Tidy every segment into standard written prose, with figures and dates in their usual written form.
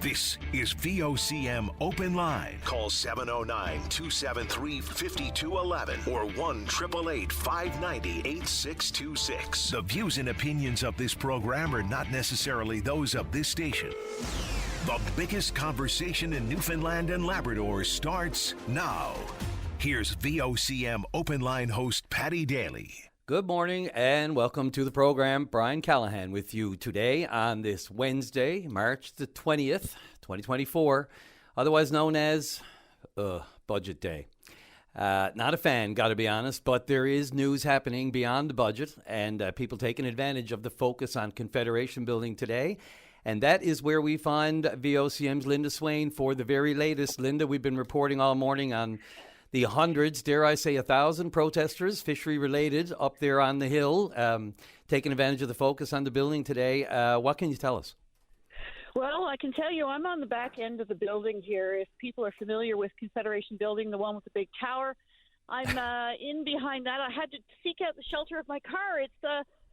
This is VOCM Open Line. Call 709-273-5211 or 1-888-590-8626. The views and opinions of this program are not necessarily those of this station. The biggest conversation in Newfoundland and Labrador starts now. Here's VOCM Open Line host Paddy Daly. Good morning and welcome to the program. Brian Callahan with you today on this Wednesday, March the 20th, 2024, otherwise known as Budget Day. Not a fan, got to be honest, but there is news happening beyond the budget and people taking advantage of the focus on Confederation Building today. And that is where we find VOCM's Linda Swain for the very latest. Linda, we've been reporting all morning on the hundreds, dare I say 1,000 protesters, fishery-related, up there on the hill, taking advantage of the focus on the building today. What can you tell us? Well, I can tell you I'm on the back end of the building here. If people are familiar with Confederation Building, the one with the big tower, I'm in behind that. I had to seek out the shelter of my car. It's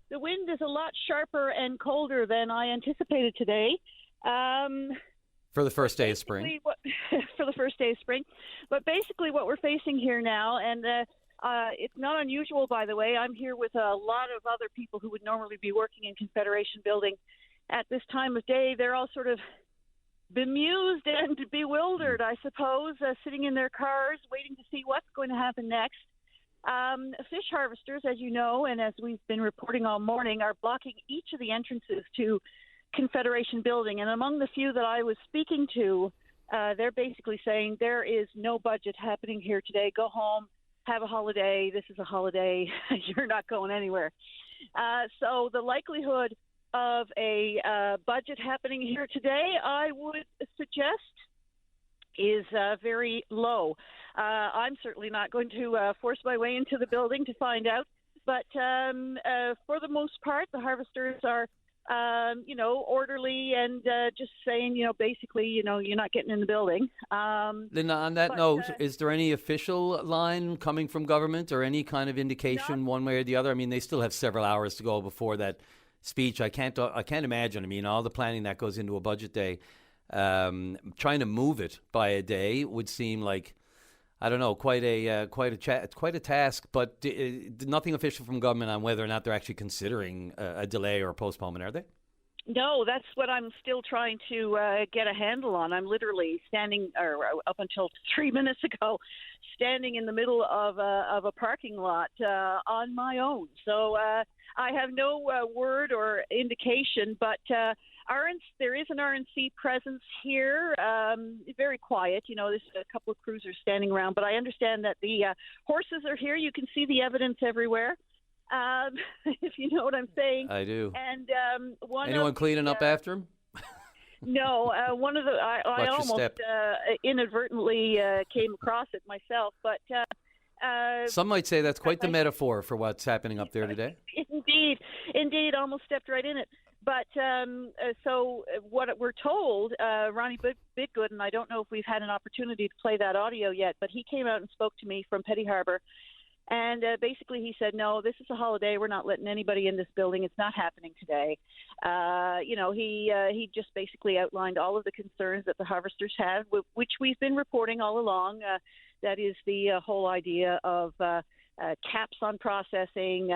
the wind is a lot sharper and colder than I anticipated today. For the first day of spring. For the first day of spring. But basically what we're facing here now, and it's not unusual, by the way. I'm here with a lot of other people who would normally be working in Confederation Building at this time of day. They're all sort of bemused and bewildered, I suppose, sitting in their cars waiting to see what's going to happen next. Fish harvesters, as you know, and as we've been reporting all morning, are blocking each of the entrances to Confederation Building. And among the few that I was speaking to, they're basically saying there is no budget happening here today. Go home, have a holiday. This is a holiday. You're not going anywhere. So the likelihood of a budget happening here today, I would suggest, is very low. I'm certainly not going to force my way into the building to find out. But for the most part, the harvesters are orderly and just saying, basically, you're not getting in the building. Linda, on that note, is there any official line coming from government or any kind of indication one way or the other? I mean, they still have several hours to go before that speech. I can't imagine. I mean, all the planning that goes into a budget day, trying to move it by a day would seem like, I don't know, quite a task, but nothing official from government on whether or not they're actually considering a delay or a postponement, are they? No, that's what I'm still trying to get a handle on. I'm literally standing, or up until 3 minutes ago, standing in the middle of a parking lot on my own. So I have no word or indication, but there is an RNC presence here, very quiet. There's a couple of cruisers standing around, but I understand that the horses are here. You can see the evidence everywhere, if you know what I'm saying. I do. And anyone cleaning up after him? No, one of the I almost inadvertently came across it myself, but some might say that's quite the metaphor for what's happening up there today. Indeed, almost stepped right in it. But so what we're told, Ronnie Biggood, and I don't know if we've had an opportunity to play that audio yet, but he came out and spoke to me from Petty Harbour. And basically he said, no, this is a holiday. We're not letting anybody in this building. It's not happening today. He just basically outlined all of the concerns that the harvesters have, which we've been reporting all along. That is the whole idea of caps on processing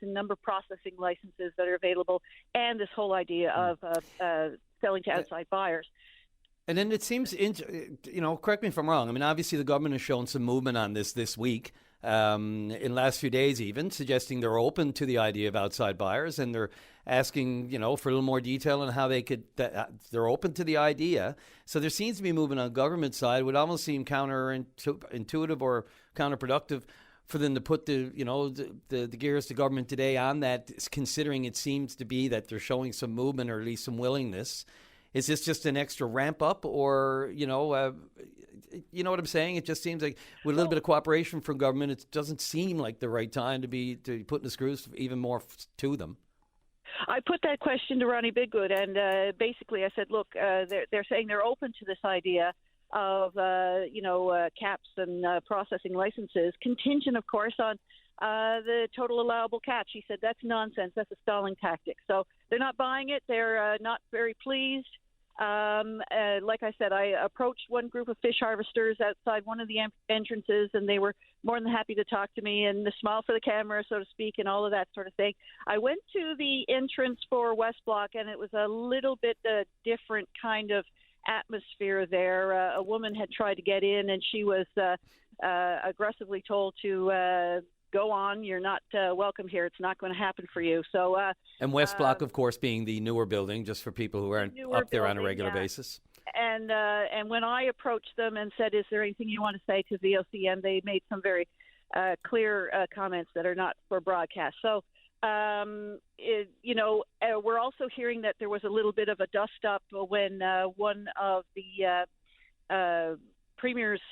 number processing licenses that are available, and this whole idea of selling to outside buyers. And then it seems, correct me if I'm wrong. I mean, obviously the government has shown some movement on this week, in the last few days even, suggesting they're open to the idea of outside buyers, and they're asking, for a little more detail on how they're open to the idea. So there seems to be movement on the government side. It would almost seem counterintuitive or counterproductive for them to put the gears to government today on that, considering it seems to be that they're showing some movement or at least some willingness. Is this just an extra ramp up, or, you know what I'm saying? It just seems like with a little bit of cooperation from government, it doesn't seem like the right time to be putting the screws even more to them. I put that question to Ronnie Biggood, and basically I said, look, they're saying they're open to this idea of, caps and processing licenses, contingent, of course, on the total allowable catch. He said that's nonsense. That's a stalling tactic. So they're not buying it. They're not very pleased. Like I said, I approached one group of fish harvesters outside one of the entrances, and they were more than happy to talk to me and smile for the camera, so to speak, and all of that sort of thing. I went to the entrance for West Block, and it was a little bit different kind of atmosphere there. A woman had tried to get in, and she was aggressively told to go on. You're not welcome here. It's not going to happen for you. So, and West Block, of course, being the newer building, just for people who aren't up there on a regular basis. And when I approached them and said, "Is there anything you want to say to VOCM?" they made some very clear comments that are not for broadcast. So, we're also hearing that there was a little bit of a dust-up when one of the Premier's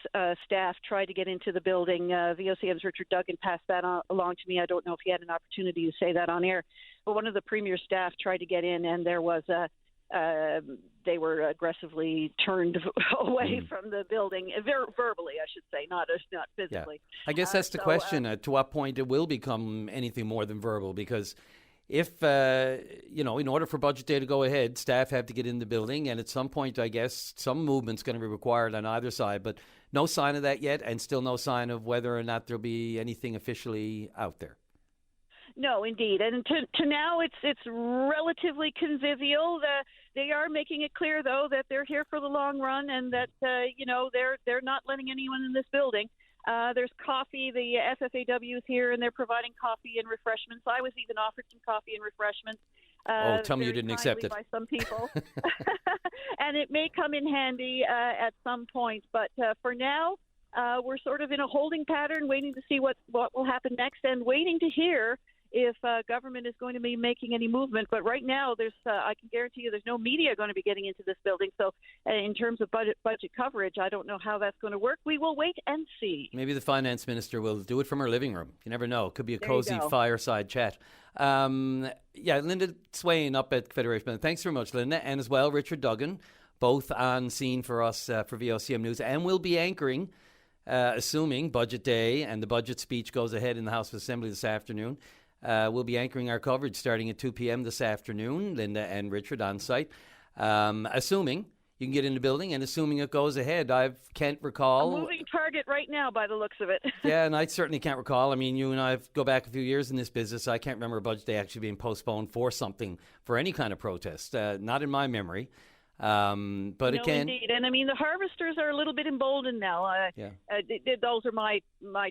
staff tried to get into the building. VOCM's Richard Duggan passed that along to me. I don't know if he had an opportunity to say that on air, but one of the Premier's staff tried to get in, and there was they were aggressively turned away from the building, verbally, I should say, not physically. Yeah. I guess that's the question, to what point it will become anything more than verbal, because if, in order for budget day to go ahead, staff have to get in the building, and at some point, I guess, some movement's going to be required on either side, but no sign of that yet, and still no sign of whether or not there'll be anything officially out there. No, indeed. And to now, it's relatively convivial. They are making it clear, though, that they're here for the long run, and that, they're not letting anyone in this building. There's coffee. The FFAW is here, and they're providing coffee and refreshments. I was even offered some coffee and refreshments. Tell me you didn't accept it. By some people. And it may come in handy at some point. But for now, we're sort of in a holding pattern, waiting to see what will happen next, and waiting to hear if government is going to be making any movement. But right now, I can guarantee you there's no media going to be getting into this building. So in terms of budget coverage, I don't know how that's going to work. We will wait and see. Maybe the finance minister will do it from her living room. You never know. It could be a cozy fireside chat. Linda Swain up at Federation. Thanks very much, Linda. And as well, Richard Duggan, both on scene for us for VOCM News. And we'll be anchoring, assuming budget day and the budget speech goes ahead in the House of Assembly this afternoon. We'll be anchoring our coverage starting at 2 p.m. this afternoon, Linda and Richard on site. Assuming you can get in the building and assuming it goes ahead. I can't recall. A moving target right now by the looks of it. Yeah, and I certainly can't recall. I mean, you and I go back a few years in this business. I can't remember a budget day actually being postponed for any kind of protest. Not in my memory. But no, again, indeed. And I mean, the harvesters are a little bit emboldened now. Those are my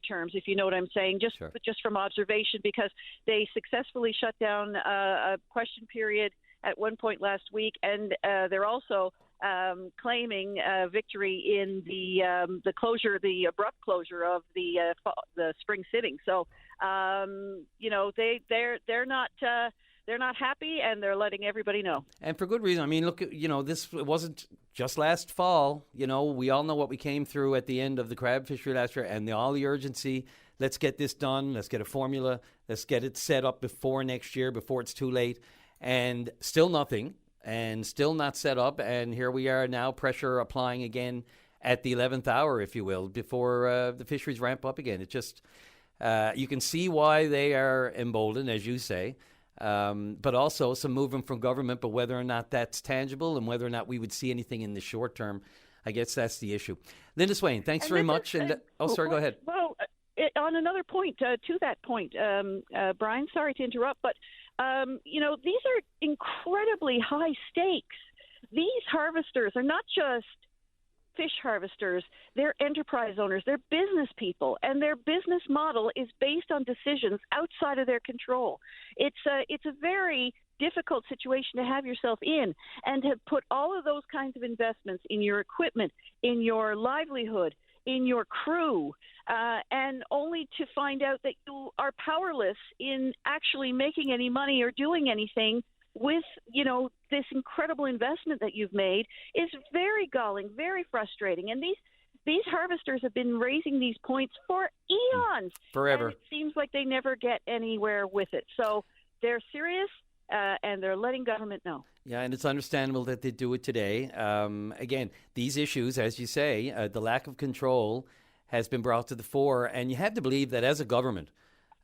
terms, if you know what I'm saying, just from observation, because they successfully shut down a question period at one point last week, and they're also claiming victory in the closure, the abrupt closure of the spring sitting. So they're not. They're not happy, and they're letting everybody know. And for good reason. I mean, look, this wasn't just last fall. We all know what we came through at the end of the crab fishery last year, and all the urgency. Let's get this done. Let's get a formula. Let's get it set up before next year, before it's too late. And still nothing, and still not set up. And here we are now, pressure applying again at the 11th hour, if you will, before the fisheries ramp up again. It just, you can see why they are emboldened, as you say. But also some movement from government, but whether or not that's tangible and whether or not we would see anything in the short term, I guess that's the issue. Linda Swain, thanks very much. Go ahead. Well, on another point, to that point, Brian, sorry to interrupt, but, these are incredibly high stakes. These harvesters are not just fish harvesters, they're enterprise owners, they're business people, and their business model is based on decisions outside of their control. It's a very difficult situation to have yourself in, and to put all of those kinds of investments in your equipment, in your livelihood, in your crew, and only to find out that you are powerless in actually making any money or doing anything with, this incredible investment that you've made is very galling, very frustrating. And these harvesters have been raising these points for eons. Forever. And it seems like they never get anywhere with it. So they're serious, and they're letting government know. Yeah, and it's understandable that they do it today. Again, these issues, as you say, the lack of control has been brought to the fore. And you have to believe that as a government,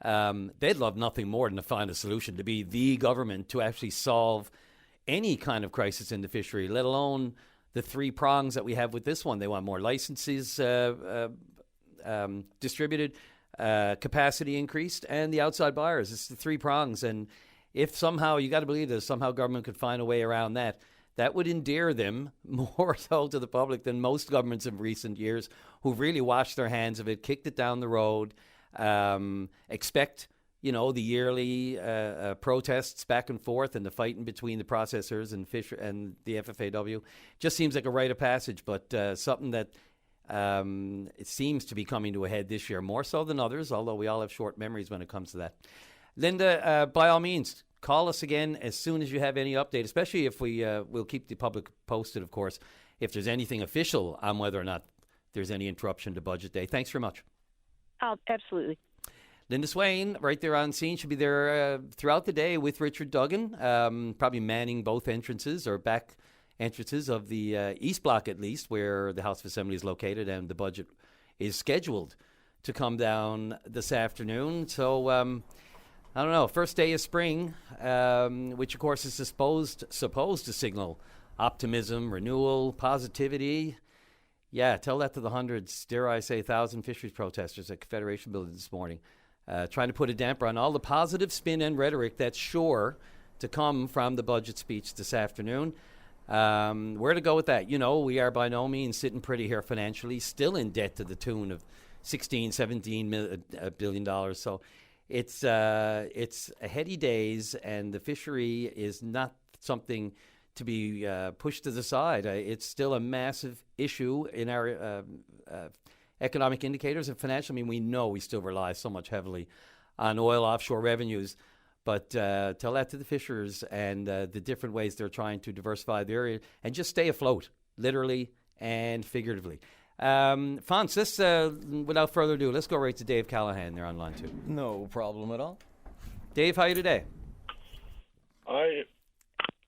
they'd love nothing more than to find a solution, to be the government to actually solve any kind of crisis in the fishery, let alone the three prongs that we have with this one. They want more licenses distributed, capacity increased, and the outside buyers. It's the three prongs. And if somehow, you got to believe this, somehow government could find a way around that, that would endear them more so to the public than most governments in recent years who've really washed their hands of it, kicked it down the road, expect, the yearly protests back and forth and the fighting between the processors and and the FFAW. Just seems like a rite of passage, but something that it seems to be coming to a head this year, more so than others, although we all have short memories when it comes to that. Linda, by all means, call us again as soon as you have any update, especially if we'll keep the public posted, of course, if there's anything official on whether or not there's any interruption to Budget Day. Thanks very much. Absolutely. Linda Swain, right there on scene, should be there throughout the day with Richard Duggan, probably manning both entrances or back entrances of the East Block, at least, where the House of Assembly is located and the budget is scheduled to come down this afternoon. So, I don't know, first day of spring, which, of course, is supposed to signal optimism, renewal, positivity. Yeah, tell that to the hundreds, dare I say, 1,000 fisheries protesters at Confederation Building this morning, trying to put a damper on all the positive spin and rhetoric that's sure to come from the budget speech this afternoon. Where to go with that? We are by no means sitting pretty here financially, still in debt to the tune of $17 billion. So it's heady days, and the fishery is not something to be pushed to the side. It's still a massive issue in our economic indicators and financial. I mean, we know we still rely so much heavily on oil offshore revenues, but tell that to the fishers and the different ways they're trying to diversify the area and just stay afloat, literally and figuratively. Fonz, let's, without further ado, let's go right to Dave Callahan there on line 2. No problem at all. Dave, how are you today? I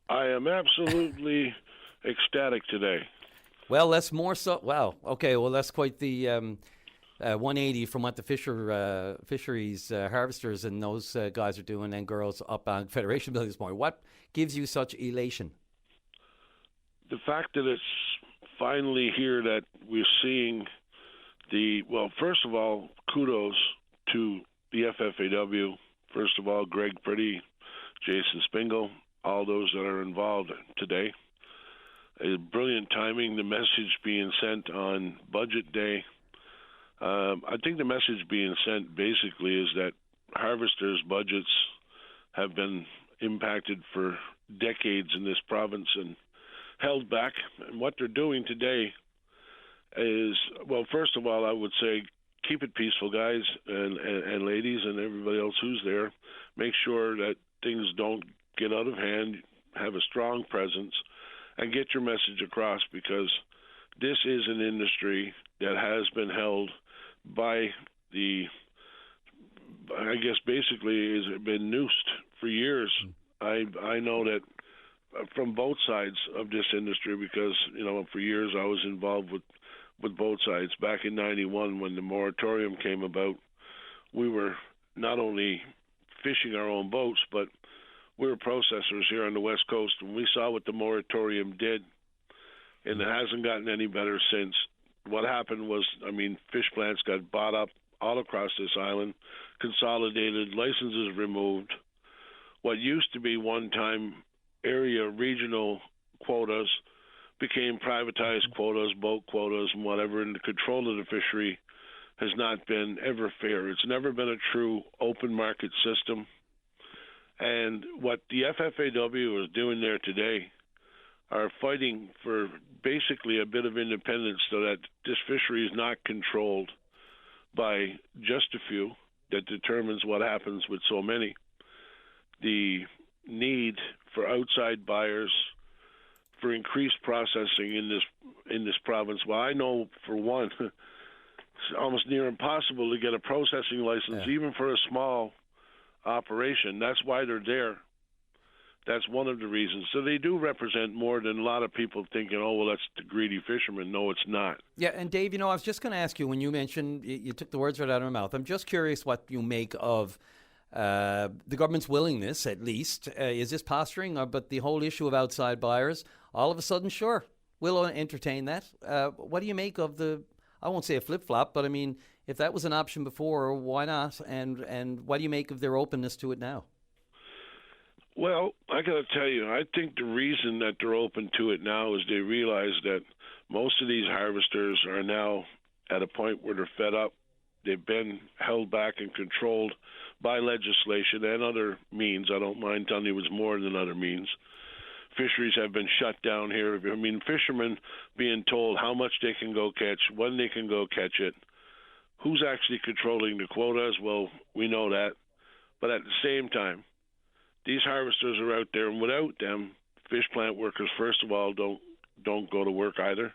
am absolutely ecstatic today. Well, that's more so. Wow. Okay. Well, that's quite the 180 from what the fisheries harvesters and those guys are doing and girls up on Federation Building this morning. What gives you such elation? The fact that it's finally here, that we're seeing first of all, kudos to the FFAW. First of all, Greg Priddy, Jason Spingle, all those that are involved today. Brilliant timing, the message being sent on Budget Day. I think the message being sent basically is that harvesters' budgets have been impacted for decades in this province and held back. And what they're doing today is, well, first of all, I would say keep it peaceful, guys and ladies and everybody else who's there. Make sure that things don't get out of hand, have a strong presence, and get your message across, because this is an industry that has been held by basically has been noosed for years. I know that from both sides of this industry, because, for years I was involved with both sides. Back in 91, when the moratorium came about, we were not only fishing our own boats, but we were processors here on the West Coast, and we saw what the moratorium did, and it hasn't gotten any better since. What happened was, fish plants got bought up all across this island, consolidated, licenses removed. What used to be one-time area regional quotas became privatized quotas, boat quotas, and whatever, and the control of the fishery has not been ever fair. It's never been a true open market system. And what the FFAW is doing there today are fighting for basically a bit of independence, so that this fishery is not controlled by just a few that determines what happens with so many. The need for outside buyers, for increased processing in this province. Well, I know for one, it's almost near impossible to get a processing license, even for a small operation. That's why they're there. That's one of the reasons. So they do represent more than a lot of people thinking, oh, well, that's the greedy fisherman. No, it's not. Yeah, and Dave, I was just going to ask you, when you mentioned, you took the words right out of my mouth. I'm just curious what you make of the government's willingness, at least, is this posturing? But the whole issue of outside buyers, all of a sudden, sure, we'll entertain that. What do you make of the, I won't say a flip-flop, but I mean, if that was an option before, why not? And what do you make of their openness to it now? Well, I got to tell you, I think the reason that they're open to it now is they realize that most of these harvesters are now at a point where they're fed up. They've been held back and controlled by legislation and other means. I don't mind telling you it was more than other means. Fisheries have been shut down here. I mean, fishermen being told how much they can go catch, when they can go catch it. Who's actually controlling the quotas? Well, we know that. But at the same time, these harvesters are out there, and without them, fish plant workers, first of all, don't go to work either.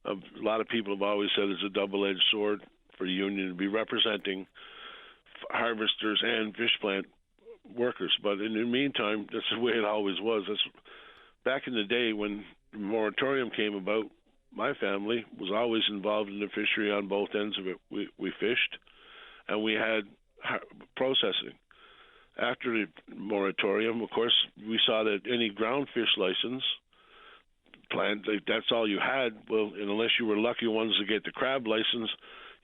A lot of people have always said it's a double-edged sword for the union to be representing harvesters and fish plant workers. But in the meantime, that's the way it always was. Back in the day when the moratorium came about, my family was always involved in the fishery on both ends of it. We fished, and we had processing. After the moratorium, of course, we saw that any ground fish license plant, that's all you had. Well, and unless you were lucky ones to get the crab license,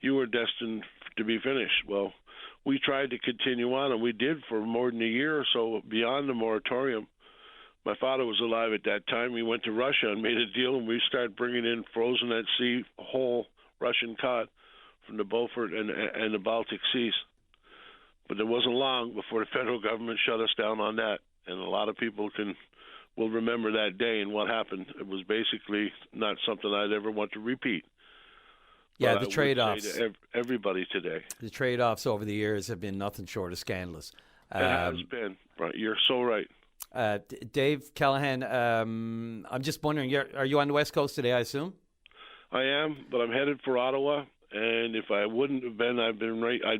you were destined to be finished. Well, we tried to continue on, and we did for more than a year or so beyond the moratorium. My father was alive at that time. We went to Russia and made a deal, and we started bringing in frozen at sea whole Russian cod from the Beaufort and the Baltic Seas. But it wasn't long before the federal government shut us down on that, and a lot of people will remember that day and what happened. It was basically not something I'd ever want to repeat. Yeah, but the trade-offs. Everybody today. The trade-offs over the years have been nothing short of scandalous. It has been. Right, you're so right. Dave Callahan, I'm just wondering, are you on the West Coast today, I assume? I am, but I'm headed for Ottawa. And if I wouldn't have been, I'd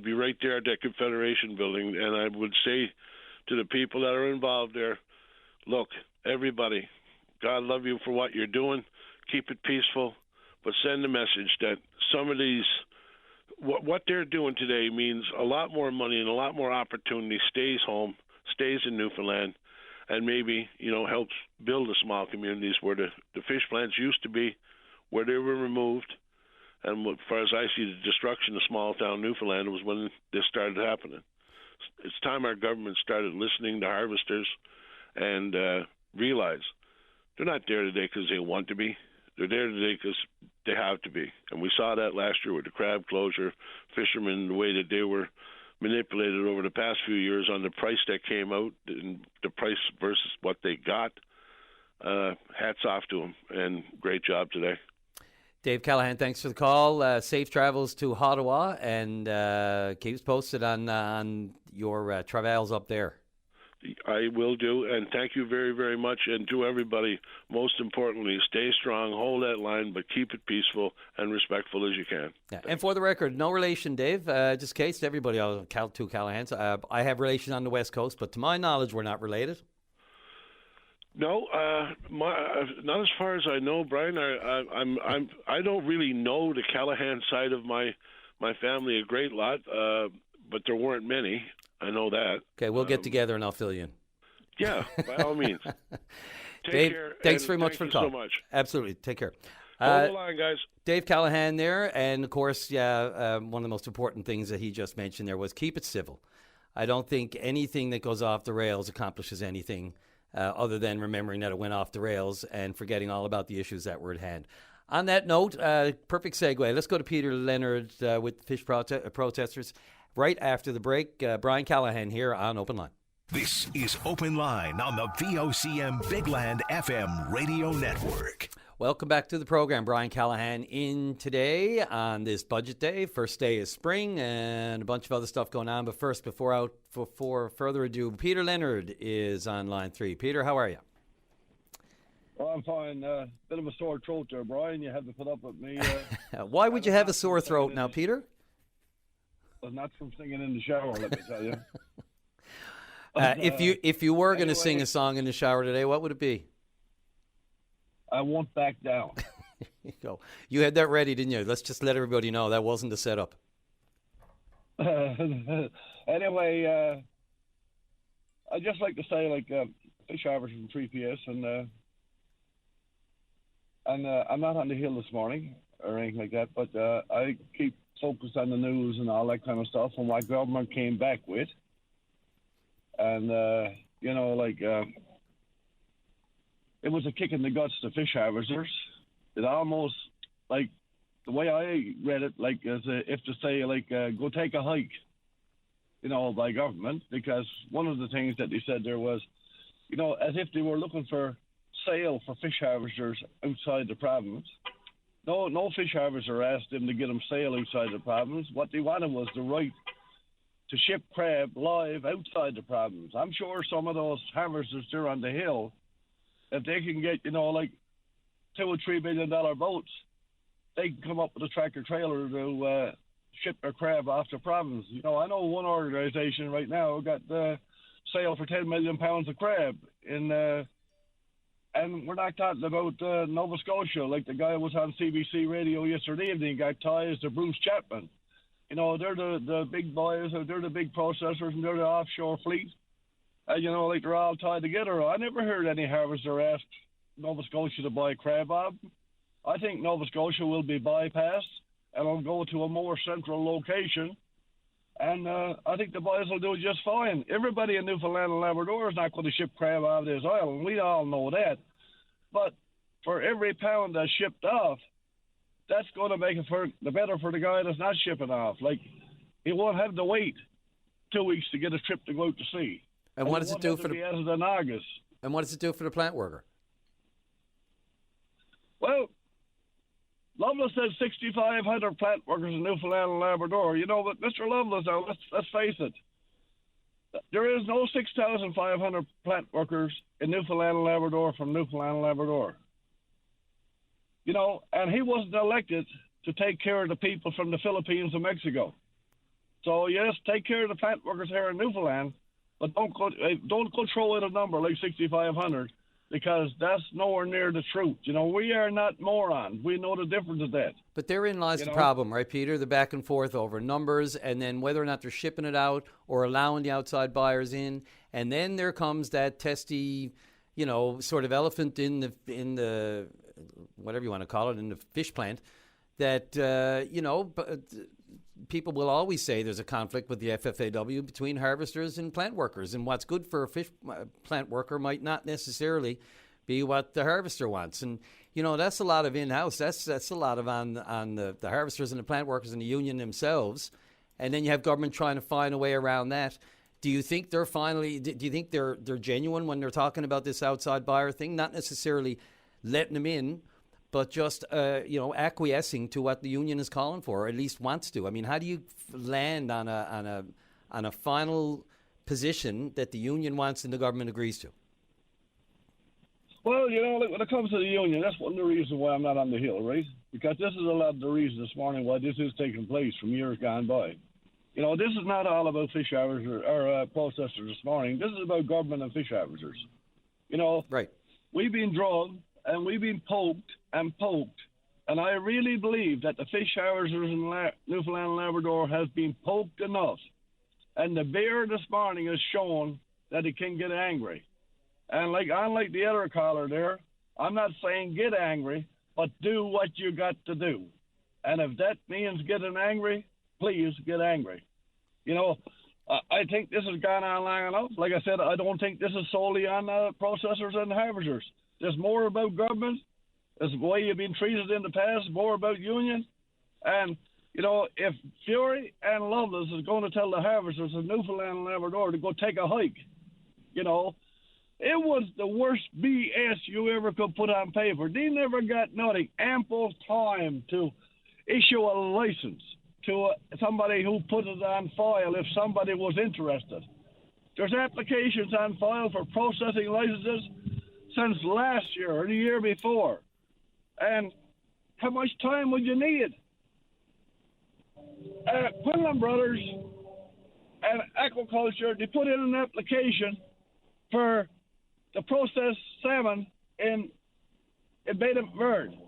be right there at that Confederation building, and I would say to the people that are involved there, look, everybody, God love you for what you're doing. Keep it peaceful, but send a message that some of these, what they're doing today means a lot more money and a lot more opportunity stays home, stays in Newfoundland, and maybe, helps build the small communities where the fish plants used to be, where they were removed. And as far as I see the destruction of small town Newfoundland was when this started happening. It's time our government started listening to harvesters and realize they're not there today because they want to be. They're there today because they have to be. And we saw that last year with the crab closure, fishermen, the way that they were manipulated over the past few years on the price that came out, and the price versus what they got. Hats off to them, and great job today. Dave Callahan, thanks for the call. Safe travels to Ottawa, and keep us posted on your travails up there. I will do, and thank you very, very much. And to everybody, most importantly, stay strong, hold that line, but keep it peaceful and respectful as you can. Yeah. And for the record, no relation, Dave. Just in case to everybody, two Callahans. I have relation on the West Coast, but to my knowledge, we're not related. No, not as far as I know, Brian. I don't really know the Callahan side of my family a great lot, but there weren't many. I know that. Okay, we'll get together and I'll fill you in. Yeah, by all means. Take Dave, care. Thanks very much for the call. Thank you so much. Absolutely. Take care. Hold the line, guys. Dave Callahan there, and of course, one of the most important things that he just mentioned there was keep it civil. I don't think anything that goes off the rails accomplishes anything other than remembering that it went off the rails and forgetting all about the issues that were at hand. On that note, perfect segue. Let's go to Peter Leonard with the fish protesters right after the break. Brian Callahan here on Open Line. This is Open Line on the VOCM Big Land FM radio network. Welcome back to the program. Brian Callahan in today on this budget day. First day is spring and a bunch of other stuff going on. But first, before further ado, Peter Leonard is on line 3. Peter, how are you? Well, I'm fine. Bit of a sore throat there, Brian. You have to put up with me. Why would you have a sore throat now, Peter? Well, not from singing in the shower, let me tell you. If you were going to sing a song in the shower today, what would it be? I won't back down. You go. You had that ready, didn't you? Let's just let everybody know that wasn't the setup. Anyway, I'd just like to say, like, fish harvesters from 3PS, and I'm not on the hill this morning or anything like that, but I keep focused on the news and all that kind of stuff and what government came back with. And, it was a kick in the guts to fish harvesters. It almost, like, the way I read it, like, as if to say, like, go take a hike, by government, because one of the things that they said there was, as if they were looking for sale for fish harvesters outside the province. No fish harvester asked them to get them sale outside the province. What they wanted was the right to ship crab live outside the province. I'm sure some of those harvesters there on the hill, if they can get, like $2 or $3 billion boats, they can come up with a tractor trailer to ship their crab off the province. I know one organisation right now got sale for 10 million pounds of crab and we're not talking about Nova Scotia, like the guy was on CBC radio yesterday evening, got ties to Bruce Chapman. They're the big boys, they're the big processors, and they're the offshore fleet. Like they're all tied together. I never heard any harvester ask Nova Scotia to buy crab off. I think Nova Scotia will be bypassed and will go to a more central location. And I think the boys will do just fine. Everybody in Newfoundland and Labrador is not going to ship crab out of this island. We all know that. But for every pound that's shipped off, that's going to make it the better for the guy that's not shipping off. Like, he won't have to wait 2 weeks to get a trip to go out to sea. And what does it do for in August. And what does it do for the plant worker? Well, Lovelace said 6,500 plant workers in Newfoundland and Labrador. But Mr. Lovelace, now, let's face it. There is no 6,500 plant workers in Newfoundland and Labrador from Newfoundland and Labrador. And he wasn't elected to take care of the people from the Philippines and Mexico. So, yes, take care of the plant workers here in Newfoundland, but don't go throw in a number like 6,500. Because that's nowhere near the truth. We are not morons. We know the difference of that. But therein lies the problem, right, Peter? The back and forth over numbers and then whether or not they're shipping it out or allowing the outside buyers in. And then there comes that testy, sort of elephant in the whatever you want to call it, in the fish plant that, people will always say there's a conflict with the FFAW between harvesters and plant workers, and what's good for a fish plant worker might not necessarily be what the harvester wants. And that's a lot of in-house. That's a lot of on the harvesters and the plant workers and the union themselves. And then you have government trying to find a way around that. Do you think they're genuine when they're talking about this outside buyer thing? Not necessarily letting them in, but just acquiescing to what the union is calling for, or at least wants to. I mean, how do you land on a final position that the union wants and the government agrees to? Well, when it comes to the union, that's one of the reasons why I'm not on the hill, right? Because this is a lot of the reason this morning why this is taking place from years gone by. This is not all about fish harvesters or processors this morning. This is about government and fish harvesters. Right. We've been drugged and we've been poked, and I really believe that the fish harvesters in Newfoundland and Labrador has been poked enough, and the bear this morning has shown that it can get angry. And unlike the other caller there, I'm not saying get angry, but do what you got to do. And if that means getting angry, please get angry. I think this has gone on long enough. Like I said, I don't think this is solely on processors and harvesters. There's more about government. There's the way you've been treated in the past, more about union. And, if Fury and Lovelace is going to tell the harvesters of Newfoundland and Labrador to go take a hike, it was the worst BS you ever could put on paper. They never got nothing. Ample time to issue a license to somebody who put it on file if somebody was interested. There's applications on file for processing licenses since last year or the year before. And how much time would you need? Quinlan Brothers and Aquaculture, they put in an application for the processed salmon in Bay de Verde.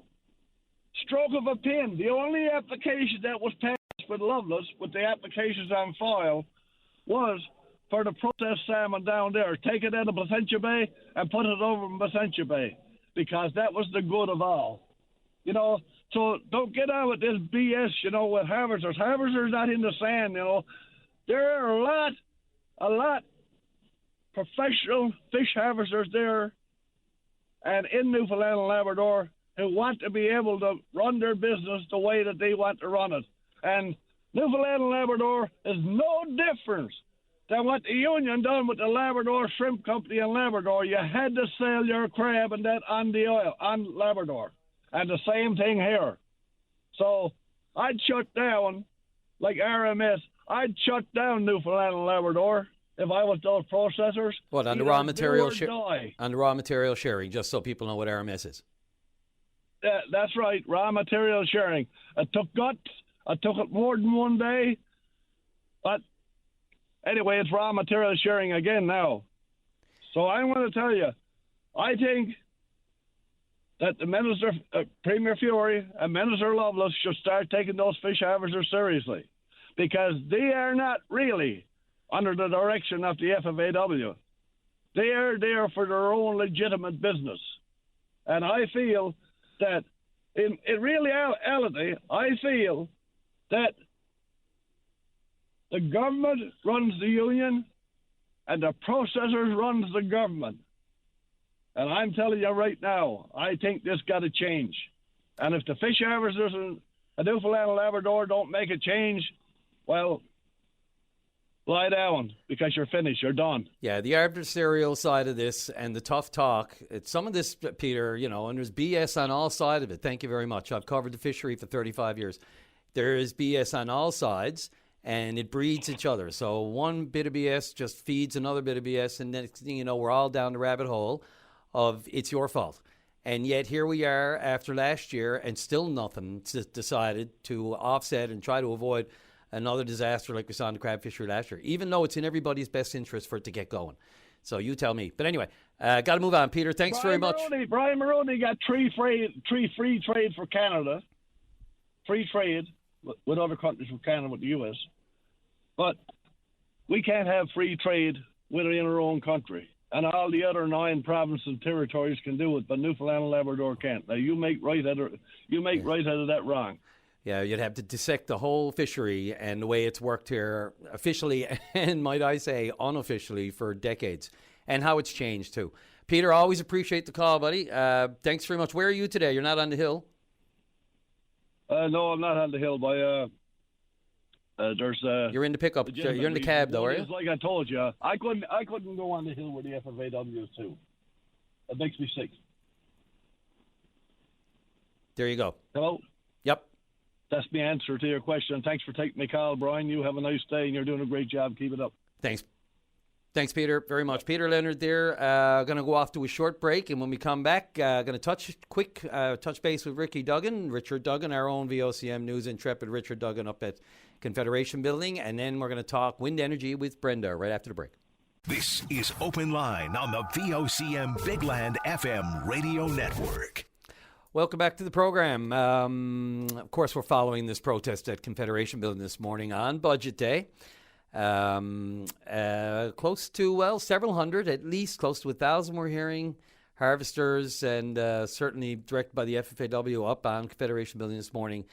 Stroke of a pen. The only application that was passed with Lovelace, with the applications on file, was for the processed salmon down there. Take it out of Placentia Bay and put it over in Placentia Bay, because that was the good of all. You know, so don't get on with this BS, you know, with harvesters. Harvesters not in the sand, you know. There are a lot professional fish harvesters there and in Newfoundland and Labrador who want to be able to run their business the way that they want to run it. And Newfoundland and Labrador is no different than what the union done with the Labrador Shrimp Company in Labrador. You had to sell your crab and that on the oil, on Labrador. And the same thing here. So I'd shut down, like RMS, I'd shut down Newfoundland and Labrador if I was those processors. What, on the raw material on the raw material sharing, just so people know what RMS is. That's right, raw material sharing. I took guts. I took it more than one day. But anyway, it's raw material sharing again now. So I'm going to tell you, I think that the Minister, Premier Fury and Minister Lovelace should start taking those fish harvesters seriously, because they are not really under the direction of the FFAW. They are there for their own legitimate business. And I feel that in reality, I feel that the government runs the union and the processors runs the government. And I'm telling you right now, I think this got to change. And if the fish harvesters in Newfoundland and Labrador don't make a change, well, lie down, because you're finished. You're done. Yeah, the adversarial side of this and the tough talk, it's some of this, Peter, you know, and there's BS on all sides of it. Thank you very much. I've covered the fishery for 35 years. There is BS on all sides, and it breeds each other. So one bit of BS just feeds another bit of BS, and next thing you know, we're all down the rabbit hole of it's your fault. And yet here we are after last year, and still nothing decided to offset and try to avoid another disaster like we saw in the crab fishery last year, even though it's in everybody's best interest for it to get going. So you tell me. But anyway, got to move on, Peter. Thanks very much. Brian Maroney got free trade for Canada, free trade with other countries from Canada, with the U.S. But we can't have free trade within our own country. And all the other 9 provinces and territories can do it, but Newfoundland and Labrador can't. Now, you make right out of that wrong. Yeah, you'd have to dissect the whole fishery and the way it's worked here officially and, might I say, unofficially for decades, and how it's changed, too. Peter, always appreciate the call, buddy. Thanks very much. Where are you today? You're not on the hill? No, I'm not on the hill. You're in the pickup. You're in the cab, though, are you? Like I told you, I couldn't go on the hill where the FFAW is, too. It makes me sick. There you go. Hello? Yep. That's the answer to your question. Thanks for taking my call, Brian. You have a nice day, and you're doing a great job. Keep it up. Thanks. Thanks, Peter, very much. Peter Leonard there. Going to go off to a short break, and when we come back, going to touch base with Richard Duggan, our own VOCM News intrepid Richard Duggan up at Confederation Building, and then we're going to talk wind energy with Brenda right after the break. This is Open Line on the VOCM Big Land FM radio network. Welcome back to the program. Of course, we're following this protest at Confederation Building this morning on Budget Day. Close to, several hundred, at least close to 1,000 we're hearing, harvesters, and certainly directed by the FFAW up on Confederation Building this morning,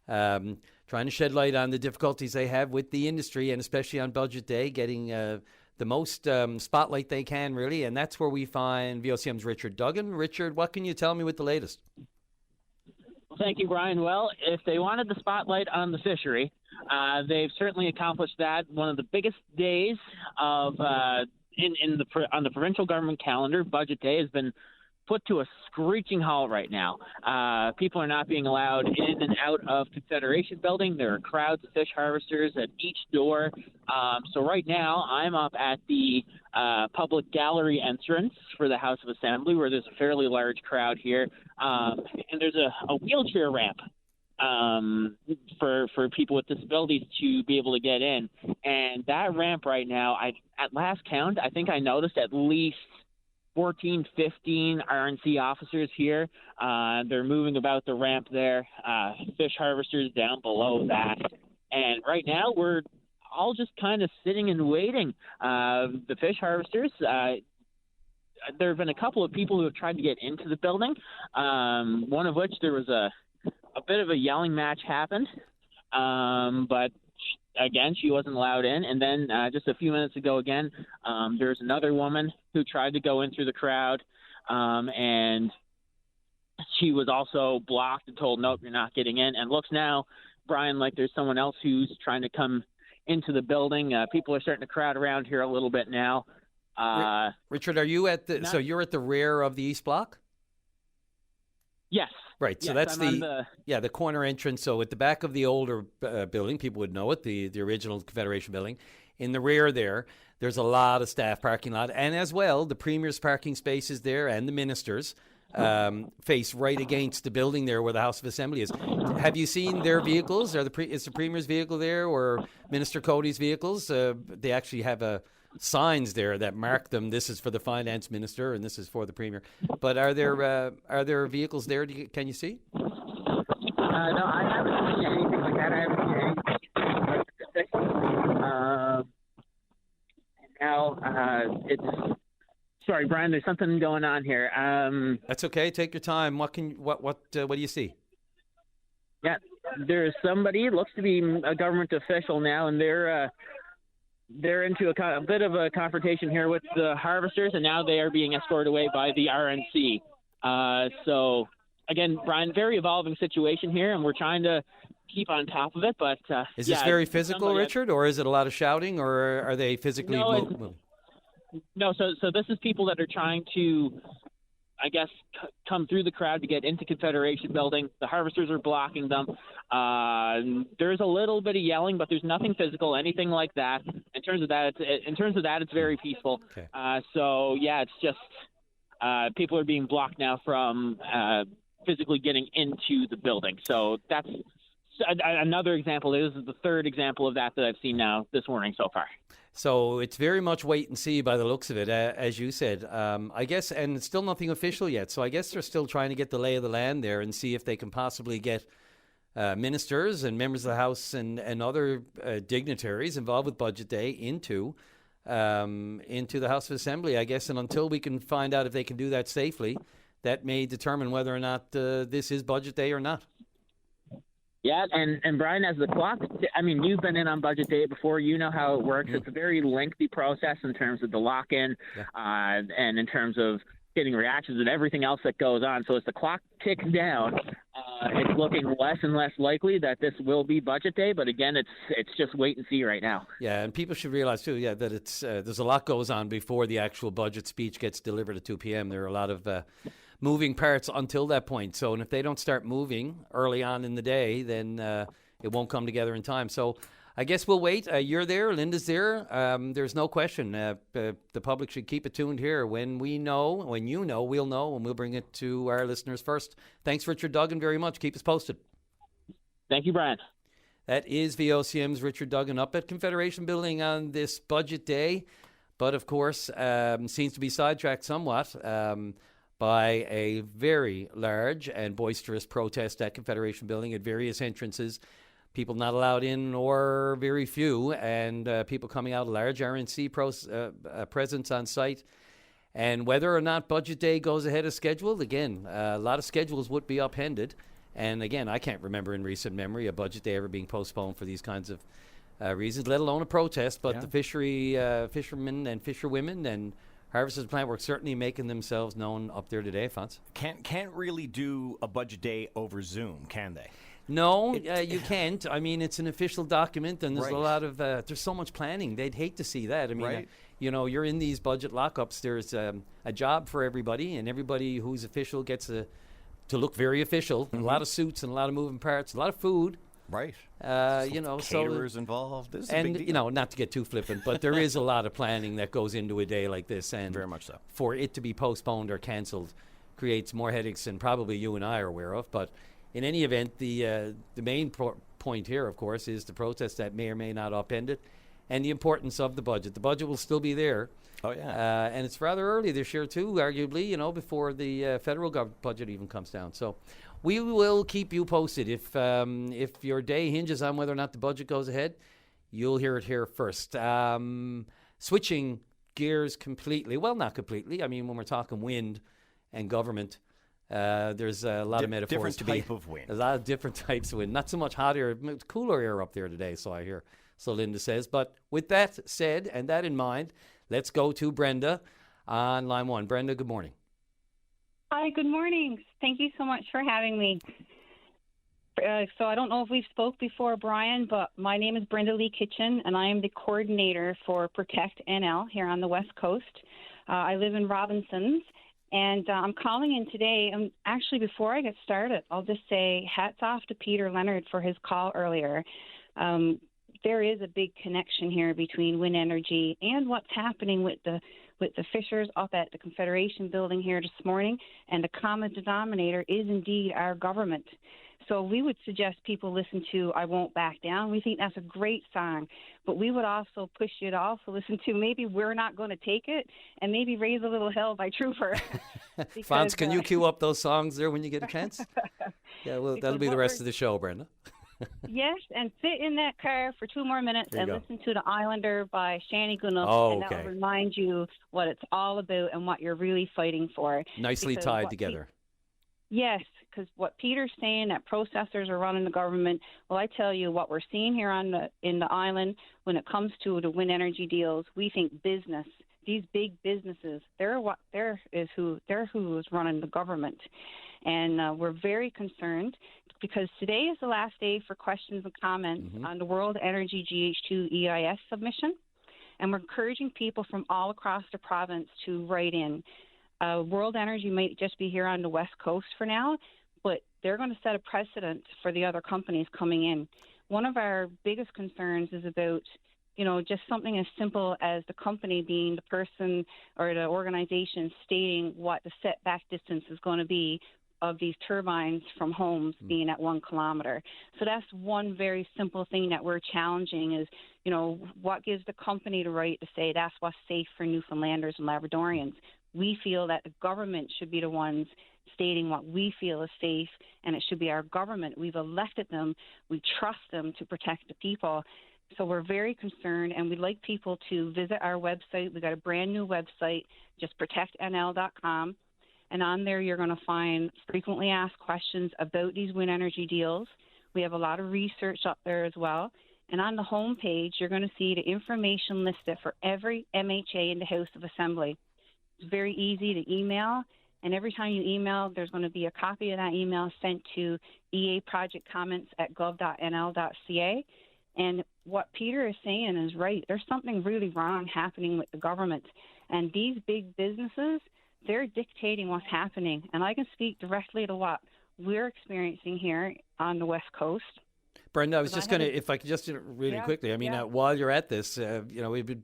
trying to shed light on the difficulties they have with the industry, and especially on Budget Day, getting the most spotlight they can, really. And that's where we find VOCM's Richard Duggan. Richard, what can you tell me with the latest? Thank you, Brian. Well, if they wanted the spotlight on the fishery, they've certainly accomplished that. One of the biggest days of on the provincial government calendar, Budget Day, has been put to a screeching halt right now. People are not being allowed in and out of Confederation Building. There are crowds of fish harvesters at each door. So right now, I'm up at the public gallery entrance for the House of Assembly, where there's a fairly large crowd here. And there's a wheelchair ramp for people with disabilities to be able to get in. And that ramp right now, at last count, I think I noticed at least 14, 15 RNC officers here. They're moving about the ramp there, fish harvesters down below that. And right now we're all just kind of sitting and waiting. The fish harvesters, there have been a couple of people who have tried to get into the building, one of which there was a bit of a yelling match happened, but again, she wasn't allowed in. And then just a few minutes ago again, there's another woman who tried to go in through the crowd, and she was also blocked and told, nope, you're not getting in. And looks now, Brian, like there's someone else who's trying to come into the building. People are starting to crowd around here a little bit now. Richard, are you at the? So you're at the rear of the East Block? Yes. Right. So yes, that's the corner entrance. So at the back of the older building, people would know it, the original Confederation building. In the rear there's a lot of staff parking lot, and as well the Premier's parking spaces there and the Ministers face right against the building there where the House of Assembly is. Have you seen their vehicles? Is the Premier's vehicle there or Minister Cody's vehicles? They actually have signs there that mark them. This is for the Finance Minister and this is for the Premier. But are there vehicles there? Can you see? No, I haven't seen anything like that. I haven't seen anything specific. Now it's. Sorry, Brian. There's something going on here. That's okay. Take your time. What do you see? Yeah, there's somebody. Looks to be a government official now, and they're into a bit of a confrontation here with the harvesters, and now they are being escorted away by the RNC. So again, Brian, very evolving situation here, and we're trying to keep on top of it. But is this very physical, Richard, or is it a lot of shouting, or are they physically moving? No, so this is people that are trying to, I guess, come through the crowd to get into Confederation Building. The harvesters are blocking them. There's a little bit of yelling, but there's nothing physical, anything like that. In terms of that, it's very peaceful. Okay. So yeah, it's just people are being blocked now from physically getting into the building. So that's another example. This is the third example of that I've seen now this morning so far. So it's very much wait and see by the looks of it, as you said. I guess, and it's still nothing official yet. So I guess they're still trying to get the lay of the land there and see if they can possibly get ministers and members of the House and other dignitaries involved with Budget Day into the House of Assembly, I guess. And until we can find out if they can do that safely, that may determine whether or not this is Budget Day or not. Yeah, and Brian, as the clock, I mean, you've been in on Budget Day before. You know how it works. It's a very lengthy process in terms of the lock-in and in terms of getting reactions and everything else that goes on. So as the clock ticks down, it's looking less and less likely that this will be Budget Day. But again, it's just wait and see right now. Yeah, and people should realize too, that it's there's a lot goes on before the actual budget speech gets delivered at 2 p.m. There are a lot of moving parts until that point. So, and if they don't start moving early on in the day, then it won't come together in time. So I guess we'll wait. You're there. Linda's there. There's no question. The public should keep it tuned here. When you know, we'll know, and we'll bring it to our listeners first. Thanks, Richard Duggan, very much. Keep us posted. Thank you, Brian. That is VOCM's Richard Duggan up at Confederation Building on this Budget Day. But, of course, seems to be sidetracked somewhat by a very large and boisterous protest at Confederation Building at various entrances. People not allowed in or very few, and people coming out, a large RNC presence on site. And whether or not Budget Day goes ahead as scheduled, again, a lot of schedules would be upended. And again, I can't remember in recent memory a Budget Day ever being postponed for these kinds of reasons, let alone a protest. But the fishermen and fisherwomen and Harvesters Plant Works certainly making themselves known up there today, Fonz. Can't really do a Budget Day over Zoom, can they? No, you can't. I mean, it's an official document, and there's a lot of there's so much planning. They'd hate to see that. I mean, you're in these budget lockups. There's a job for everybody, and everybody who's official gets to look very official. Mm-hmm. A lot of suits and a lot of moving parts, a lot of food. Right. Caterers involved. This is and a big deal. Not to get too flippant, but there is a lot of planning that goes into a day like this, and very much so. For it to be postponed or canceled creates more headaches than probably you and I are aware of. But in any event, the main point here, of course, is the protest that may or may not upend it, and the importance of the budget. The budget will still be there. Oh yeah. And it's rather early this year too, arguably. Before the federal budget even comes down. So we will keep you posted if your day hinges on whether or not the budget goes ahead. You'll hear it here first. Switching gears completely. Well, not completely. I mean, when we're talking wind and government, there's a lot of metaphors to be. Different type of wind. A lot of different types of wind. Not so much hot air, cooler air up there today, so I hear. So Linda says. But with that said and that in mind, let's go to Brenda on line 1. Brenda, good morning. Hi, good morning. Thank you so much for having me. So I don't know if we've spoke before, Brian, but my name is Brenda Lee Kitchen, and I am the coordinator for Protect NL here on the West Coast. I live in Robinsons, and I'm calling in today. Actually, before I get started, I'll just say hats off to Peter Leonard for his call earlier. There is a big connection here between wind energy and what's happening with the fishers up at the Confederation building here this morning, and the common denominator is indeed our government. So we would suggest people listen to I Won't Back Down. We think that's a great song, but we would also push you to also listen to maybe We're Not Going to Take It, and maybe Raise a Little Hell by Trooper. Fonz, can you cue up those songs there when you get a chance? Yeah, well, that'll be the rest of the show, Brenda. Yes, and sit in that car for 2 more minutes and listen to The Islander by Shani Gunup, and that will remind you what it's all about and what you're really fighting for. Nicely tied together. Yes, because what Peter's saying, that processors are running the government, well, I tell you what we're seeing here in the island when it comes to the wind energy deals, we think business, these big businesses, they're who is running the government. And we're very concerned because today is the last day for questions and comments on the World Energy GH2 EIS submission. And we're encouraging people from all across the province to write in. World Energy might just be here on the West Coast for now, but they're going to set a precedent for the other companies coming in. One of our biggest concerns is about, just something as simple as the company being the person or the organization stating what the setback distance is going to be of these turbines from homes being at 1 kilometer. So that's one very simple thing that we're challenging is, what gives the company the right to say that's what's safe for Newfoundlanders and Labradorians. We feel that the government should be the ones stating what we feel is safe, and it should be our government. We've elected them. We trust them to protect the people. So we're very concerned, and we'd like people to visit our website. We've got a brand new website, just protectnl.com. And on there, you're going to find frequently asked questions about these wind energy deals. We have a lot of research up there as well. And on the home page, you're going to see the information listed for every MHA in the House of Assembly. It's very easy to email, and every time you email, there's going to be a copy of that email sent to eaprojectcomments@gov.nl.ca. And what Peter is saying is right. There's something really wrong happening with the government. And these big businesses, they're dictating what's happening. And I can speak directly to what we're experiencing here on the West Coast. Brenda, I was just going to, if I could just really quickly, I mean, while you're at this, it would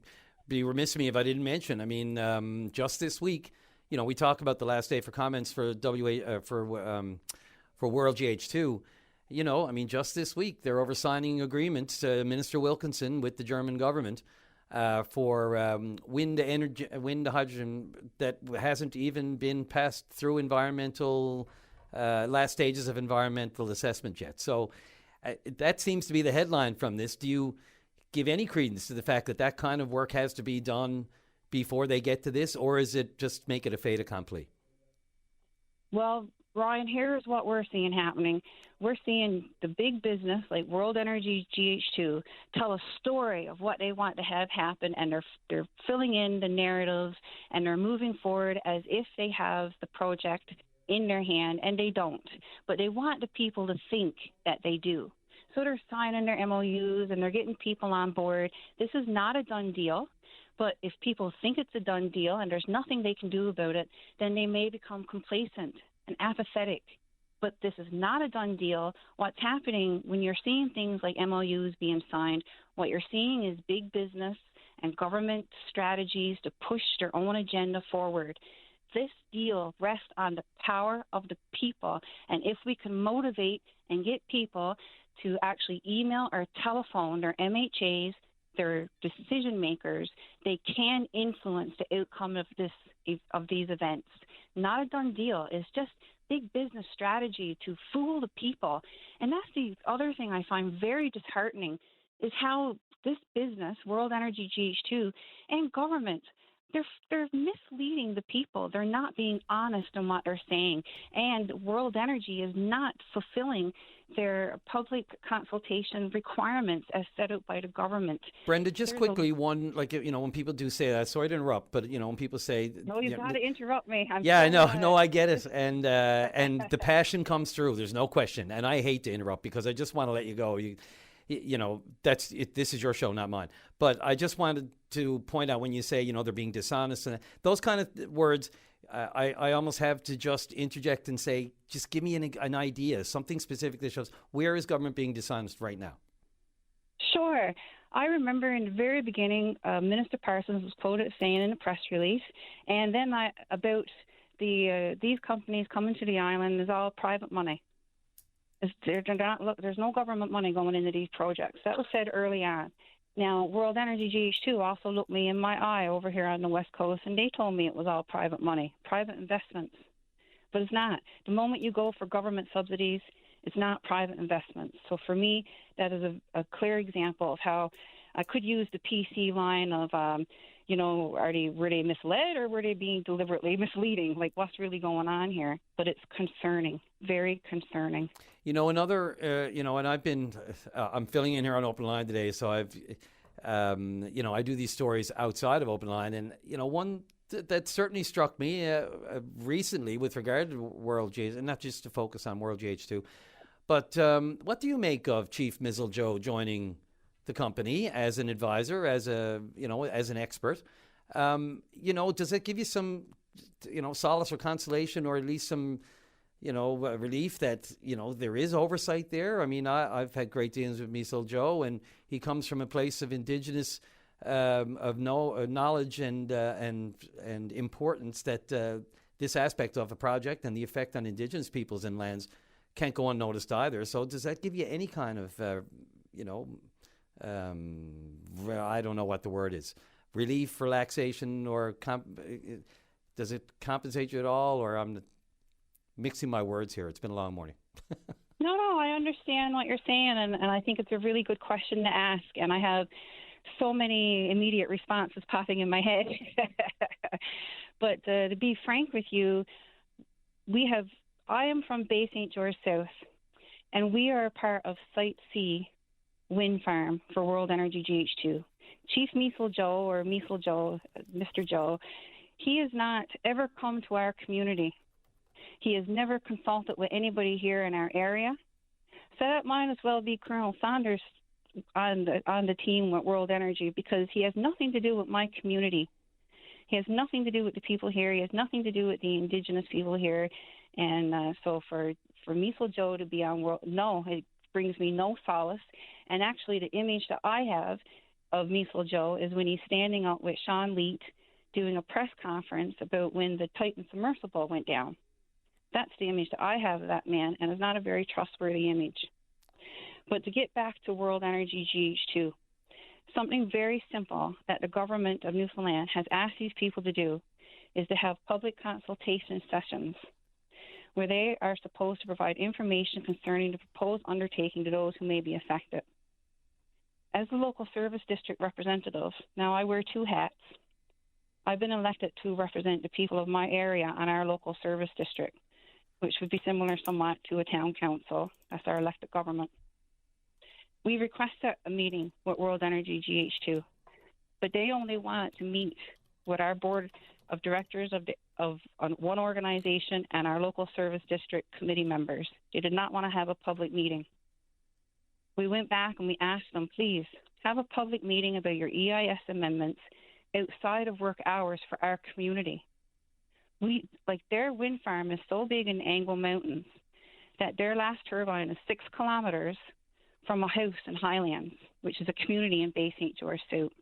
be remiss of me if I didn't mention, I mean, just this week, we talk about the last day for comments for for World GH2. I mean, just this week, they're over signing agreements, Minister Wilkinson with the German government for wind hydrogen that hasn't even been passed through last stages of environmental assessment yet. So that seems to be the headline from this. Do you give any credence to the fact that that kind of work has to be done before they get to this, or is it just make it a fait accompli? Well, Ryan, here's what we're seeing happening. We're seeing the big business like World Energy GH2 tell a story of what they want to have happen, and they're filling in the narratives, and they're moving forward as if they have the project in their hand, and they don't. But they want the people to think that they do. So they're signing their MOUs, and they're getting people on board. This is not a done deal. But if people think it's a done deal and there's nothing they can do about it, then they may become complacent and apathetic. But this is not a done deal. What's happening when you're seeing things like MOUs being signed, what you're seeing is big business and government strategies to push their own agenda forward. This deal rests on the power of the people. And if we can motivate and get people to actually email or telephone their MHAs, their decision makers, they can influence the outcome of these events. Not a done deal. It's just big business strategy to fool the people. And that's the other thing I find very disheartening. is how this business, World Energy GH2, and government, they're misleading the people. They're not being honest in what they're saying. And World Energy is not fulfilling their public consultation requirements as set out by the government. Brenda, just quickly, one, like, when people do say that, sorry to interrupt, but, when people say... No, you've got to interrupt me. No, I get it. And the passion comes through. There's no question. And I hate to interrupt because I just want to let you go. That's it. This is your show, not mine. But I just wanted to point out when you say, they're being dishonest and those kind of words, I almost have to just interject and say, just give me an idea, something specific that shows where is government being dishonest right now? Sure. I remember in the very beginning, Minister Parsons was quoted saying in a press release, and then about these companies coming to the island is all private money. There's no government money going into these projects. That was said early on. Now, World Energy GH2 also looked me in my eye over here on the West Coast, and they told me it was all private money, private investments. But it's not. The moment you go for government subsidies, it's not private investments. So for me, that is a clear example of how I could use the PC line of, were they misled or were they being deliberately misleading? Like, what's really going on here? But it's concerning, very concerning. Another, and I'm filling in here on Open Line today, so I do these stories outside of Open Line, and, one that certainly struck me recently with regard to World GH, and not just to focus on World GH2, but what do you make of Chief Mizzle Joe joining the company as an advisor, as an expert? Does it give you some, solace or consolation, or at least some, relief that, there is oversight there? I mean, I've had great dealings with Mizzle Joe, and he comes from a place of indigenous knowledge and importance that this aspect of a project and the effect on indigenous peoples and lands can't go unnoticed either. So does that give you any kind of, I don't know what the word is, relief, relaxation, or does it compensate you at all? Or I'm mixing my words here. It's been a long morning. No, I understand what you're saying, and I think it's a really good question to ask, and I have so many immediate responses popping in my head. But to be frank with you, I am from Bay St. George South, and we are a part of Site C wind farm for World Energy GH2. Chief Mizzle Joe, or Mizzle Joe, Mr. Joe, he has not ever come to our community. He has never consulted with anybody here in our area. So that might as well be Colonel Saunders on the team with World Energy, because he has nothing to do with my community. He has nothing to do with the people here. He has nothing to do with the indigenous people here. And so for Mizzle Joe to be on World, no, it brings me no solace. And actually, the image that I have of Mizzle Joe is when he's standing out with Sean Leet doing a press conference about when the Titan submersible went down. That's the image that I have of that man, and it's not a very trustworthy image. But to get back to World Energy GH2, something very simple that the government of Newfoundland has asked these people to do is to have public consultation sessions where they are supposed to provide information concerning the proposed undertaking to those who may be affected. As the local service district representative, now I wear two hats. I've been elected to represent the people of my area on our local service district, which would be similar somewhat to a town council. That's our elected government. We requested a meeting with World Energy GH2, but they only wanted to meet with our board of directors of one organization and our local service district committee members. They did not want to have a public meeting. We went back and we asked them, please, have a public meeting about your EIS amendments outside of work hours for our community. Their wind farm is so big in the Anglo Mountains that their last turbine is 6 kilometers from a house in Highlands, which is a community in Bay St. George South.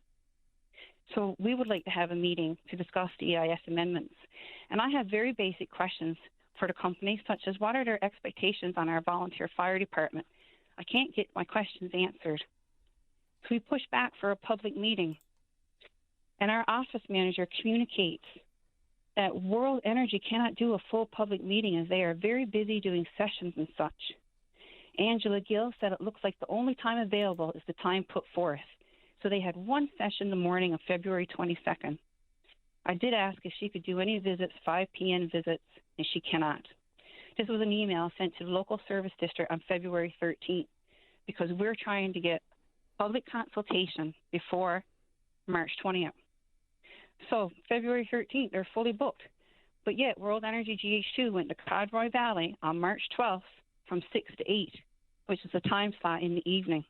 So we would like to have a meeting to discuss the EIS amendments. And I have very basic questions for the company, such as what are their expectations on our volunteer fire department? I can't get my questions answered. So we push back for a public meeting. And our office manager communicates that World Energy cannot do a full public meeting as they are very busy doing sessions and such. Angela Gill said it looks like the only time available is the time put forth. So they had one session the morning of February 22nd. I did ask if she could do any visits, 5 p.m. visits, and she cannot. This was an email sent to the local service district on February 13th because we're trying to get public consultation before March 20th. So February 13th, they're fully booked. But yet World Energy GH2 went to Codroy Valley on March 12th from 6 to 8, which is a time slot in the evening.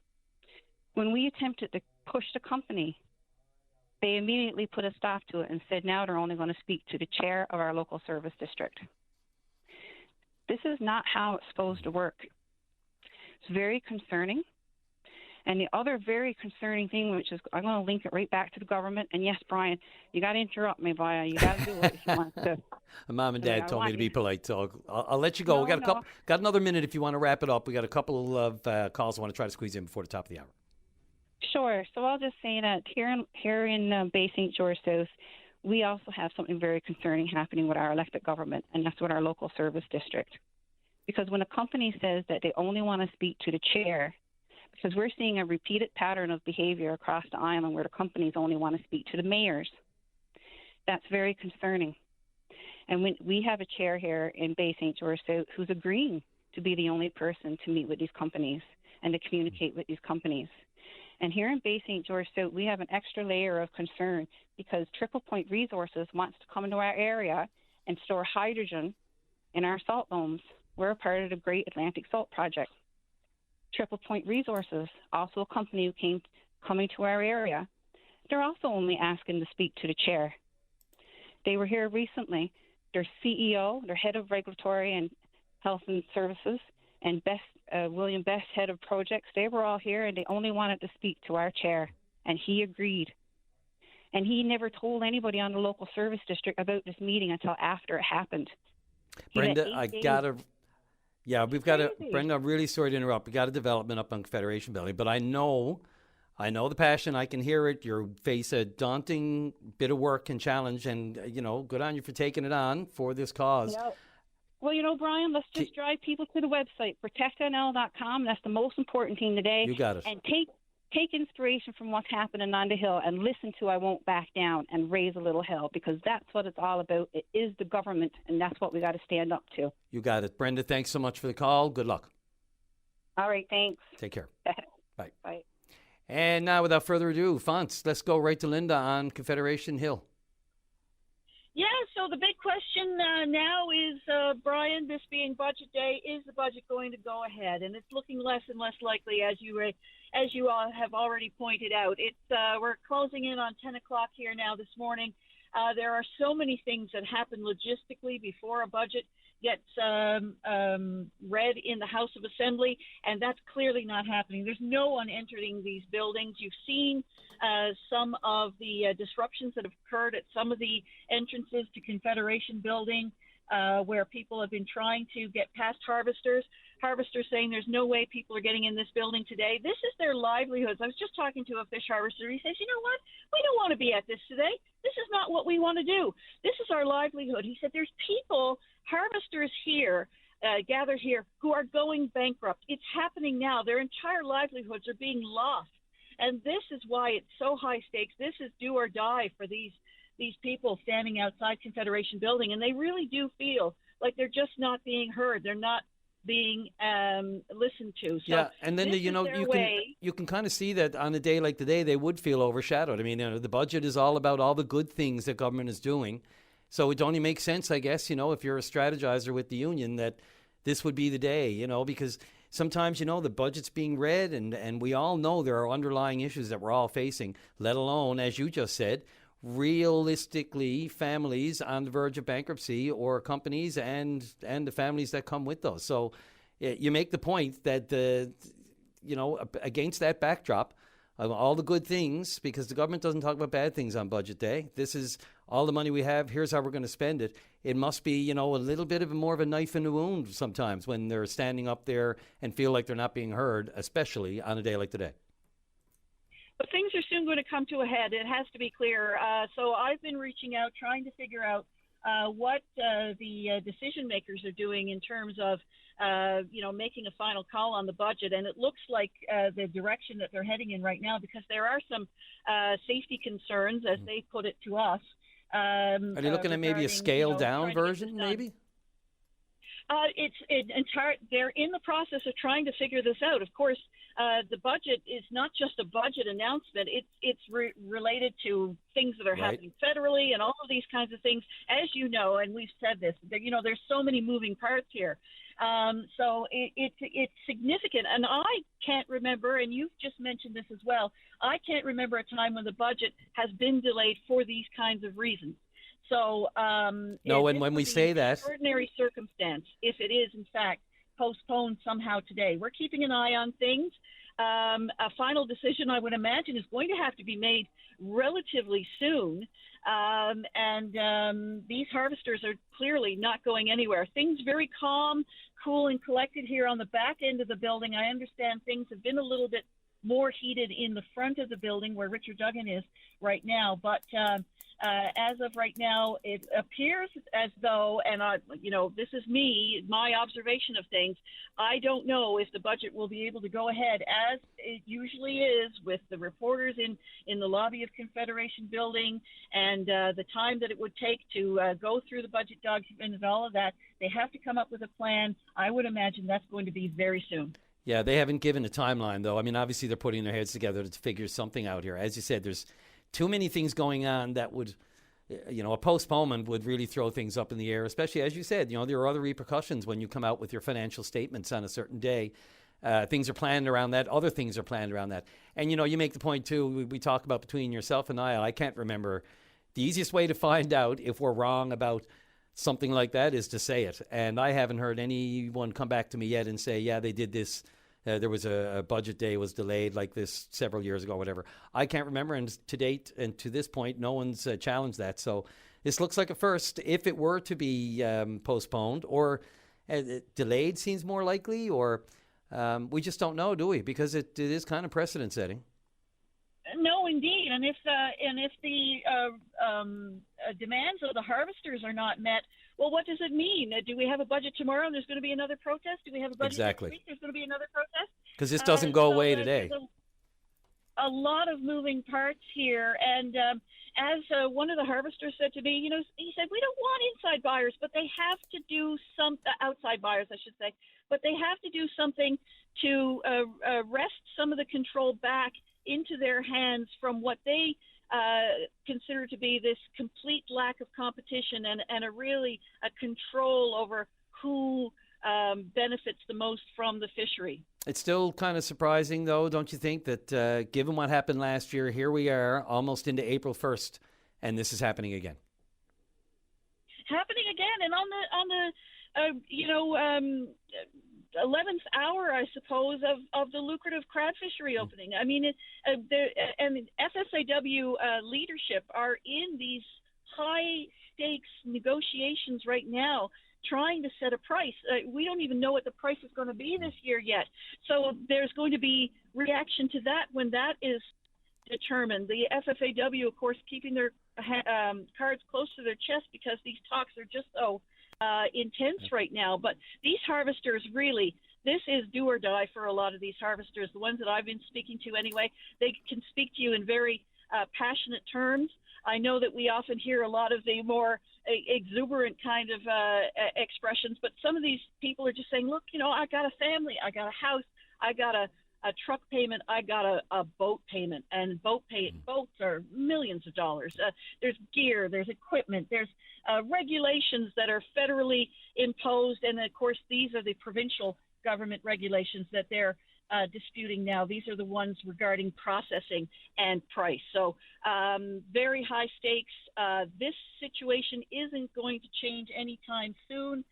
When we attempted to push the company, they immediately put a stop to it and said now they're only going to speak to the chair of our local service district. This is not how it's supposed to work. It's very concerning. And the other very concerning thing, which is, I'm going to link it right back to the government. And yes, Brian, you got to interrupt me, Brian. You got to do it if you want to. Mom and Dad told me to be polite, so I'll let you go. We got got another minute if you want to wrap it up. We got a couple of calls I want to try to squeeze in before the top of the hour. Sure. So I'll just say that here in Bay St. George South, we also have something very concerning happening with our elected government, and that's with our local service district. Because when a company says that they only want to speak to the chair, because we're seeing a repeated pattern of behavior across the island where the companies only want to speak to the mayors, that's very concerning. And when we have a chair here in Bay St. George South who's agreeing to be the only person to meet with these companies and to communicate with these companies. And here in Bay St. George South, we have an extra layer of concern because Triple Point Resources wants to come into our area and store hydrogen in our salt domes. We're a part of the Great Atlantic Salt Project. Triple Point Resources, also a company who coming to our area, they're also only asking to speak to the chair. They were here recently. Their CEO, their head of regulatory and health and services, and William Best, head of projects, they were all here, and they only wanted to speak to our chair, and he agreed. And he never told anybody on the local service district about this meeting until after it happened. Brenda, Brenda, I'm really sorry to interrupt. We got a development up on Confederation Building, but I know the passion. I can hear it. You face a daunting bit of work and challenge, and, good on you for taking it on for this cause. Yep. Well, Brian, let's just drive people to the website, protectnl.com. That's the most important thing today. You got it. And take inspiration from what's happening on the Hill and listen to I Won't Back Down and raise a little hell, because that's what it's all about. It is the government, and that's what we got to stand up to. You got it. Brenda, thanks so much for the call. Good luck. All right, thanks. Take care. Bye. Bye. And now, without further ado, Fonts, let's go right to Linda on Confederation Hill. Yeah, so the big question now is, Brian, this being budget day, is the budget going to go ahead? And it's looking less and less likely, as you all have already pointed out. We're closing in on 10 o'clock here now this morning. There are so many things that happen logistically before a budget gets read in the House of Assembly, and that's clearly not happening. There's no one entering these buildings. You've seen some of the disruptions that have occurred at some of the entrances to Confederation Building, where people have been trying to get past harvesters saying there's no way people are getting in this building today. This is their livelihoods. I was just talking to a fish harvester. He says, you know what? We don't want to be at this today. This is not what we want to do. This is our livelihood. He said there's people, harvesters here, gathered here, who are going bankrupt. It's happening now. Their entire livelihoods are being lost. And this is why it's so high stakes. This is do or die for these people standing outside Confederation Building. And they really do feel like they're just not being heard. They're not being listened to. So yeah, and then you can kind of see that on a day like today, they would feel overshadowed. I mean, the budget is all about all the good things that government is doing. So it only makes sense, I guess, if you're a strategizer with the union, that this would be the day, because sometimes, the budget's being read, and we all know there are underlying issues that we're all facing, let alone, as you just said, realistically, families on the verge of bankruptcy, or companies and the families that come with those. So you make the point that, against that backdrop of all the good things, because the government doesn't talk about bad things on budget day. This is all the money we have. Here's how we're going to spend it. It must be, a little bit of more of a knife in the wound sometimes when they're standing up there and feel like they're not being heard, especially on a day like today. But things are soon going to come to a head. It has to be clear. So I've been reaching out, trying to figure out what the decision makers are doing in terms of, making a final call on the budget. And it looks like the direction that they're heading in right now, because there are some safety concerns, as they put it to us. Are they looking at maybe a scaled-down version, maybe? They're in the process of trying to figure this out. Of course, the budget is not just a budget announcement. It's related to things that are happening federally and all of these kinds of things. As you know, and we've said this, there's so many moving parts here. So it's significant. And I can't remember, and you've just mentioned this as well, I can't remember a time when the budget has been delayed for these kinds of reasons. So no, and when we say that, extraordinary circumstance, if it is in fact postponed somehow today, we're keeping an eye on things. A final decision, I would imagine, is going to have to be made relatively soon. These harvesters are clearly not going anywhere. Things very calm, cool, and collected here on the back end of the building. I understand things have been a little bit more heated in the front of the building where Richard Duggan is right now. But as of right now, it appears as though, and this is my observation of things, I don't know if the budget will be able to go ahead as it usually is, with the reporters in the lobby of Confederation Building and the time that it would take to go through the budget document and all of that. They have to come up with a plan. I would imagine that's going to be very soon. Yeah, they haven't given a timeline, though. I mean, obviously they're putting their heads together to figure something out here. As you said, there's too many things going on that would, a postponement would really throw things up in the air, especially, as you said, there are other repercussions when you come out with your financial statements on a certain day. Things are planned around that. Other things are planned around that. And, you make the point, too, we talk about between yourself and I can't remember. The easiest way to find out if we're wrong about something like that is to say it. And I haven't heard anyone come back to me yet and say, yeah, they did this. There was a budget day was delayed like this several years ago, whatever. I can't remember, and to date and to this point, no one's challenged that. So this looks like a first. If it were to be postponed or delayed, seems more likely, or we just don't know, do we? Because it is kind of precedent setting. No, indeed. And if the demands of the harvesters are not met, well, what does it mean? Do we have a budget tomorrow and there's going to be another protest? Do we have a budget next week? There's going to be another protest? Because this doesn't go away today. A lot of moving parts here. And as one of the harvesters said to me, he said, we don't want inside buyers, but they have to do outside buyers, I should say, but they have to do something to wrest some of the control back into their hands from what they consider to be this complete lack of competition and a control over who benefits the most from the fishery. It's still kind of surprising, though, don't you think, that given what happened last year, here we are almost into April 1st, and this is happening again. Happening again, and on the 11th hour, I suppose, of the lucrative crab fishery opening. I mean, and FSAW leadership are in these high-stakes negotiations right now, trying to set a price. We don't even know what the price is going to be this year yet. So there's going to be reaction to that when that is determined. The FFAW, of course, keeping their cards close to their chest because these talks are just so intense right now. But these harvesters really, this is do or die for a lot of these harvesters. The ones that I've been speaking to anyway, they can speak to you in very passionate terms. I know that we often hear a lot of the more exuberant kind of expressions, but some of these people are just saying, look, I got a family, I got a house, I got a truck payment, I got a boat payment, and boats are millions of dollars. There's gear, there's equipment, there's regulations that are federally imposed, and of course these are the provincial government regulations that they're disputing now. These are the ones regarding processing and price. So very high stakes. This situation isn't going to change anytime soon.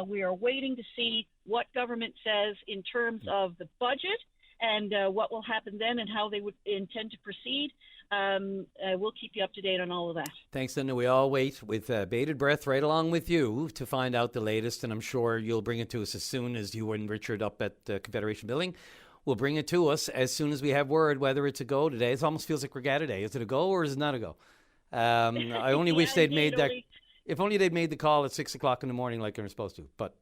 We are waiting to see what government says in terms of the budget and what will happen then and how they would intend to proceed. We'll keep you up to date on all of that. Thanks, Linda. We all wait with bated breath right along with you to find out the latest, and I'm sure you'll bring it to us as soon as you and Richard up at Confederation Building. We'll bring it to us as soon as we have word whether it's a go today. It almost feels like Regatta Day. Is it a go or is it not a go? I only wish they'd made that. If only they'd made the call at 6 o'clock in the morning like they were supposed to. But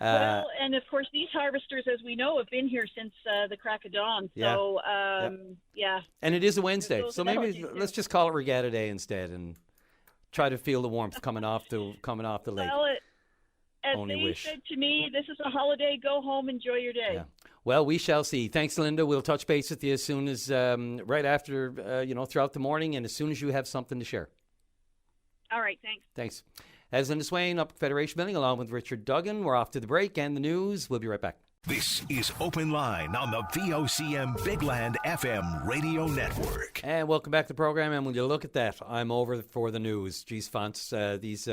well, and of course, these harvesters, as we know, have been here since the crack of dawn. So, yeah. And it is a Wednesday, so maybe analogies, let's just call it Regatta Day instead and try to feel the warmth coming off the lake. Well, as Only they wish. said to me, this is a holiday. Go home, enjoy your day. Yeah. Well, we shall see. Thanks, Linda. We'll touch base with you as soon as, right after, throughout the morning, and as soon as you have something to share. All right, thanks. Thanks. As Linda Swain up at Federation Building, along with Richard Duggan. We're off to the break and the news. We'll be right back. This is Open Line on the VOCM Big Land FM radio network. And welcome back to the program. And when you look at that, I'm over for the news. Geez, Fonts, these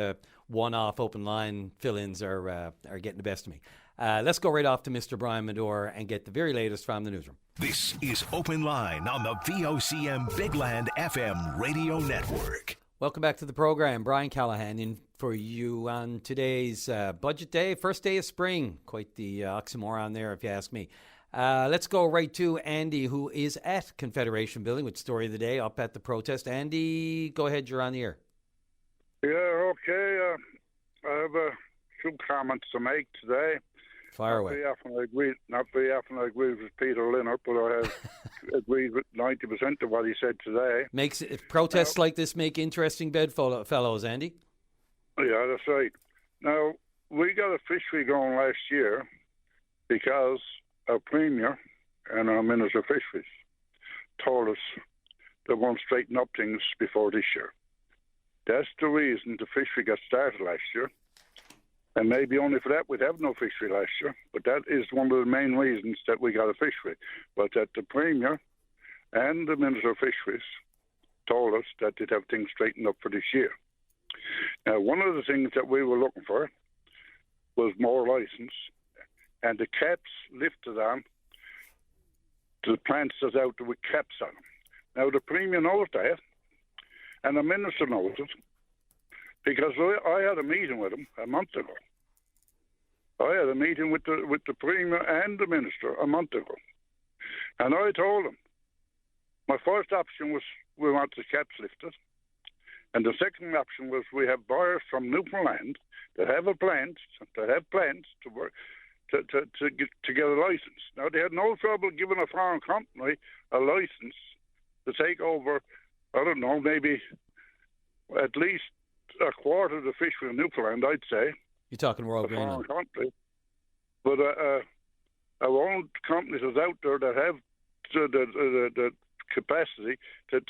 one-off Open Line fill-ins are getting the best of me. Let's go right off to Mr. Brian Medore and get the very latest from the newsroom. This is Open Line on the VOCM Big Land FM radio network. Welcome back to the program. Brian Callahan in for you on today's budget day, first day of spring. Quite the oxymoron there, if you ask me. Let's go right to Andy, who is at Confederation Building with Story of the Day up at the protest. Andy, go ahead. You're on the air. Yeah, okay. I have a few comments to make today. Fire away. Not very often I agree with Peter Leonard, but I have agreed with 90% of what he said today. Makes protests like this make interesting bedfellows, Andy? Yeah, that's right. Now, we got a fishery going last year because our Premier and our Minister of Fisheries told us they won't straighten up things before this year. That's the reason the fishery got started last year. And maybe only for that we'd have no fishery last year. But that is one of the main reasons that we got a fishery. Was that the Premier and the Minister of Fisheries told us that they'd have things straightened up for this year. Now, one of the things that we were looking for was more license, and the caps lifted on to the plants that's out there with caps on them. Now, the Premier knows that, and the Minister knows it, because I had a meeting with him a month ago. I had a meeting with the Premier and the Minister a month ago. And I told him, my first option was we want the caps lifted. And the second option was we have buyers from Newfoundland that have plans to work to get a license. Now, they had no trouble giving a foreign company a license to take over, I don't know, maybe at least a quarter of the fishery in Newfoundland, I'd say. You're talking Royal Greenland. Country. But our own companies is out there that have the capacity to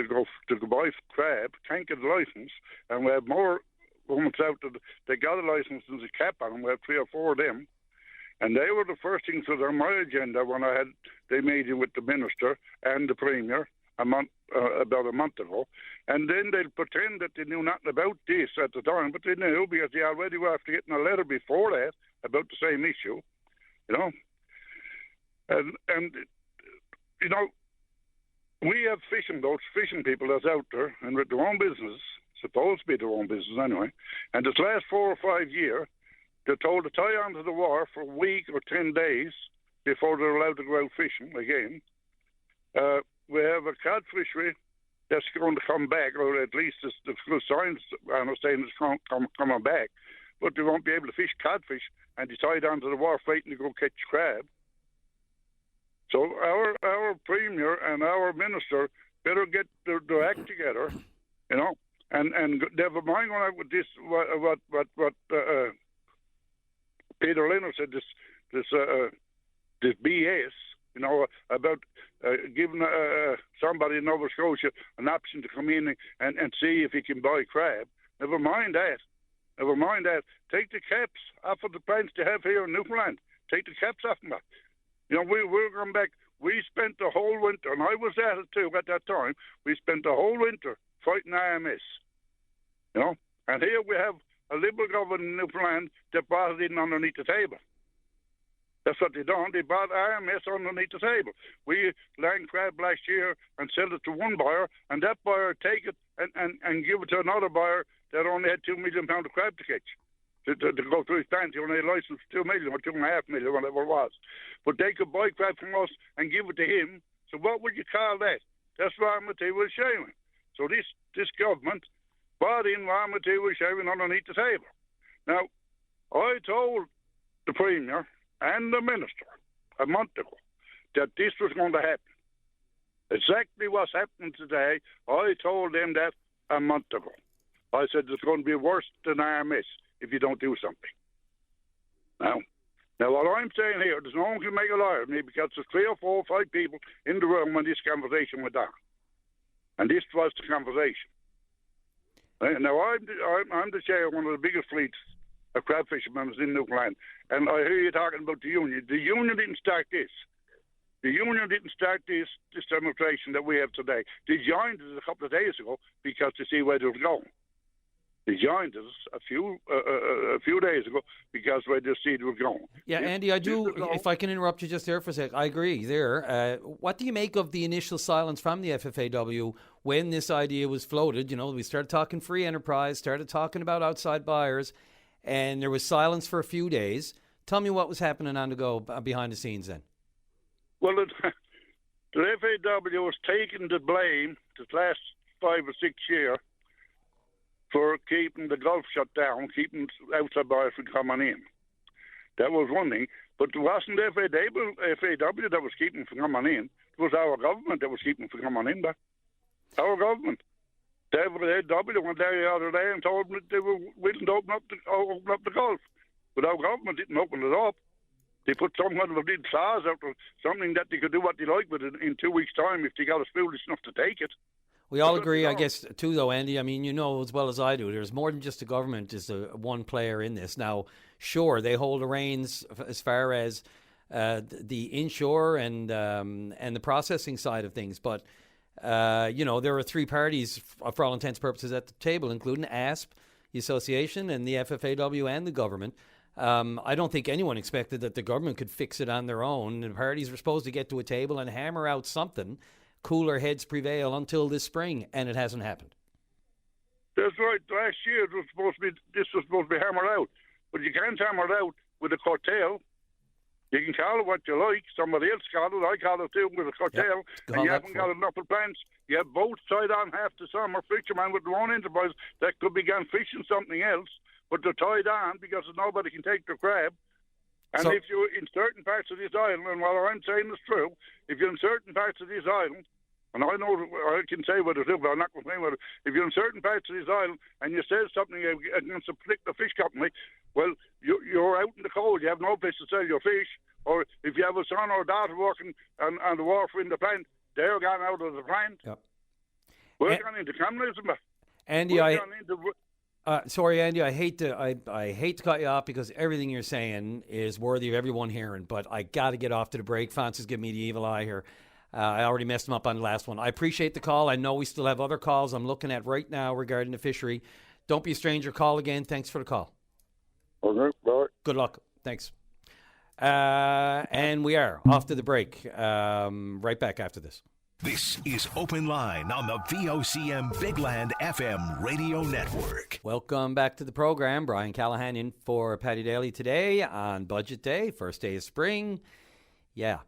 go buy crab, can't get a license, and we have more ones out there that got a license and a cap on them. We have 3 or 4 of them. And they were the first things that were on my agenda when they meeting with the Minister and the Premier about a month ago. And then they'll pretend that they knew nothing about this at the time, but they knew because they already were after getting a letter before that about the same issue, you know. And you know, we have fishing people that's out there and with their own business, supposed to be their own business anyway, and this last 4 or 5 years, they're told to tie onto the wharf for a week or 10 days before they're allowed to go out fishing again. We have a cod fishery that's going to come back, or at least the signs are saying it's coming back, but they won't be able to fish codfish and they tied onto the wharf waiting to go catch crab. So our Premier and our Minister better get their act together, you know, and never mind going out with this what Peter Leonard said, this BS, you know, about giving somebody in Nova Scotia an option to come in and see if he can buy crab. Never mind that. Take the caps off of the plants they have here in Newfoundland. Take the caps off them. You know, we're going back. We spent the whole winter, and I was at it too at that time. We spent the whole winter fighting IMS. You know, and here we have a Liberal government in Newfoundland that brought it in underneath the table. That's what they done. They brought IMS underneath the table. We land crab last year and sell it to one buyer, and that buyer take it and give it to another buyer that only had £2 million of crab to catch. To go through his plants, he only had a license for 2 million or 2.5 million, whatever it was. But they could buy crab from us and give it to him. So what would you call that? That's wrong material shaming. So this government brought in raw material shelving underneath the table. Now, I told the Premier and the Minister a month ago that this was going to happen. Exactly what's happening today, I told them that a month ago. I said it's going to be worse than RMS if you don't do something. Now what I'm saying here, there's no one can make a liar of me because there's 3 or 4 or 5 people in the room when this conversation went on. And this was the conversation. Now, I'm the chair of one of the biggest fleets of crab fishermen in Newfoundland, and I hear you talking about the union. The union didn't start this. The union didn't start this demonstration that we have today. They joined us a couple of days ago because they see where they were going. They joined us a few days ago because where they see they were going. Yeah, Andy, I do. If I can interrupt you just there for a sec, I agree there. What do you make of the initial silence from the FFAW when this idea was floated? You know, we started talking free enterprise, started talking about outside buyers, and there was silence for a few days. Tell me what was happening on the go behind the scenes then. Well, the FAW was taking the blame the last 5 or 6 years for keeping the Gulf shut down, keeping outside buyers from coming in. That was one thing. But it wasn't the FAW that was keeping from coming in. It was our government that was keeping from coming in. Our government. The FAW went there the other day and told them that they were willing to open up the Gulf. But our government didn't open it up. They put some kind of a big clause out or something that they could do what they like with it in 2 weeks' time if they got us foolish enough to take it. We all agree, I guess, too, though, Andy. I mean, you know as well as I do, there's more than just the government is one player in this. Now, sure, they hold the reins as far as the inshore and the processing side of things. But, you know, there are 3 parties, for all intents and purposes, at the table, including ASP, the association, and the FFAW and the government. I don't think anyone expected that the government could fix it on their own. The parties were supposed to get to a table and hammer out something. Cooler heads prevail until this spring, and it hasn't happened. That's right. Last year this was supposed to be hammered out, but you can't hammer it out with a cartel. You can call it what you like. Somebody else called it. I call it too with a cartel. Yep. And you haven't got enough plants. You have boats tied on half the summer. Fishermen with their own enterprise that could be gone fishing something else, but they're tied on because nobody can take their crab. And if you're in certain parts of this island, and what I'm saying is true, if you're in certain parts of this island, and I know I can say what it is, but I'm not going to say what it is. If you're in certain parts of this island and you say something against a particular fish company, well, you're out in the cold. You have no place to sell your fish. Or if you have a son or a daughter working on the wharf in the plant, they're gone out of the plant. Yep. We're gone into communism. Andy, sorry, Andy, I hate to cut you off because everything you're saying is worthy of everyone hearing, but I got to get off to the break. Fonz is giving me the evil eye here. I already messed him up on the last one. I appreciate the call. I know we still have other calls I'm looking at right now regarding the fishery. Don't be a stranger. Call again. Thanks for the call. Okay, bye. Good luck. Thanks. And we are off to the break. Right back after this. This is Open Line on the VOCM Big Land FM radio network. Welcome back to the program. Brian Callahan in for Paddy Daly today on Budget Day, first day of spring. Yeah.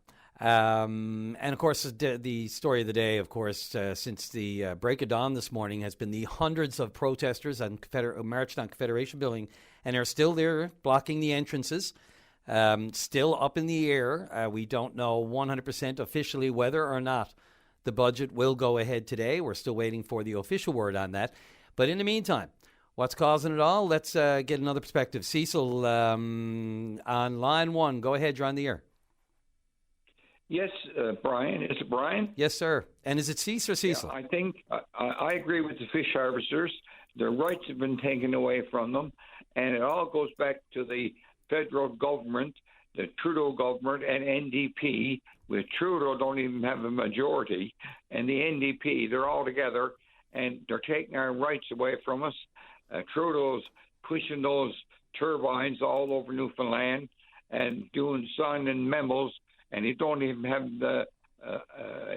And, of course, the story of the day, of course, since the break of dawn this morning has been the hundreds of protesters marched on Confederation Building and are still there blocking the entrances. Still up in the air. We don't know 100% officially whether or not the budget will go ahead today. We're still waiting for the official word on that. But in the meantime, what's causing it all? Let's get another perspective. Cecil on line 1. Go ahead, you're on the air. Yes, Brian. Is it Brian? Yes, sir. And is it Cecil or Cecil? Yeah, I think I agree with the fish harvesters. Their rights have been taken away from them, and it all goes back to the federal government, the Trudeau government, and NDP. With Trudeau, don't even have a majority, and the NDP, they're all together, and they're taking our rights away from us. Trudeau's pushing those turbines all over Newfoundland and signing memos. And he don't even have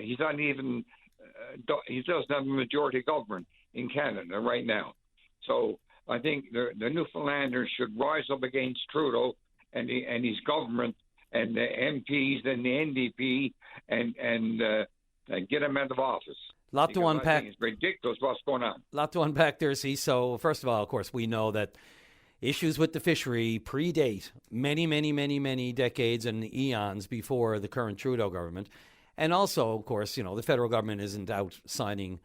he doesn't have a majority government in Canada right now. So I think the Newfoundlanders should rise up against Trudeau and his government and the MPs and the NDP and get him out of office. Lot to unpack. I think it's ridiculous what's going on. Lot to unpack there, see. So, first of all, of course, we know that issues with the fishery predate many decades and eons before the current Trudeau government. And also, of course, the federal government isn't out signing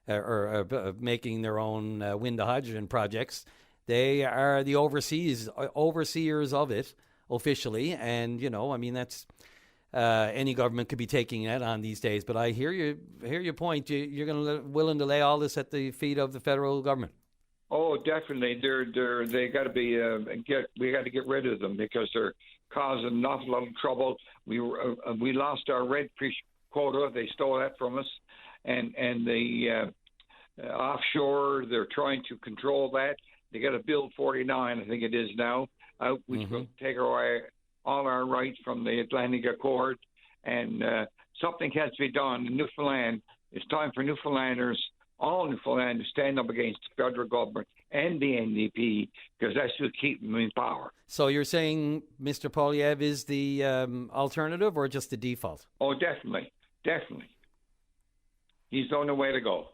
or making their own wind to hydrogen projects. They are the overseers of it officially. And, that's any government could be taking that on these days. But I hear your point. You're willing to lay all this at the feet of the federal government. Oh, definitely. They got to be we got to get rid of them because they're causing an awful lot of trouble. We lost our redfish quota. They stole that from us, and the offshore, they're trying to control that. They got a Bill 49, I think it is now, which will take away all our rights from the Atlantic Accord, and something has to be done in Newfoundland. It's time for Newfoundlanders, all Newfoundland, to stand up against the federal government and the NDP because that's what keep them in power. So you're saying Mr. Poilievre is the alternative or just the default? Oh, definitely. He's the only way to go.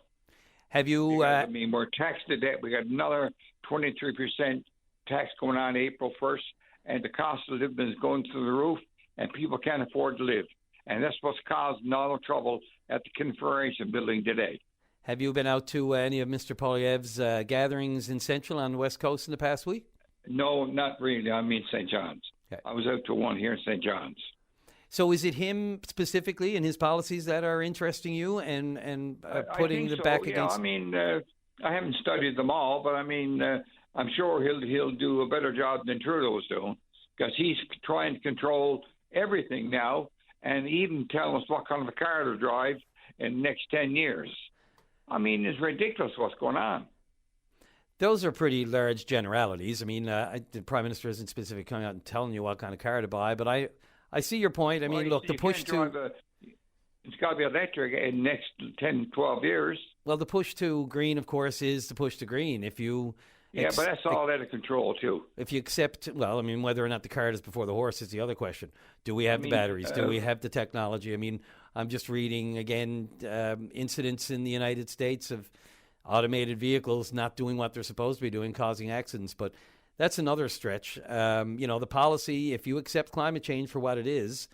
Have you... we're taxed to death. We got another 23% tax going on April 1st, and the cost of living is going through the roof, and people can't afford to live. And that's what's causing all the trouble at the Confederation building today. Have you been out to any of Mr. Poilievre's gatherings in Central on the West Coast in the past week? No, not really. I mean St. John's. Okay. I was out to one here in St. John's. So is it him specifically and his policies that are interesting you and putting the back against... I mean, I haven't studied them all, but I mean, I'm sure he'll do a better job than Trudeau's doing because he's trying to control everything now and even tell us what kind of a car to drive in the next 10 years. I mean, it's ridiculous what's going on. Those are pretty large generalities. I mean, the Prime Minister isn't specifically coming out and telling you what kind of car to buy, but I see your point. I mean, look, the push to... It's got to be electric in the next 10, 12 years. Well, the push to green, of course, is the push to green. If you... Yeah, but that's all out of control, too. If you accept... Well, I mean, whether or not the cart is before the horse is the other question. Do we have the batteries? Do we have the technology? I mean, I'm just reading, again, incidents in the United States of automated vehicles not doing what they're supposed to be doing, causing accidents. But that's another stretch. The policy, if you accept climate change for what it is,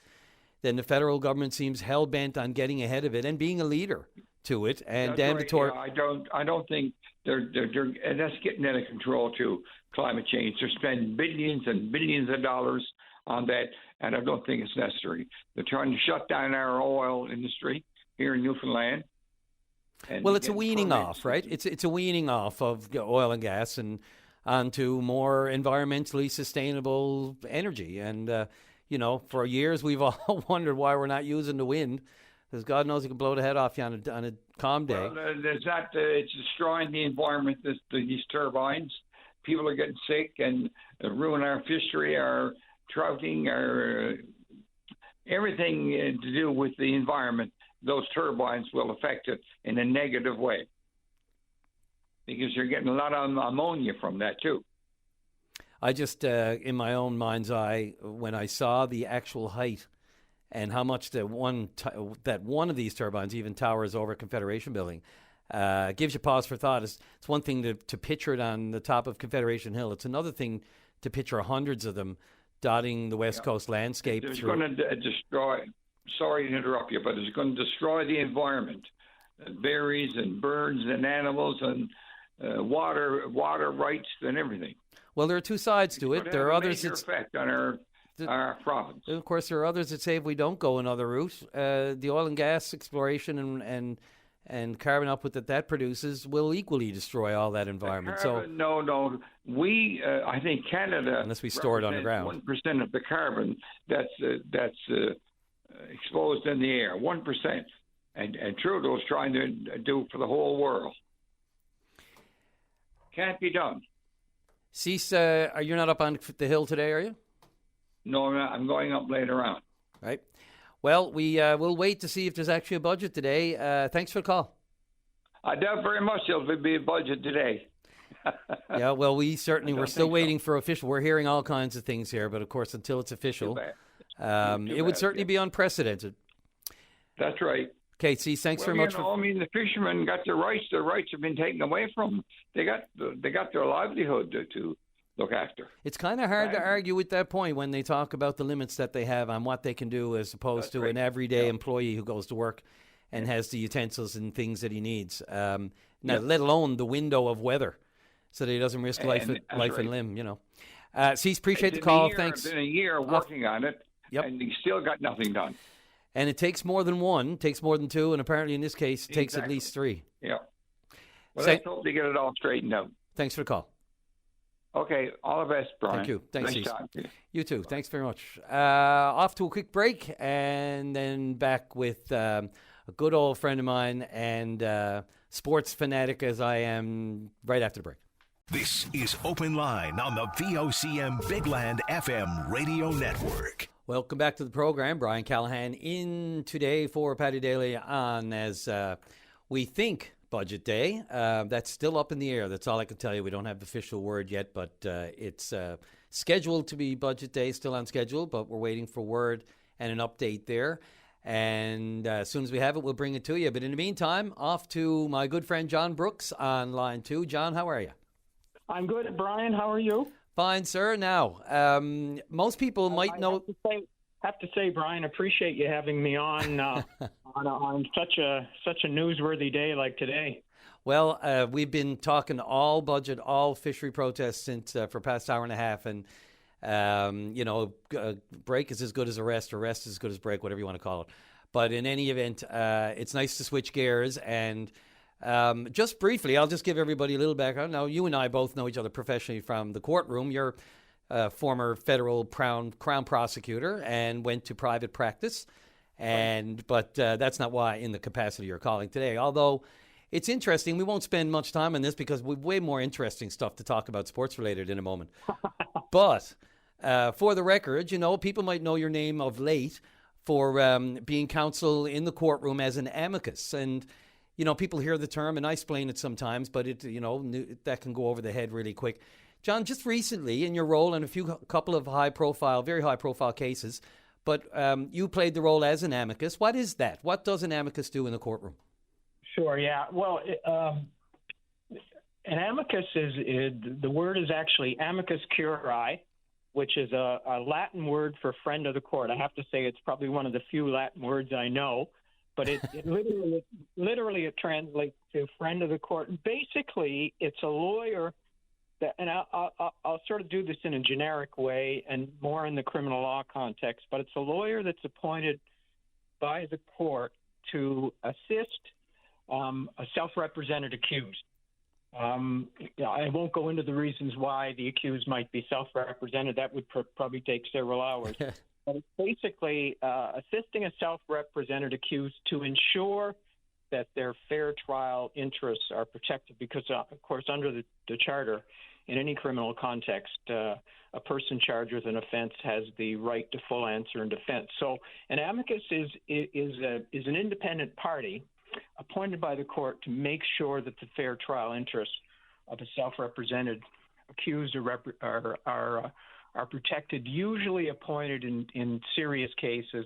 then the federal government seems hell-bent on getting ahead of it and being a leader to it. And that's right. I don't think they're and that's getting out of control too. Climate change. They're spending billions and billions of dollars on that, and I don't think it's necessary. They're trying to shut down our oil industry here in Newfoundland. Well, it's a weaning off, right? It's a weaning off of oil and gas and onto more environmentally sustainable energy. And for years we've all wondered why we're not using the wind. Because God knows it can blow the head off you on a calm day. Well, it's destroying the environment, these turbines. People are getting sick and ruin our fishery, our trouting, our everything to do with the environment. Those turbines will affect it in a negative way. Because you're getting a lot of ammonia from that, too. I just, in my own mind's eye, when I saw the actual height and how much that one of these turbines even towers over a Confederation building, gives you pause for thought. It's one thing to picture it on the top of Confederation Hill. It's another thing to picture hundreds of them dotting the West Coast landscape. It's going to destroy, sorry to interrupt you, but it's going to destroy the environment. Berries and birds and animals and water rights and everything. Well, there are two sides to it. There are others that effect on our province. Of course, there are others that say if we don't go another route, the oil and gas exploration and carbon output that produces will equally destroy all that environment. No. I think Canada, unless we store it underground, 1% of the carbon that's exposed in the air, 1%, and Trudeau's trying to do for the whole world. Can't be done. Cease, you're not up on the hill today, are you? No, I'm not. I'm going up later on. Right. Well, we'll wait to see if there's actually a budget today. Thanks for the call. I doubt very much there'll be a budget today. Yeah, well, we're still waiting for official. We're hearing all kinds of things here, but of course, until it's official, it would certainly be unprecedented. That's right. Okay, see, thanks very much. I mean, the fishermen got their rights. Their rights have been taken away from them. They got their livelihood to look after. It's kind of hard to argue with that point when they talk about the limits that they have on what they can do as opposed to an everyday employee who goes to work and has the utensils and things that he needs. Let alone the window of weather, so that he doesn't risk life and limb. Cease, appreciate the call. Thanks. It's been a year working on it, and he still got nothing done. And it takes more than one, takes more than two, and apparently in this case, it takes at least three. Yeah. Well, let's hope they get it all straightened out. Thanks for the call. Okay, all the best, Brian. Thank you. Thanks, nice Steve. You too. Thanks very much. Off to a quick break, and then back with a good old friend of mine and sports fanatic as I am right after the break. This is Open Line on the VOCM Big Land FM radio network. Welcome back to the program. Brian Callahan in today for Paddy Daly on as we think Budget Day. That's still up in the air. That's all I can tell you. We don't have the official word yet, but it's scheduled to be Budget Day, still on schedule, but we're waiting for word and an update there. And as soon as we have it, we'll bring it to you. But in the meantime, off to my good friend John Brooks on line 2. John, how are you? I'm good, Brian. How are you? Fine, sir. Now, most people might know. Have to say, Brian, appreciate you having me on on such a newsworthy day like today. Well, we've been talking all budget, all fishery protests since for past hour and a half, and break is as good as a rest, or rest is as good as break, whatever you want to call it. But in any event, it's nice to switch gears and. Just briefly, I'll just give everybody a little background. Now, you and I both know each other professionally from the courtroom. You're a former federal crown prosecutor and went to private practice. But that's not why in the capacity you're calling today. Although it's interesting, we won't spend much time on this because we've way more interesting stuff to talk about sports-related in a moment. But for the record, people might know your name of late for being counsel in the courtroom as an amicus. And people hear the term, and I explain it sometimes, but that can go over the head really quick. John, just recently, in your role in couple of very high-profile cases, but you played the role as an amicus. What is that? What does an amicus do in the courtroom? Sure, yeah. Well, an amicus the word is actually amicus curiae, which is a Latin word for friend of the court. I have to say it's probably one of the few Latin words I know. But it literally it translates to friend of the court. And basically, it's a lawyer that, and I'll sort of do this in a generic way and more in the criminal law context, but it's a lawyer that's appointed by the court to assist a self-represented accused. I won't go into the reasons why the accused might be self-represented. That would probably take several hours. But it's basically assisting a self-represented accused to ensure that their fair trial interests are protected because, of course, under the Charter, in any criminal context, a person charged with an offense has the right to full answer and defense. So an amicus is an independent party appointed by the court to make sure that the fair trial interests of a self-represented accused are protected, usually appointed in serious cases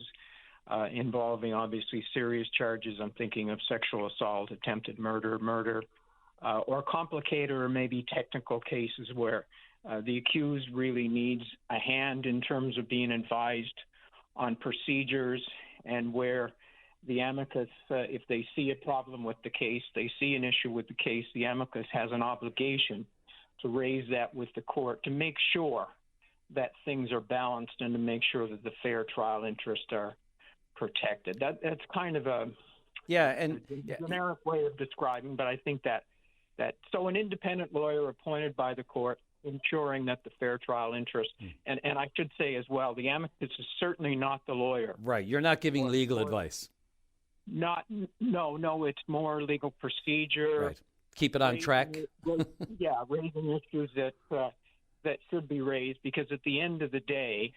involving obviously serious charges. I'm thinking of sexual assault, attempted murder, or complicated or maybe technical cases where the accused really needs a hand in terms of being advised on procedures, and where the amicus, if they see a problem with the case, they see an issue with the case, the amicus has an obligation to raise that with the court to make sure that things are balanced and to make sure that the fair trial interests are protected. That's kind of a generic way of describing, but I think that so an independent lawyer appointed by the court ensuring that the fair trial interest, and I should say as well, the amicus is certainly not the lawyer. Right, you're not giving legal advice. No, it's more legal procedure. Right. Keep it on track. Raising issues that should be raised, because at the end of the day,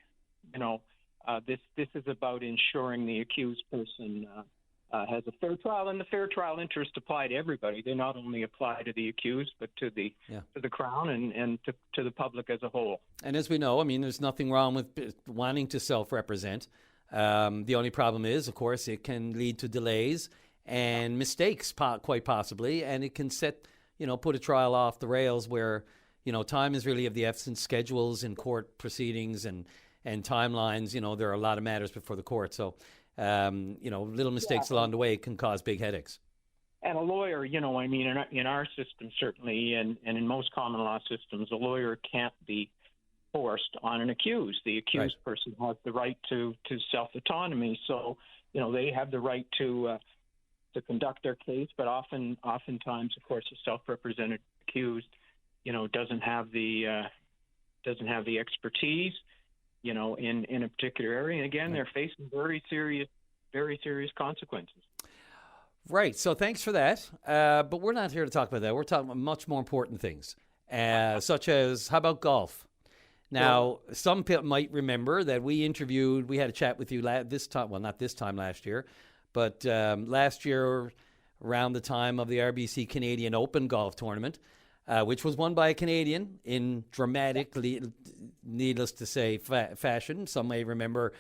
this is about ensuring the accused person has a fair trial, and the fair trial interest apply to everybody. They not only apply to the accused, but to the Crown and to the public as a whole. And as we know, there's nothing wrong with wanting to self-represent. The only problem is, of course, it can lead to delays and mistakes, quite possibly, and it can put a trial off the rails where, time is really of the essence, schedules and court proceedings and timelines. There are a lot of matters before the court. So, little mistakes along the way can cause big headaches. And a lawyer, in our system, certainly, and in most common law systems, a lawyer can't be forced on an accused. The accused person has the right to self-autonomy. So, they have the right to conduct their case, but oftentimes, of course, a self-represented accused, doesn't have the expertise, in a particular area. And again, they're facing very serious consequences. Right. So thanks for that. But we're not here to talk about that. We're talking about much more important things, such as, how about golf? Now, some people might remember that we had a chat with you not this time last year, but last year around the time of the RBC Canadian Open golf tournament, which was won by a Canadian in dramatic, needless to say, fashion. Some may remember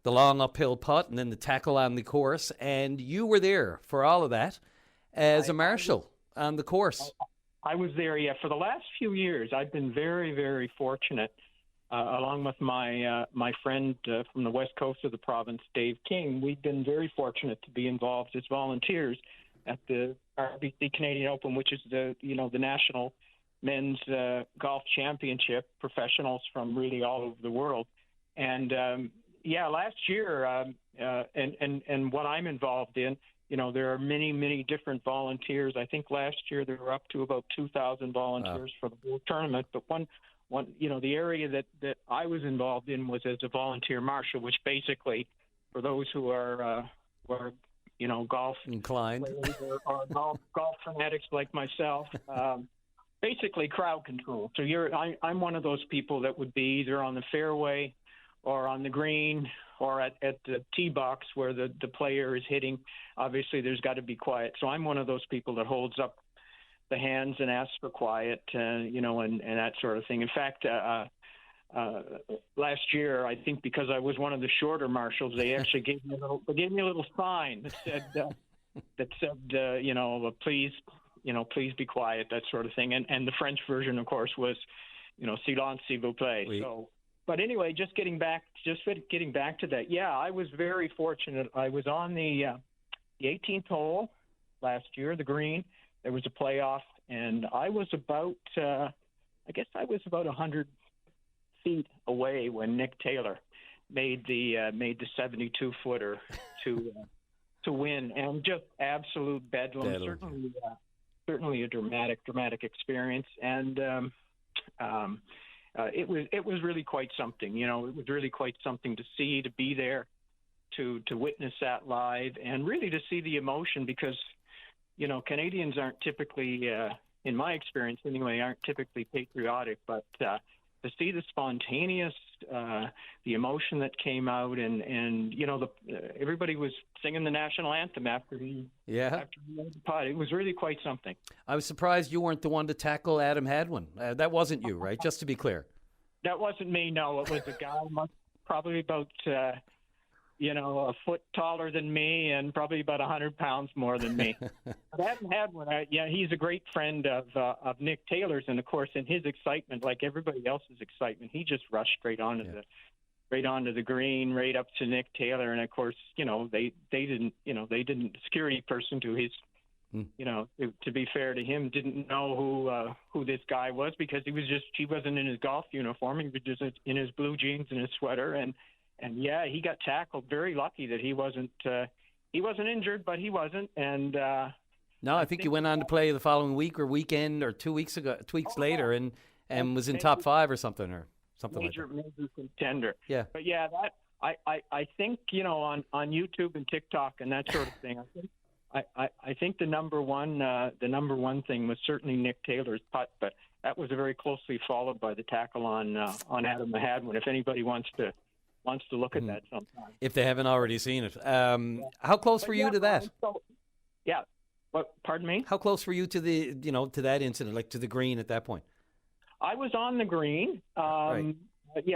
the long uphill putt and then the tackle on the course. And you were there for all of that as a marshal on the course. I was there, yeah. For the last few years, I've been very, very fortunate, along with my friend from the west coast of the province, Dave King. We've been very fortunate to be involved as volunteers at the RBC Canadian Open, which is the national men's golf championship, professionals from really all over the world. And last year, and what I'm involved in, there are many, many different volunteers. I think last year there were up to about 2,000 volunteers for the whole tournament. But one, the area that I was involved in was as a volunteer marshal, which basically, for those who are golf inclined or golf fanatics like myself, basically crowd control. So I'm one of those people that would be either on the fairway or on the green or at the tee box where the player is hitting. Obviously, there's got to be quiet. So I'm one of those people that holds up the hands and asks for quiet, and that sort of thing. In fact, last year, I think because I was one of the shorter marshals, they actually gave me a little sign that said, please be quiet, that sort of thing. And the French version, of course, was, silence s'il vous plaît. Oui. So, but anyway, just getting back to that. Yeah, I was very fortunate. I was on the 18th hole last year, the green. There was a playoff, and I was about 100 feet away when Nick Taylor made the 72-footer to win, and just absolute bedlam. Certainly a dramatic experience, and it was really quite something. It was really quite something to see, to be there, to witness that live, and really to see the emotion, because Canadians aren't typically, in my experience anyway, aren't typically patriotic, but to see the spontaneous, the emotion that came out, and everybody was singing the national anthem after he made the putt. It was really quite something. I was surprised you weren't the one to tackle Adam Hadwin. That wasn't you, right? Just to be clear. That wasn't me. No, it was a guy probably about a foot taller than me and probably about 100 pounds more than me. But Adam Hadwin, he's a great friend of Nick Taylor's, and of course, in his excitement, like everybody else's excitement, he just rushed straight onto the green, right up to Nick Taylor, and of course, they didn't, the security person to his, to be fair to him, didn't know who this guy was, because he wasn't in his golf uniform, he was just in his blue jeans and his sweater, and he got tackled. Very lucky that he wasn't injured, but he wasn't. And no, I think he went on to play the following week or weekend or 2 weeks later, and was in top 5 or something like that. Major contender. Yeah. But that I think on YouTube and TikTok and that sort of thing. I think the number one thing was certainly Nick Taylor's putt, but that was very closely followed by the tackle on Adam Hadwin. If anybody wants to look at that sometime, if they haven't already seen it. How close were you to that? Pardon me? How close were you to the to that incident, like to the green at that point? I was on the green. Right.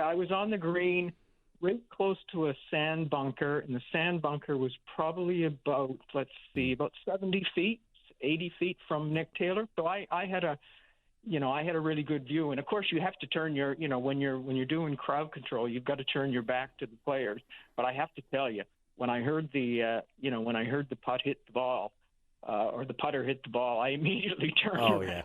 I was on the green. right close to a sand bunker, and the sand bunker was probably about 70 feet, 80 feet from Nick Taylor. So I had a really good view. And of course, you have to turn your, when you're doing crowd control, you've got to turn your back to the players. But I have to tell you, when I heard the putt hit the ball, or the putter hit the ball, I immediately turned around. Yeah.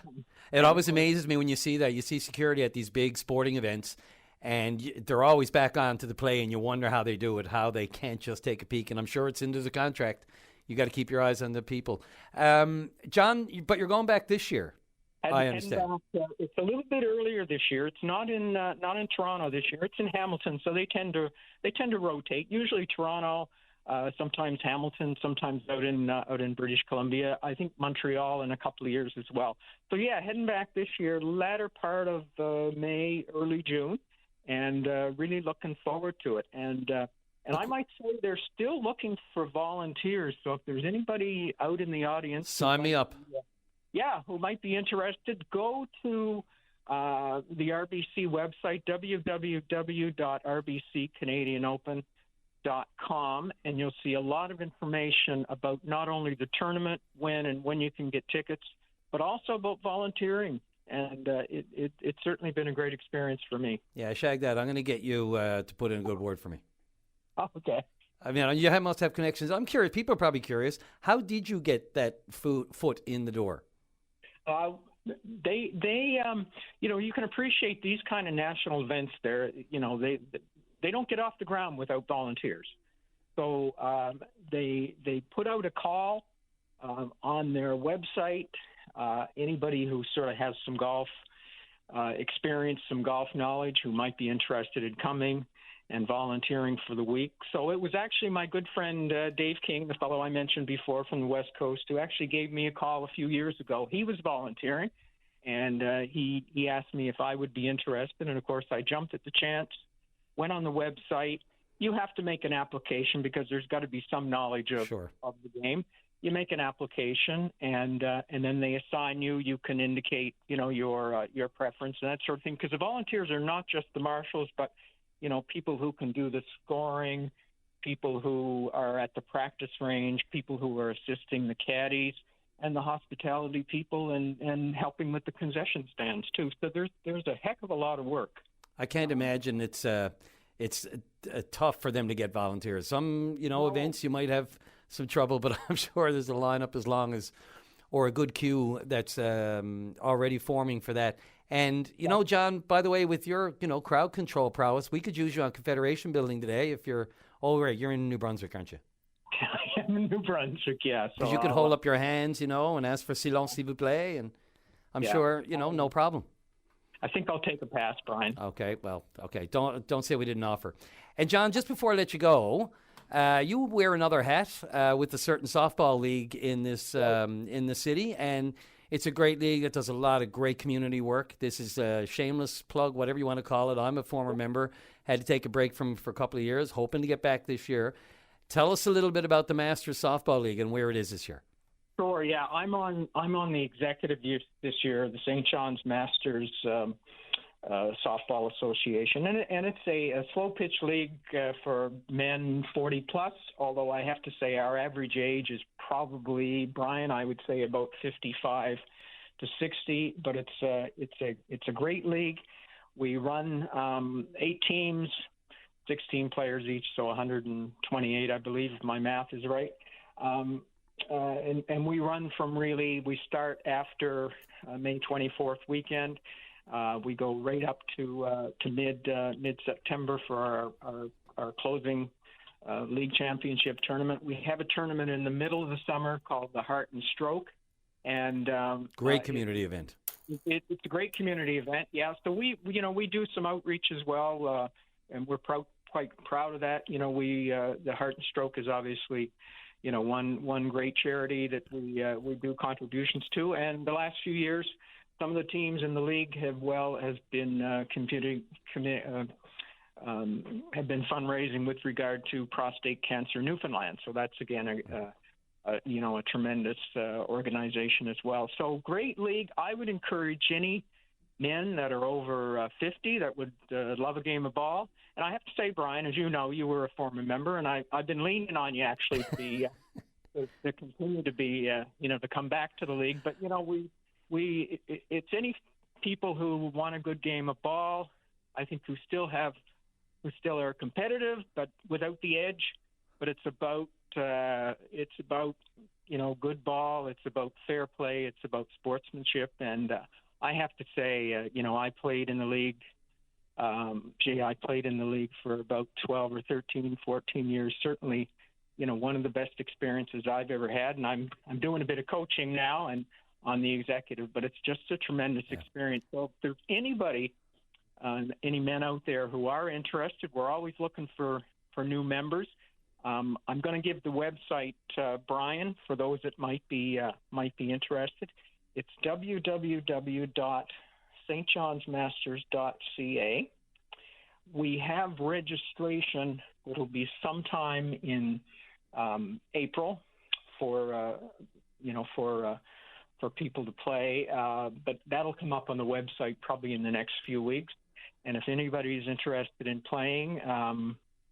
It always amazes me when you see that. You see security at these big sporting events, and they're always back onto the play, and you wonder how they do it, how they can't just take a peek. And I'm sure it's into the contract. You got to keep your eyes on the people. John, but you're going back this year. I understand. It's a little bit earlier this year. It's not in Toronto this year. It's in Hamilton, so they tend to rotate. Usually Toronto, sometimes Hamilton, sometimes out in British Columbia. I think Montreal in a couple of years as well. So yeah, heading back this year, latter part of May, early June, and really looking forward to it. And I might say they're still looking for volunteers. So if there's anybody out in the audience, sign me up. Who might be interested, go to the RBC website, www.rbccanadianopen.com, and you'll see a lot of information about not only the tournament, when you can get tickets, but also about volunteering. And it's certainly been a great experience for me. Yeah, shag that. I'm going to get you to put in a good word for me. Oh, okay. I mean, you must have connections. I'm curious. People are probably curious. How did you get that foot in the door? You can appreciate these kind of national events. They don't get off the ground without volunteers. So they put out a call on their website. Anybody who sort of has some golf experience, some golf knowledge, who might be interested in coming and volunteering for the week. So it was actually my good friend Dave King, the fellow I mentioned before from the West Coast, who actually gave me a call a few years ago. He was volunteering, and he asked me if I would be interested. And, of course, I jumped at the chance, went on the website. You have to make an application because there's got to be some knowledge of the game. You make an application, and then they assign you. You can indicate, your preference and that sort of thing, because the volunteers are not just the marshals, but people who can do the scoring, people who are at the practice range, people who are assisting the caddies, and the hospitality people, and helping with the concession stands too. So there's a heck of a lot of work. I can't imagine it's tough for them to get volunteers. Some events you might have some trouble, but I'm sure there's a lineup as long as, or a good queue that's already forming for that. And, John, by the way, with your, crowd control prowess, we could use you on Confederation Building today if you're, you're in New Brunswick, aren't you? I'm in New Brunswick, yeah. Because you could hold up your hands, and ask for silence, s'il vous plaît, and I'm sure, no problem. I think I'll take a pass, Brian. Okay, well, okay. Don't say we didn't offer. And, John, just before I let you go, you wear another hat with a certain softball league in this in the city, and it's a great league that does a lot of great community work. This is a shameless plug, whatever you want to call it. I'm a former member, had to take a break for a couple of years, hoping to get back this year. Tell us a little bit about the Masters Softball League and where it is this year. Sure, yeah. I'm on the executive this year, the St. John's Masters Softball Association, and it's a slow pitch league for men 40 plus. Although I have to say our average age is probably, Brian, I would say about 55 to 60. But it's a great league. We run 8 teams, 16 players each, so 128, I believe, if my math is right. And we run from we start after May 24th weekend. We go right up to mid-September for our closing league championship tournament. We have a tournament in the middle of the summer called the Heart and Stroke, and great community event. It's a great community event, yeah. So we do some outreach as well, and we're quite proud of that. The Heart and Stroke is obviously one great charity that we do contributions to, and the last few years, some of the teams in the league have been fundraising with regard to prostate cancer Newfoundland. So that's again a tremendous organization as well. So great league. I would encourage any men that are over 50 that would love a game of ball. And I have to say, Brian, as you know, you were a former member, and I've been leaning on you actually to be to continue to be to come back to the league. But it's any people who want a good game of ball, I think, who still are competitive but without the edge. But it's about good ball. It's about fair play. It's about sportsmanship. And I have to say, I played in the league. I played in the league for about 12 or 13, 14 years. Certainly, one of the best experiences I've ever had. And I'm doing a bit of coaching now and on the executive, but it's just a tremendous experience. So if there's anybody, any men out there who are interested, we're always looking for new members. I'm going to give the website, Brian, for those that might be interested. It's www.stjohnsmasters.ca. We have registration. It'll be sometime in April for people to play, but that'll come up on the website probably in the next few weeks. And if anybody's interested in playing,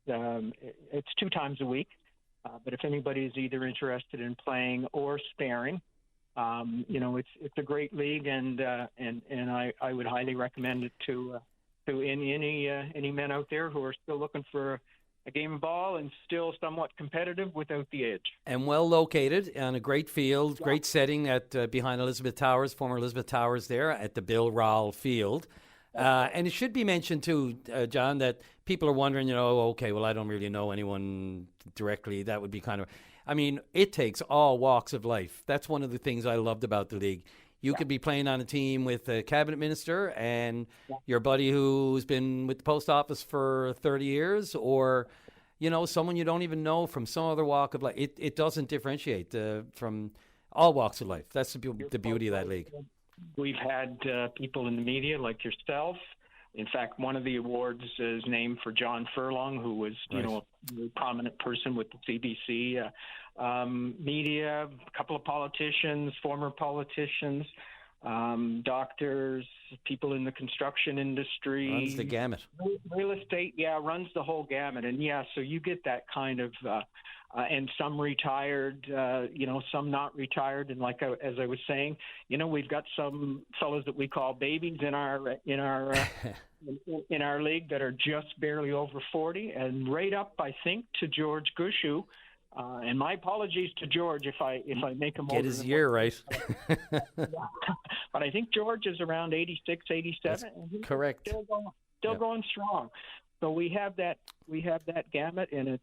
it's 2 times a week. But if anybody's either interested in playing or sparring, it's a great league, and I would highly recommend it to any men out there who are still looking for a game of ball and still somewhat competitive without the edge. And well located on a great field, great setting at behind Elizabeth Towers, former Elizabeth Towers there at the Bill Rowell Field. And it should be mentioned too, John, that people are wondering, okay, well, I don't really know anyone directly. That would be it takes all walks of life. That's one of the things I loved about the league. You could be playing on a team with a cabinet minister and your buddy who's been with the post office for 30 years, or, someone you don't even know from some other walk of life. It doesn't differentiate from all walks of life. That's the beauty of that league. We've had people in the media like yourself. In fact, one of the awards is named for John Furlong, who was, a prominent person with the CBC. Media, a couple of politicians, former politicians, doctors, people in the construction industry. Runs the gamut. Real estate, runs the whole gamut. And, so you get that kind of and some retired, some not retired. And as I was saying, we've got some fellows that we call babies in our league that are just barely over 40, and right up, I think, to George Gushu. And my apologies to George if I make him get his year right. But I think George is around 86, 87. And he's correct. Still going strong. So we have that gamut, and it's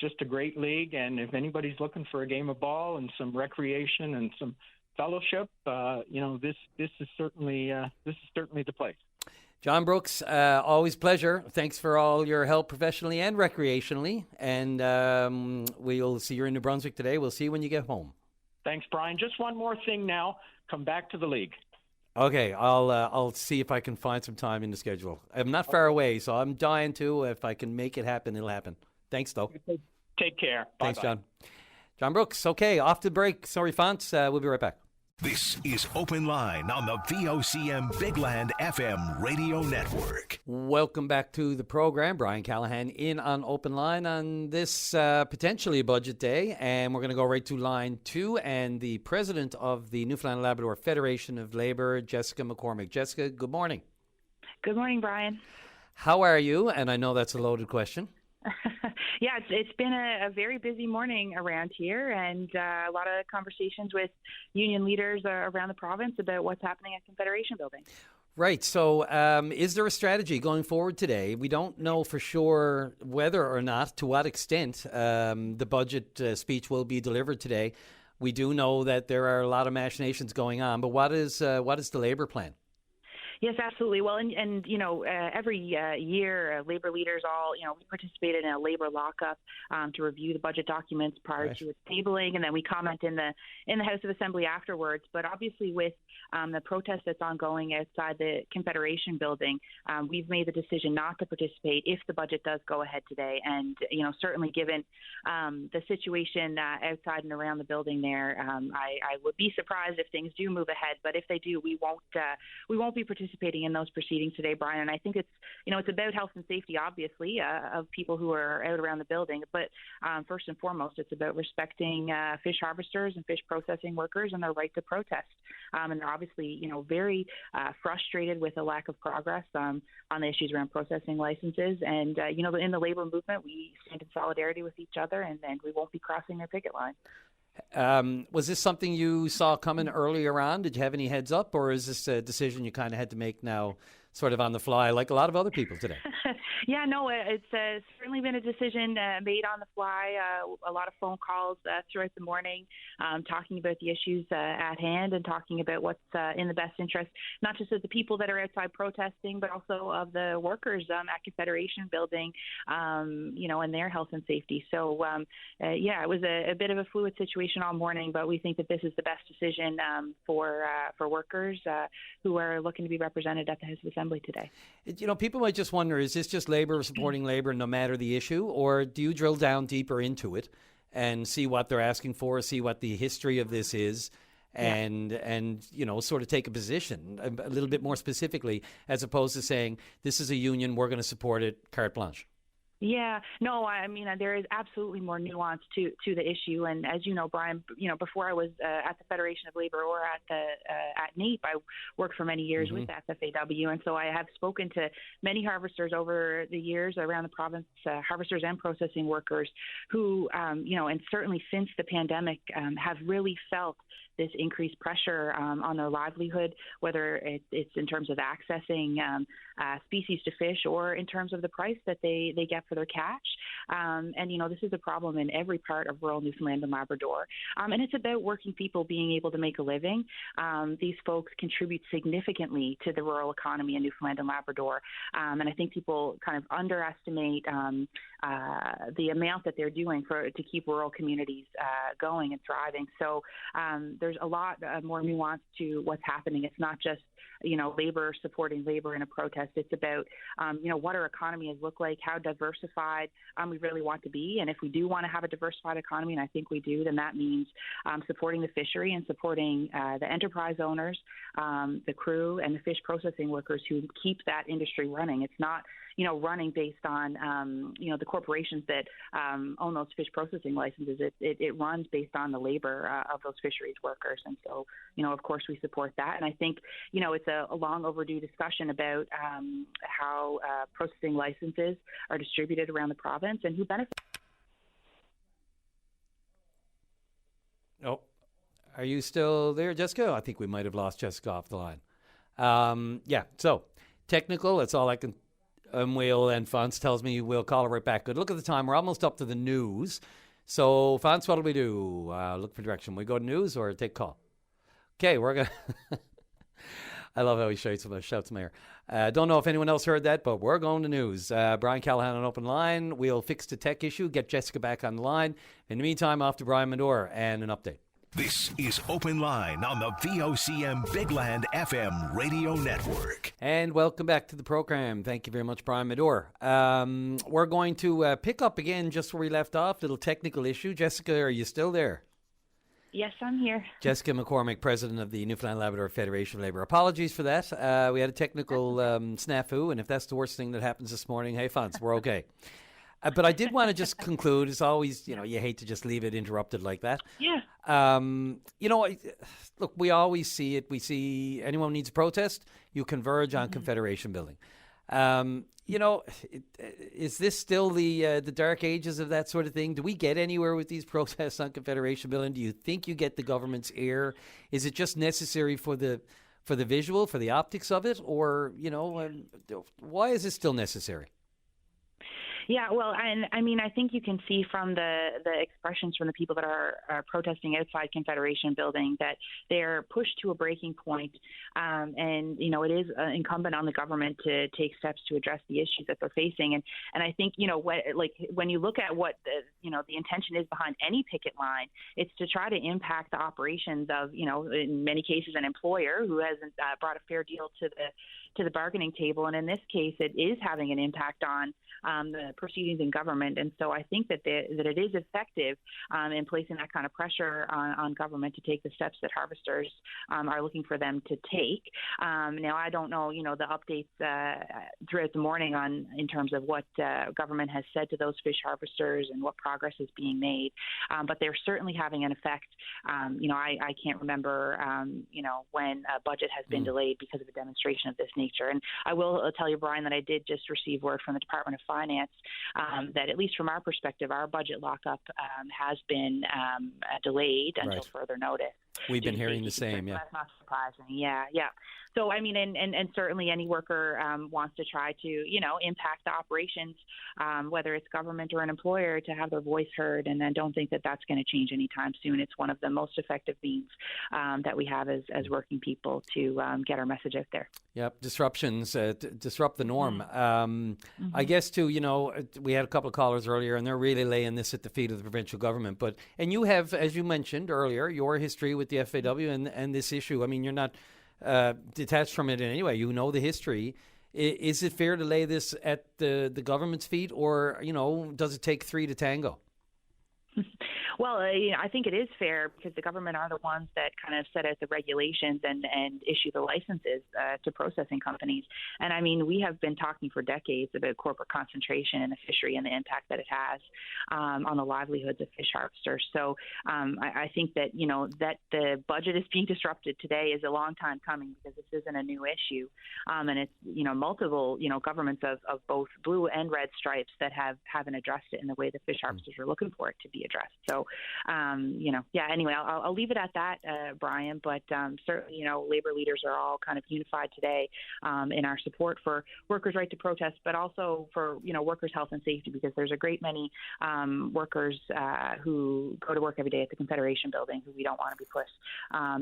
just a great league. And if anybody's looking for a game of ball and some recreation and some fellowship, this is certainly the place. John Brooks, always pleasure. Thanks for all your help professionally and recreationally. And we'll see you in New Brunswick today. We'll see you when you get home. Thanks, Brian. Just one more thing now. Come back to the league. Okay, I'll see if I can find some time in the schedule. I'm not far away, so I'm dying to. If I can make it happen, it'll happen. Thanks, though. Take care. Bye-bye. Thanks, John. John Brooks. Okay, off to break. Sorry, Fonts. We'll be right back. This is Open Line on the VOCM Big Land FM radio network. Welcome back to the program. Brian Callahan in on Open Line on this potentially budget day. And we're going to go right to line 2 and the president of the Newfoundland and Labrador Federation of Labour, Jessica McCormick. Jessica, good morning. Good morning, Brian. How are you? And I know that's a loaded question. Yeah, it's been a very busy morning around here, and a lot of conversations with union leaders around the province about what's happening at Confederation Building. Right. So is there a strategy going forward today? We don't know for sure whether or not, to what extent, the budget speech will be delivered today. We do know that there are a lot of machinations going on, but what is the Labour plan? Yes, absolutely. Well, and every year, labor leaders all, we participated in a labor lockup to review the budget documents prior to its tabling, and then we comment in the House of Assembly afterwards. But obviously, with the protest that's ongoing outside the Confederation building, we've made the decision not to participate if the budget does go ahead today. And certainly given the situation outside and around the building there, I would be surprised if things do move ahead. But if they do, we won't be participating in those proceedings today, Brian. And I think it's about health and safety, obviously, of people who are out around the building. But first and foremost, it's about respecting fish harvesters and fish processing workers and their right to protest. And they're obviously, very frustrated with the lack of progress on the issues around processing licenses. And, in the labor movement, we stand in solidarity with each other, and we won't be crossing their picket line. Was this something you saw coming earlier on? Did you have any heads up, or is this a decision you kind of had to make now sort of on the fly like a lot of other people today? Yeah, no, it's certainly been a decision made on the fly. A lot of phone calls throughout the morning talking about the issues at hand and talking about what's in the best interest, not just of the people that are outside protesting, but also of the workers at Confederation building, and their health and safety. So, it was a bit of a fluid situation all morning, but we think that this is the best decision for workers who are looking to be represented at the House of Assembly today. People might just wonder, is this just labor supporting labor no matter the issue, or do you drill down deeper into it and see what they're asking for, see what the history of this is, and sort of take a position a little bit more specifically, as opposed to saying, this is a union, we're going to support it, carte blanche? Yeah, no, I mean, there is absolutely more nuance to the issue. And as you know, Brian, before I was at the Federation of Labor or at NAPE, I worked for many years with FFAW. And so I have spoken to many harvesters over the years around the province, harvesters and processing workers who, and certainly since the pandemic, have really felt this increased pressure on their livelihood, whether it's in terms of accessing species to fish or in terms of the price that they get for their catch. This is a problem in every part of rural Newfoundland and Labrador. And it's about working people being able to make a living. These folks contribute significantly to the rural economy in Newfoundland and Labrador. And I think people kind of underestimate the amount that they're doing to keep rural communities going and thriving. So there's a lot more nuance to what's happening. It's not just labor supporting labor in a protest. It's about, what our economy has looked like, how diversified we really want to be. And if we do want to have a diversified economy, and I think we do, then that means supporting the fishery and supporting the enterprise owners, the crew, and the fish processing workers who keep that industry running. It's not, running based on, the corporations that own those fish processing licenses. It runs based on the labor of those fisheries workers. And so, of course, we support that. And I think, it's a long overdue discussion about how processing licenses are distributed around the province and who benefits. Oh, are you still there, Jessica? I think we might have lost Jessica off the line. So technical, that's all I can. And Fons tells me we'll call her right back. Good. Look at the time. We're almost up to the news. So, Fons, what do we do? Look for direction. We go to news or take call? Okay, we're going to... I love how he shouts in my ear. Don't know if anyone else heard that, but we're going to news. Brian Callahan on open line. We'll fix the tech issue, get Jessica back on the line. In the meantime, off to Brian Medore and an update. This is Open Line on the VOCM Big Land FM radio network. And welcome back to the program. Thank you very much, Brian Medore. We're going to pick up again just where we left off, little technical issue. Jessica, are you still there? Yes, I'm here. Jessica McCormick, president of the Newfoundland Labrador Federation of Labor. Apologies for that. We had a technical snafu, and if that's the worst thing that happens this morning, hey, Fons, we're okay. But I did want to just conclude, as always, you hate to just leave it interrupted like that. Yeah. Look, we always see it. We see anyone needs a protest, you converge on Confederation building. Is this still the dark ages of that sort of thing? Do we get anywhere with these protests on Confederation building? Do you think you get the government's ear? Is it just necessary for the visual, for the optics of it? Or, why is it still necessary? Yeah, well, and I mean, I think you can see from the expressions from the people that are protesting outside Confederation Building that they're pushed to a breaking point, and it is incumbent on the government to take steps to address the issues that they're facing. And I think when you look at what the intention is behind any picket line, it's to try to impact the operations of in many cases an employer who hasn't brought a fair deal to the bargaining table, and in this case, it is having an impact on the proceedings in government. And so I think that it is effective in placing that kind of pressure on government to take the steps that harvesters are looking for them to take. Now, I don't know, the updates throughout the morning in terms of what government has said to those fish harvesters and what progress is being made, but they're certainly having an effect. I can't remember, when a budget has been delayed because of a demonstration of this nature. And I will tell you, Brian, that I did just receive word from the Department of Finance that at least from our perspective, our budget lockup has been delayed until further notice. We've been hearing the same, yeah. That's not surprising. Yeah. So, I mean, and certainly any worker wants to try to, impact the operations, whether it's government or an employer, to have their voice heard. And I don't think that that's going to change anytime soon. It's one of the most effective means that we have as working people to get our message out there. Yep, disruptions disrupt the norm. I guess, too, we had a couple of callers earlier, and they're really laying this at the feet of the provincial government. And you have, as you mentioned earlier, your history with the FAW and this issue. I mean, you're not detached from it in any way. You know the history. Is it fair to lay this at the government's feet, or, does it take three to tango? Well, I think it is fair because the government are the ones that kind of set out the regulations and issue the licenses to processing companies. And I mean, we have been talking for decades about corporate concentration in the fishery and the impact that it has on the livelihoods of fish harvesters. So I think that, that the budget is being disrupted today is a long time coming because this isn't a new issue. And it's, multiple, governments of both blue and red stripes that haven't addressed it in the way the fish harvesters are looking for it to be addressed. So, anyway, I'll leave it at that, Brian, but certainly, labor leaders are all kind of unified today in our support for workers' right to protest, but also for, workers' health and safety, because there's a great many workers who go to work every day at the Confederation Building who we don't want to be put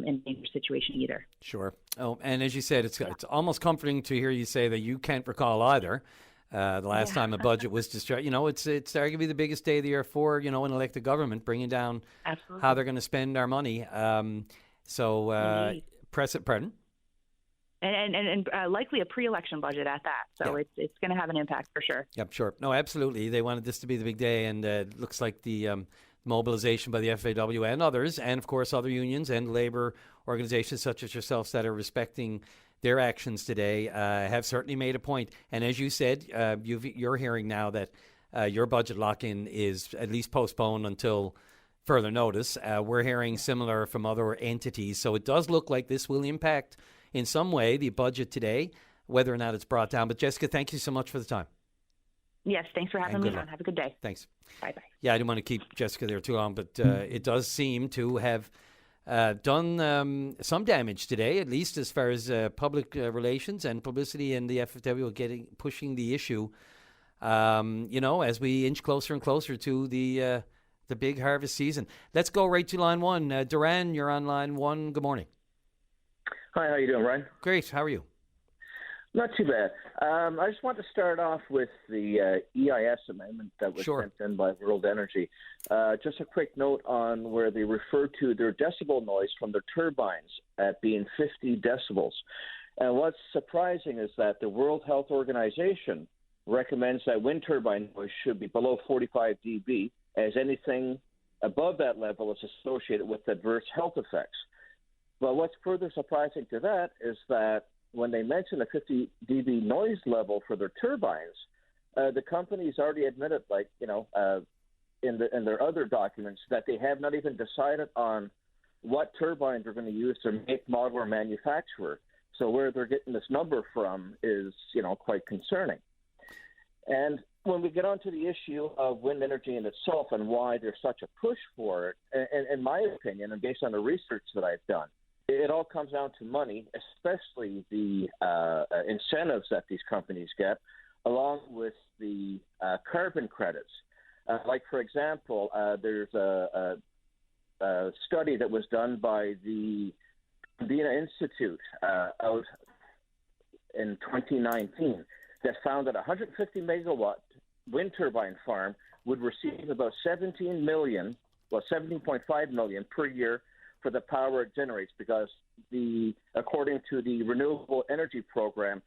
in a dangerous situation either. Sure. Oh, and as you said, it's almost comforting to hear you say that you can't recall either. The last time a budget was destroyed, it's arguably the biggest day of the year for, an elected government, bringing down how they're going to spend our money. Press it, pardon? And likely a pre-election budget at that. So it's going to have an impact for sure. Yep, sure. No, absolutely. They wanted this to be the big day, and it looks like the mobilization by the FAW and others, and of course other unions and labor organizations such as yourselves that are respecting their actions today have certainly made a point. And as you said, you're hearing now that your budget lock-in is at least postponed until further notice. We're hearing similar from other entities. So it does look like this will impact in some way the budget today, whether or not it's brought down. But Jessica, thank you so much for the time. Yes, thanks for having me on. Have a good day. Thanks. Bye-bye. Yeah, I didn't want to keep Jessica there too long, but it does seem to have done some damage today, at least as far as public relations and publicity, and the FFW pushing the issue, as we inch closer and closer to the big harvest season. Let's go right to line one. Duran, you're on line one. Good morning. Hi, how you doing, Ryan? Great. How are you? Not too bad. I just want to start off with the EIS amendment that was sent in by World Energy. Just a quick note on where they refer to their decibel noise from their turbines at being 50 decibels. And what's surprising is that the World Health Organization recommends that wind turbine noise should be below 45 dB, as anything above that level is associated with adverse health effects. But what's further surprising to that is that when they mention a 50 dB noise level for their turbines, the company's already admitted, in their other documents, that they have not even decided on what turbines they're going to use to make, model, or manufacture. So where they're getting this number from is, quite concerning. And when we get onto the issue of wind energy in itself and why there's such a push for it, and in my opinion, and based on the research that I've done, it all comes down to money, especially the incentives that these companies get along with the carbon credits. Like, for example, there's a study that was done by the Dina Institute out in 2019 that found that a 150 megawatt wind turbine farm would receive about 17.5 million per year for the power it generates, because according to the Renewable Energy Program,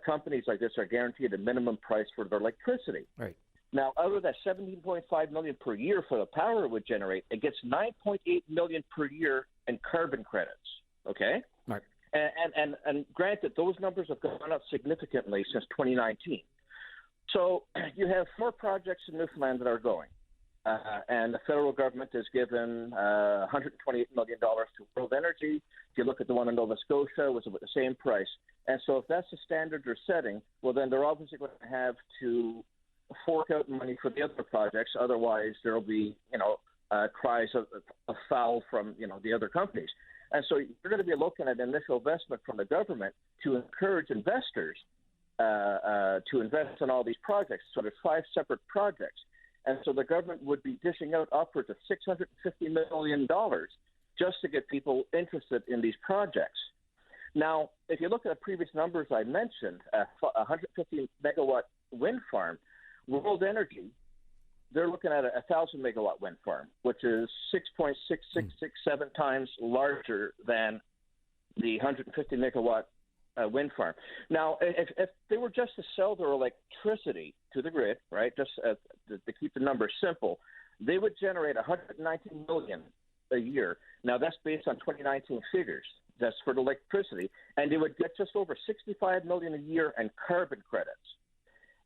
companies like this are guaranteed a minimum price for their electricity. Right. Now, out of that 17.5 million per year for the power it would generate, it gets 9.8 million per year in carbon credits. Okay. Right. And granted, those numbers have gone up significantly since 2019. So you have 4 projects in Newfoundland that are going, and the federal government has given $128 million to World Energy. If you look at the one in Nova Scotia, it was about the same price. And so if that's the standard they're setting, well, then they're obviously going to have to fork out money for the other projects. Otherwise, there will be, cries of foul from, the other companies. And so you're going to be looking at initial investment from the government to encourage investors to invest in all these projects. So there's 5 separate projects. And so the government would be dishing out upwards of $650 million just to get people interested in these projects. Now, if you look at the previous numbers I mentioned, a 150 megawatt wind farm, World Energy, they're looking at a 1,000 megawatt wind farm, which is 6.6667 times larger than the 150 megawatt wind farm. Now, if they were just to sell their electricity to the grid, right, just to keep the numbers simple, they would generate $119 million a year. Now, that's based on 2019 figures. That's for the electricity, and they would get just over $65 million a year in carbon credits.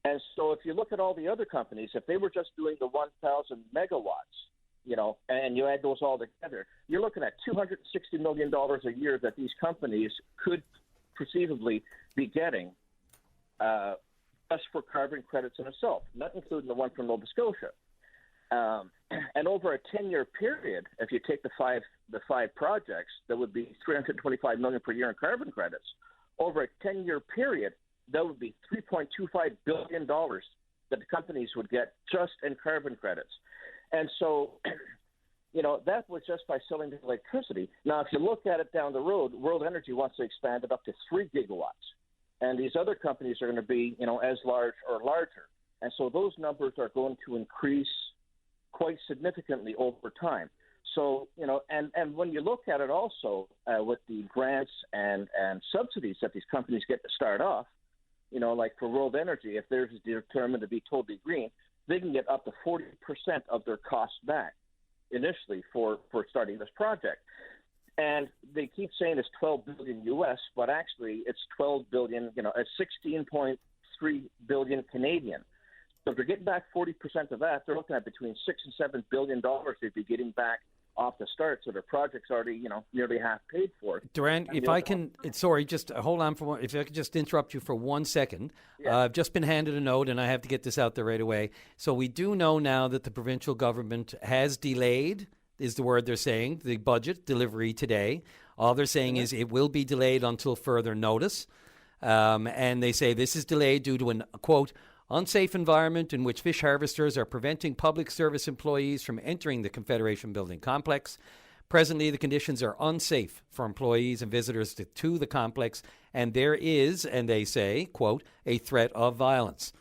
And so, if you look at all the other companies, if they were just doing the 1,000 megawatts, and you add those all together, you're looking at $260 million a year that these companies could perceivably be getting just for carbon credits in itself, not including the one from Nova Scotia. And over a 10-year period, if you take the five projects, that would be $325 million per year in carbon credits. Over a 10-year period, that would be $3.25 billion that the companies would get just in carbon credits. And so, that was just by selling the electricity. Now, if you look at it down the road, World Energy wants to expand it up to 3 gigawatts. And these other companies are going to be, as large or larger. And so those numbers are going to increase quite significantly over time. So, and when you look at it also with the grants and subsidies that these companies get to start off, like for World Energy, if theirs is determined to be totally green, they can get up to 40% of their costs back initially for starting this project. And they keep saying it's $12 billion US, but actually it's $12 billion, it's 16.3 billion Canadian. So if they're getting back 40% of that, they're looking at between $6 and $7 billion they'd be getting back off the start. So their project's already, nearly half paid for. Durant, if I can, just hold on for one. If I could just interrupt you for 1 second. Yeah. I've just been handed a note, and I have to get this out there right away. So we do know now that the provincial government has delayed, is the word they're saying, the budget delivery today. All they're saying is it will be delayed until further notice. And they say this is delayed due to an, quote, unsafe environment in which fish harvesters are preventing public service employees from entering the Confederation Building complex. Presently, the conditions are unsafe for employees and visitors to the complex, and there is, and they say, quote, a threat of violence.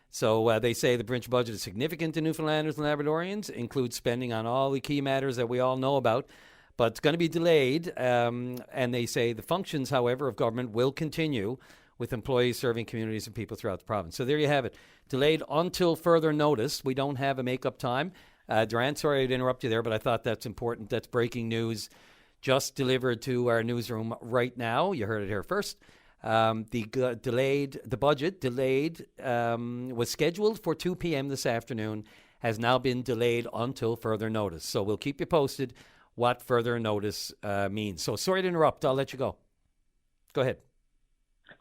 So they say the provincial budget is significant to Newfoundlanders and Labradorians, includes spending on all the key matters that we all know about, but it's going to be delayed. And they say the functions, however, of government will continue with employees serving communities and people throughout the province. So there you have it. Delayed until further notice. We don't have a make-up time. Durant, sorry to interrupt you there, but I thought that's important. That's breaking news just delivered to our newsroom right now. You heard it here first. The budget delayed was scheduled for 2 p.m. this afternoon, has now been delayed until further notice. So we'll keep you posted what further notice means. So sorry to interrupt. I'll let you go. Go ahead.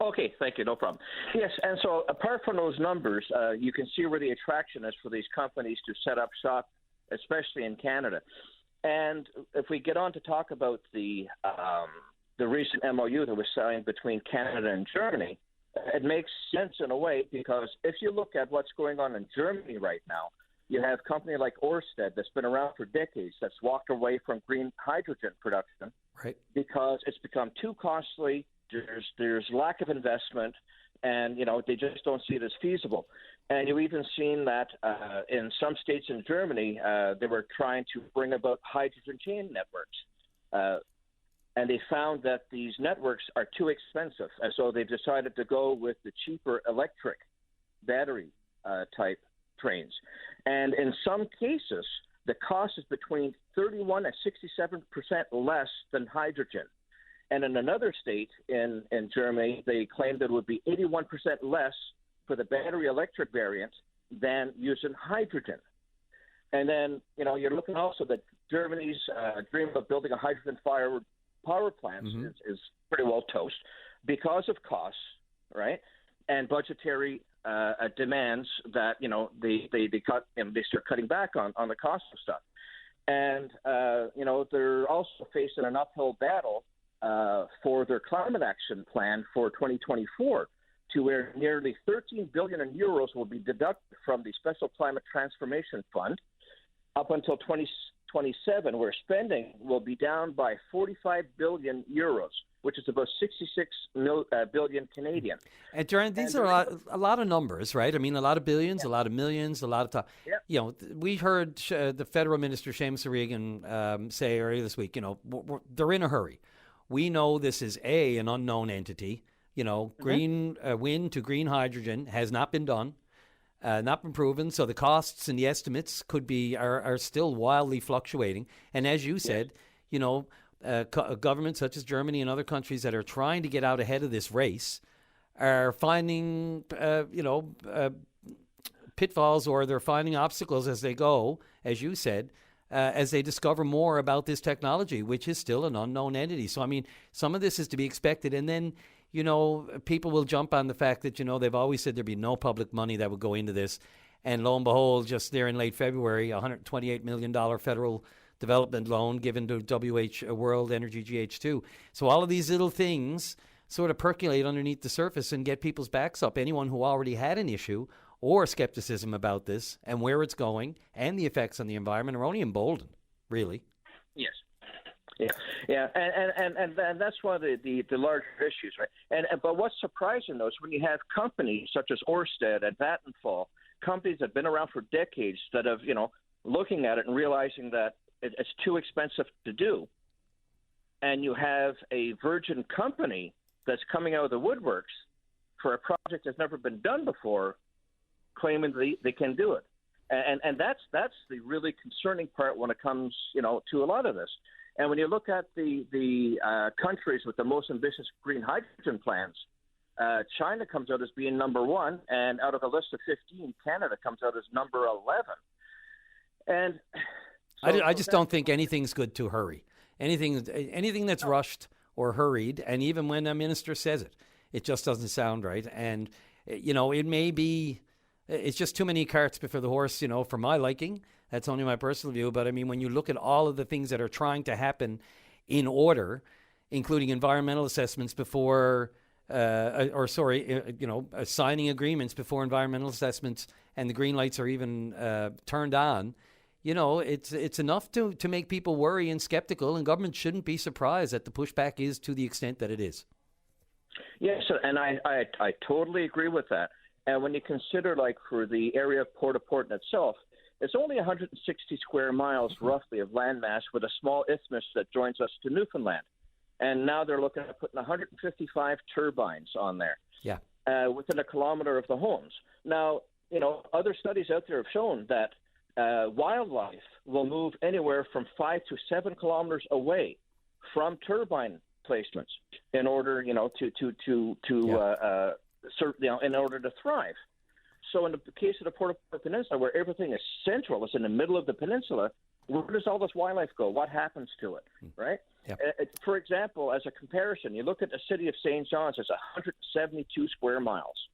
Okay, thank you. No problem. Yes, and so apart from those numbers, you can see where the attraction is for these companies to set up shop, especially in Canada. And if we get on to talk about the recent MOU that was signed between Canada and Germany, it makes sense in a way, because if you look at what's going on in Germany right now, you have a company like Ørsted that's been around for decades that's walked away from green hydrogen production, right? Because it's become too costly. There's lack of investment, and they just don't see it as feasible. And you've even seen that in some states in Germany, they were trying to bring about hydrogen chain networks. And they found that these networks are too expensive. And so they've decided to go with the cheaper electric battery type trains. And in some cases, the cost is between 31 and 67% less than hydrogen. And in another state in Germany, they claimed that it would be 81% less for the battery electric variant than using hydrogen. And then, you're looking also that Germany's dream of building a hydrogen-fired power plants is pretty well toast because of costs, right? And budgetary demands that, they cut and they start cutting back on the cost of stuff. And, they're also facing an uphill battle for their climate action plan for 2024, to where nearly 13 billion euros will be deducted from the Special Climate Transformation Fund up until 2027, where spending will be down by 45 billion euros, which is about 66 billion Canadian. And Duran, these are a lot of numbers, right? I mean, a lot of billions, a lot of millions, a lot of time. Yeah. We heard the federal minister, Seamus O'Regan, say earlier this week, they're in a hurry. We know this is an unknown entity. Green wind to green hydrogen has not been done, not been proven. So the costs and the estimates are still wildly fluctuating. And as you said, governments such as Germany and other countries that are trying to get out ahead of this race are finding, pitfalls, or they're finding obstacles as they go, as you said, as they discover more about this technology, which is still an unknown entity. So, I mean, some of this is to be expected. And then, people will jump on the fact that, they've always said there'd be no public money that would go into this. And lo and behold, just there in late February, $128 million federal development loan given to World Energy GH2. So all of these little things sort of percolate underneath the surface and get people's backs up. Anyone who already had an issue or skepticism about this and where it's going and the effects on the environment are only emboldened, really. Yes. Yeah, and that's one of the larger issues, right? But what's surprising, though, is when you have companies such as Ørsted and Vattenfall, companies that have been around for decades, that have, looking at it and realizing that it's too expensive to do, and you have a virgin company that's coming out of the woodworks for a project that's never been done before, claiming they can do it. And that's the really concerning part when it comes, to a lot of this. And when you look at the countries with the most ambitious green hydrogen plans, China comes out as being number one, and out of a list of 15, Canada comes out as number 11. And I just don't think anything's good to hurry. Anything that's rushed or hurried, and even when a minister says it, it just doesn't sound right. And, it may be, it's just too many carts before the horse, for my liking. That's only my personal view. But I mean, when you look at all of the things that are trying to happen in order, including environmental assessments before, signing agreements before environmental assessments and the green lights are even turned on, it's enough to make people worry and skeptical, and government shouldn't be surprised that the pushback is to the extent that it is. Yes, and I totally agree with that. And when you consider, like, for the area of Port-au-Port in itself, it's only 160 square miles, roughly, of landmass with a small isthmus that joins us to Newfoundland. And now they're looking at putting 155 turbines on there, within a kilometer of the homes. Now, other studies out there have shown that wildlife will move anywhere from 5 to 7 kilometers away from turbine placements in order, in order to thrive. So in the case of the Port-au-Port Peninsula, where everything is central, it's in the middle of the peninsula, where does all this wildlife go? What happens to it, right? Yep. For example, as a comparison, you look at the city of St. John's, it's 172 square miles.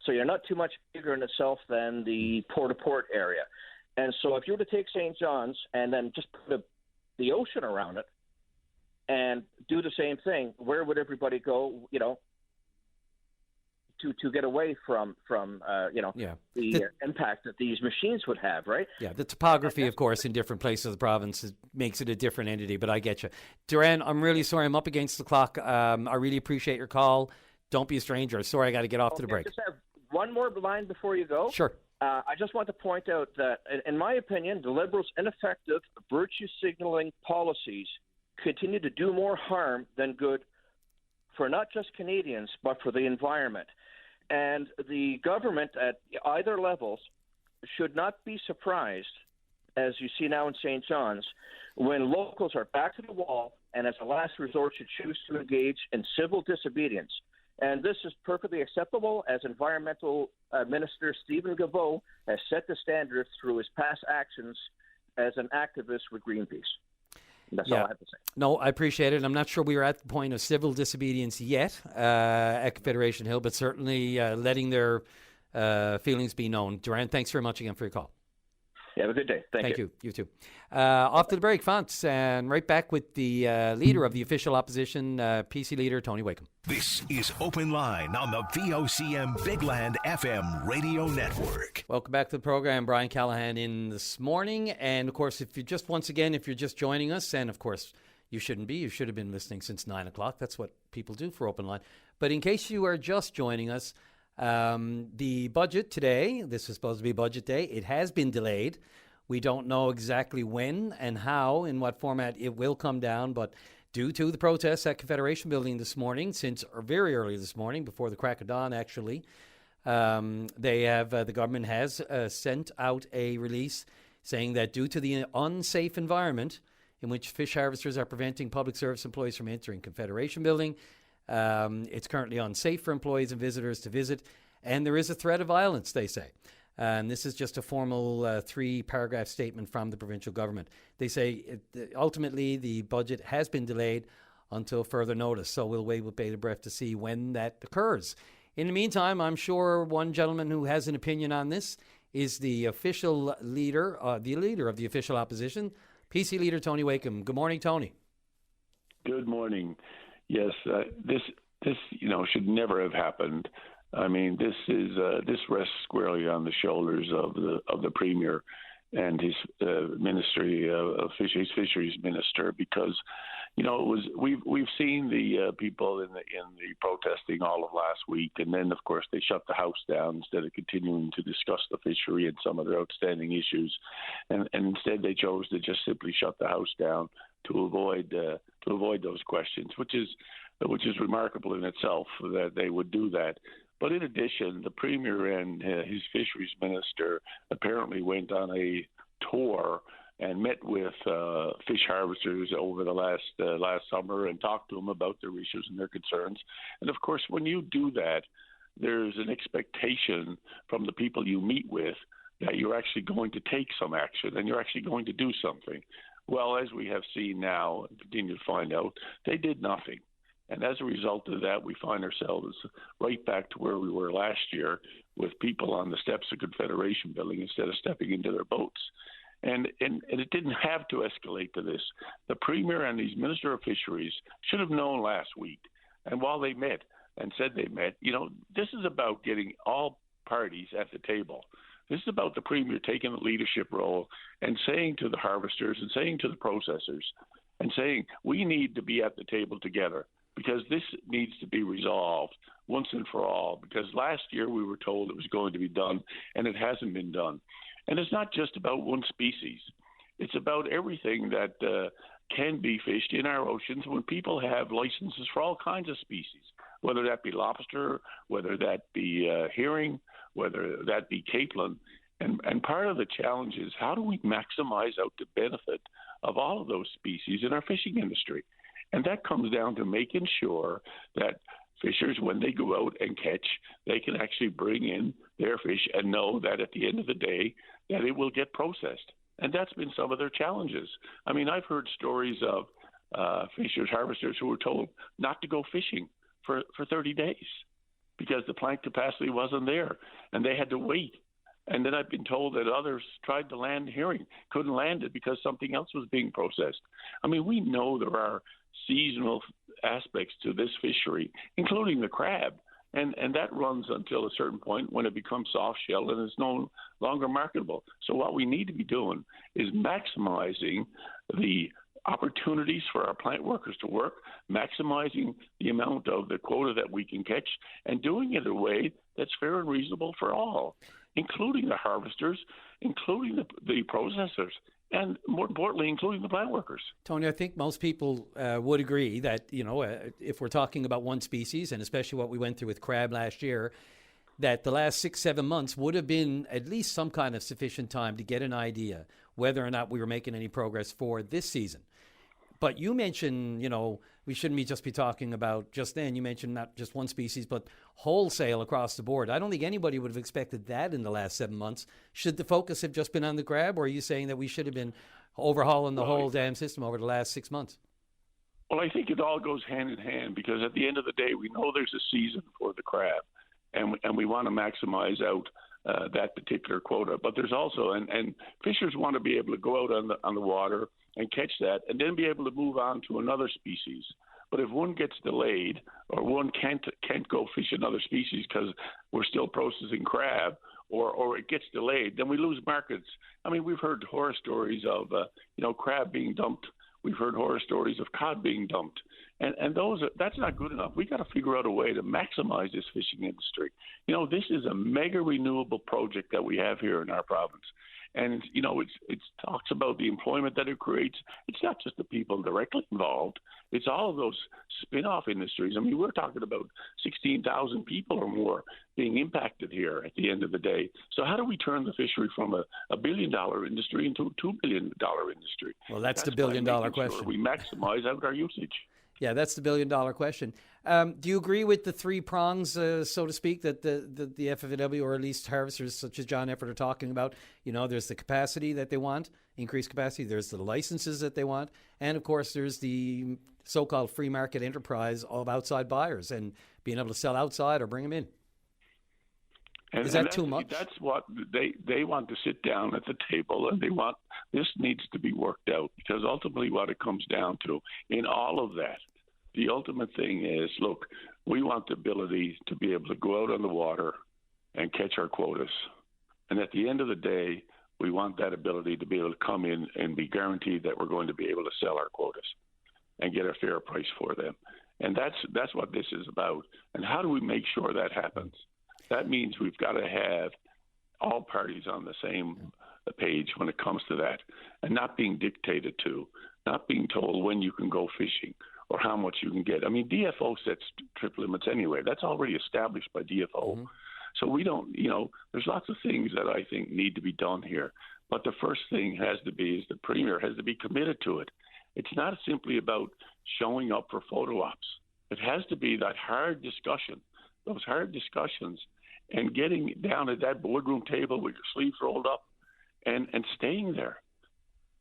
So you're not too much bigger in itself than the Port-au-Port area. And so if you were to take St. John's and then just put the ocean around it and do the same thing, where would everybody go, to get away from the impact that these machines would have, right? Yeah, the topography, of course, in different places of the province makes it a different entity, but I get you. Duran, I'm really sorry. I'm up against the clock. I really appreciate your call. Don't be a stranger. Sorry, I got to get off to the break. I just have one more line before you go. Sure. I just want to point out that, in my opinion, the Liberals' ineffective virtue signaling policies continue to do more harm than good for not just Canadians, but for the environment. And the government at either levels should not be surprised, as you see now in St. John's, when locals are back to the wall and as a last resort should choose to engage in civil disobedience. And this is perfectly acceptable, as Environmental Minister Stephen Gavot has set the standard through his past actions as an activist with Greenpeace. That's all I have to say. No, I appreciate it. I'm not sure we are at the point of civil disobedience yet at Confederation Hill, but certainly letting their feelings be known. Duran, thanks very much again for your call. Have a good day. Thank you. You too. Off to the break, Fonts, and right back with the leader of the official opposition, PC leader Tony Wakeham. This is Open Line on the VOCM Big Land FM radio network. Welcome back to the program. Brian Callahan in this morning. And, of course, if you're just joining us, and, of course, you shouldn't be. You should have been listening since 9 o'clock. That's what people do for Open Line. But in case you are just joining us, the budget today, this is supposed to be budget day, it has been delayed. We don't know exactly when and how, in what format it will come down, but due to the protests at Confederation Building this morning, since very early this morning, before the crack of dawn actually, the government has sent out a release saying that due to the unsafe environment in which fish harvesters are preventing public service employees from entering Confederation Building, it's currently unsafe for employees and visitors to visit, and there is a threat of violence, they say. And this is just a formal 3-paragraph statement from the provincial government. They say ultimately the budget has been delayed until further notice, so we'll wait with bated breath to see when that occurs. In the meantime, I'm sure one gentleman who has an opinion on this is the official leader, of the official opposition, PC leader Tony Wakeham. Good morning, Tony. Good morning. Yes, this should never have happened. I mean, this rests squarely on the shoulders of the Premier and his Ministry of Fisheries Minister, because we've seen the people in the protesting all of last week, and then of course they shut the House down instead of continuing to discuss the fishery and some of their outstanding issues, and instead they chose to just simply shut the House down to avoid those questions, which is remarkable in itself that they would do that. But in addition, the Premier and his Fisheries Minister apparently went on a tour and met with fish harvesters over the last summer and talked to them about their issues and their concerns. And of course, when you do that, there's an expectation from the people you meet with that you're actually going to take some action and you're actually going to do something. Well, as we have seen now and continue to find out, they did nothing. And as a result of that, we find ourselves right back to where we were last year, with people on the steps of Confederation Building instead of stepping into their boats. And it didn't have to escalate to this. The Premier and his Minister of Fisheries should have known last week. And while they met and said they met, this is about getting all parties at the table. This is about the Premier taking the leadership role and saying to the harvesters and saying to the processors and saying, we need to be at the table together, because this needs to be resolved once and for all, because last year we were told it was going to be done, and it hasn't been done. And it's not just about one species. It's about everything that can be fished in our oceans when people have licenses for all kinds of species, whether that be lobster, whether that be herring, whether that be capelin. And part of the challenge is, how do we maximize out the benefit of all of those species in our fishing industry? And that comes down to making sure that fishers, when they go out and catch, they can actually bring in their fish and know that at the end of the day that it will get processed. And that's been some of their challenges. I mean, I've heard stories of fishers, harvesters who were told not to go fishing for 30 days because the plant capacity wasn't there, and they had to wait. And then I've been told that others tried to land herring, couldn't land it because something else was being processed. I mean, we know there are seasonal aspects to this fishery, including the crab, And that runs until a certain point when it becomes soft shell and is no longer marketable. So what we need to be doing is maximizing the opportunities for our plant workers to work, maximizing the amount of the quota that we can catch, and doing it in a way that's fair and reasonable for all, including the harvesters, including the processors, and more importantly, including the plant workers. Tony, I think most people would agree that, if we're talking about one species, and especially what we went through with crab last year, that the last 6-7 months would have been at least some kind of sufficient time to get an idea whether or not we were making any progress for this season. But you mentioned, we shouldn't just be talking about just then. You mentioned not just one species, but wholesale across the board. I don't think anybody would have expected that in the last 7 months. Should the focus have just been on the crab, or are you saying that we should have been overhauling the whole damn system over the last 6 months? Well, I think it all goes hand in hand, because at the end of the day, we know there's a season for the crab, and we want to maximize out that particular quota. But there's also, and fishers want to be able to go out on the water and catch that, and then be able to move on to another species. But if one gets delayed, or one can't go fish another species because we're still processing crab, or it gets delayed, then we lose markets. I mean, we've heard horror stories of crab being dumped. We've heard horror stories of cod being dumped, and that's not good enough. We got to figure out a way to maximize this fishing industry. This is a mega renewable project that we have here in our province. And, it talks about the employment that it creates. It's not just the people directly involved. It's all of those spin-off industries. I mean, we're talking about 16,000 people or more being impacted here at the end of the day. So how do we turn the fishery from a $1 billion industry into a $2 billion industry? Well, that's the billion-dollar question. Sure we maximize out our usage. Yeah, that's the billion-dollar question. Do you agree with the three prongs, so to speak, that the FFW, or at least harvesters such as John Efford, are talking about? There's the capacity that they want, increased capacity. There's the licenses that they want. And, of course, there's the so-called free market enterprise of outside buyers and being able to sell outside or bring them in. Is that too much? That's what they want to sit down at the table, and this needs to be worked out, because ultimately what it comes down to in all of that, the ultimate thing is, look, we want the ability to be able to go out on the water and catch our quotas. And at the end of the day, we want that ability to be able to come in and be guaranteed that we're going to be able to sell our quotas and get a fair price for them. And that's what this is about. And how do we make sure that happens? That means we've got to have all parties on the same page when it comes to that, and not being dictated to, not being told when you can go fishing or how much you can get. I mean, DFO sets trip limits anyway. That's already established by DFO. Mm-hmm. So we don't, there's lots of things that I think need to be done here. But the first thing has to be is the Premier has to be committed to it. It's not simply about showing up for photo ops. It has to be that hard discussion, those hard discussions, and getting down at that boardroom table with your sleeves rolled up and staying there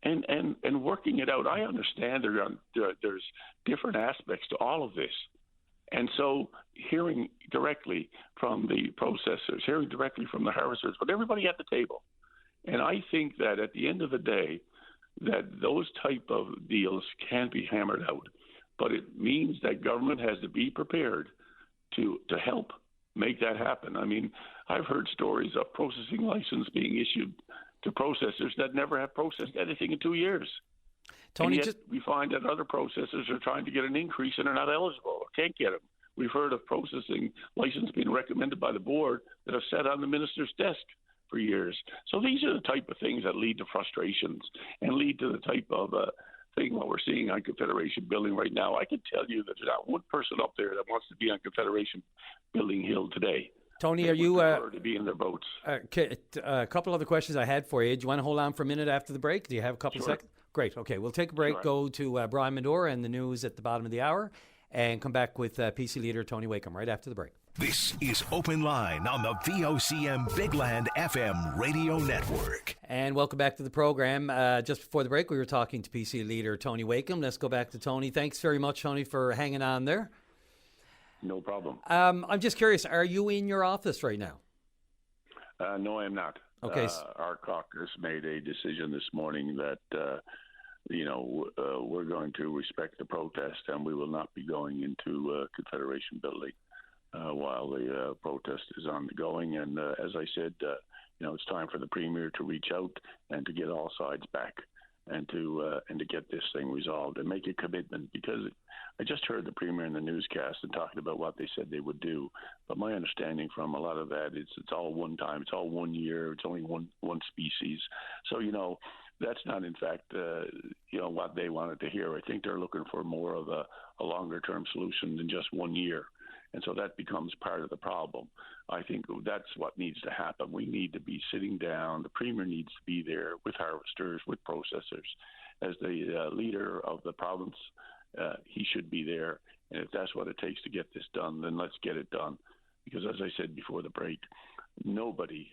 and working it out. I understand there's different aspects to all of this. And so hearing directly from the processors, hearing directly from the harvesters, but everybody at the table. And I think that at the end of the day, that those type of deals can be hammered out. But it means that government has to be prepared to help make that happen. I mean, I've heard stories of processing license being issued to processors that never have processed anything in 2 years. Tony, and yet we find that other processors are trying to get an increase and are not eligible or can't get them. We've heard of processing license being recommended by the board that have sat on the minister's desk for years. So these are the type of things that lead to frustrations and lead to the type of thing what we're seeing on Confederation Building right now. I can tell you that there's not one person up there that wants to be on Confederation Building Hill today. Tony, they are you to be in their boats? A couple other questions I had for you. Do you want to hold on for a minute after the break? Do you have a couple seconds? Great. Okay, we'll take a break, go to Brian Medora and the news at the bottom of the hour, and come back with PC leader Tony Wakeham right after the break. This is Open Line on the VOCM Big Land FM radio network. And welcome back to the program. Just before the break, we were talking to PC leader Tony Wakeham. Let's go back to Tony. Thanks very much, Tony, for hanging on there. No problem. I'm just curious, are you in your office right now? No, I'm not. Okay. Our caucus made a decision this morning that, we're going to respect the protest and we will not be going into Confederation Building. while the protest is ongoing. And as I said, it's time for the Premier to reach out and to get all sides back and to get this thing resolved and make a commitment, because I just heard the Premier in the newscast and talking about what they said they would do. But my understanding from a lot of that is it's all one time, it's all 1 year, it's only one species. So, that's not, in fact, what they wanted to hear. I think they're looking for more of a longer-term solution than just 1 year. And so that becomes part of the problem. I think that's what needs to happen. We need to be sitting down. The Premier needs to be there with harvesters, with processors. As the leader of the province, he should be there. And if that's what it takes to get this done, then let's get it done. Because as I said before the break, nobody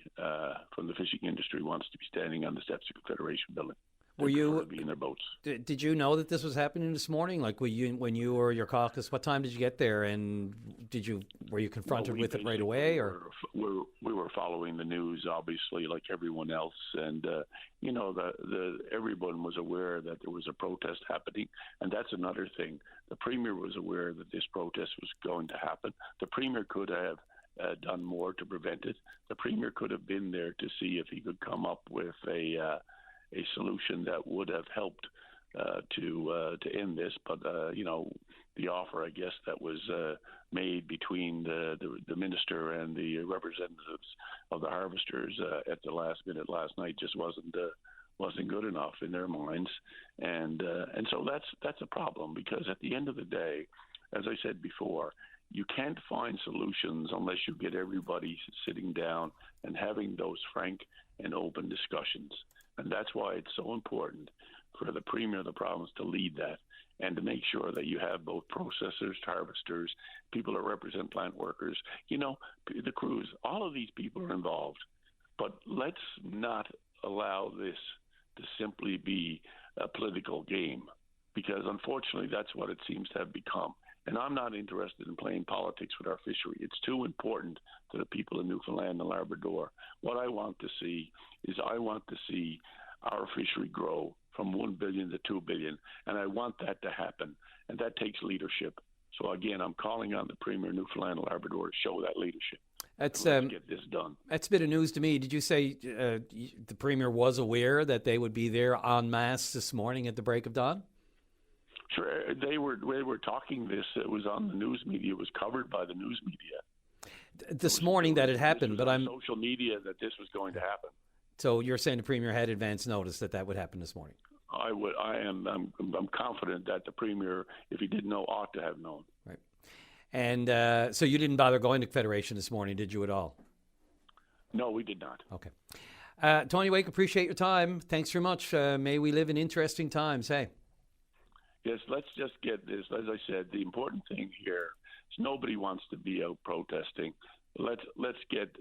from the fishing industry wants to be standing on the steps of Confederation Building. Were you be in their boats? Did you know that this was happening this morning? Like, when you or your caucus, what time did you get there, and were you confronted with it right away, or we were following the news, obviously, like everyone else, and everyone was aware that there was a protest happening, and that's another thing. The Premier was aware that this protest was going to happen. The Premier could have done more to prevent it. The Premier could have been there to see if he could come up with a solution that would have helped to end this. But the offer, I guess, that was made between the minister and the representatives of the harvesters at the last minute last night just wasn't good enough in their minds, and so that's a problem, because at the end of the day, as I said before, you can't find solutions unless you get everybody sitting down and having those frank and open discussions. And that's why it's so important for the Premier of the province to lead that, and to make sure that you have both processors, harvesters, people that represent plant workers, the crews. All of these people are involved. But let's not allow this to simply be a political game, because unfortunately that's what it seems to have become. And I'm not interested in playing politics with our fishery. It's too important to the people in Newfoundland and Labrador. What I want to see is our fishery grow from 1 billion to 2 billion, and I want that to happen, and that takes leadership. So again, I'm calling on the Premier of Newfoundland and Labrador to show that leadership. Let's get this done. That's a bit of news to me. Did you say the Premier was aware that they would be there en masse this morning at the break of dawn? Sure, they were talking this. It was on the news media. It was covered by the news media this morning that it happened. But I'm social media that this was going to happen. So you're saying the Premier had advance notice that would happen this morning? I'm confident that the Premier, if he didn't know, ought to have known. Right. And so you didn't bother going to Federation this morning, did you at all? No, we did not. Okay. Tony Wake, appreciate your time. Thanks very much. May we live in interesting times. Hey. Yes, let's just get this. As I said, the important thing here is nobody wants to be out protesting. Let's get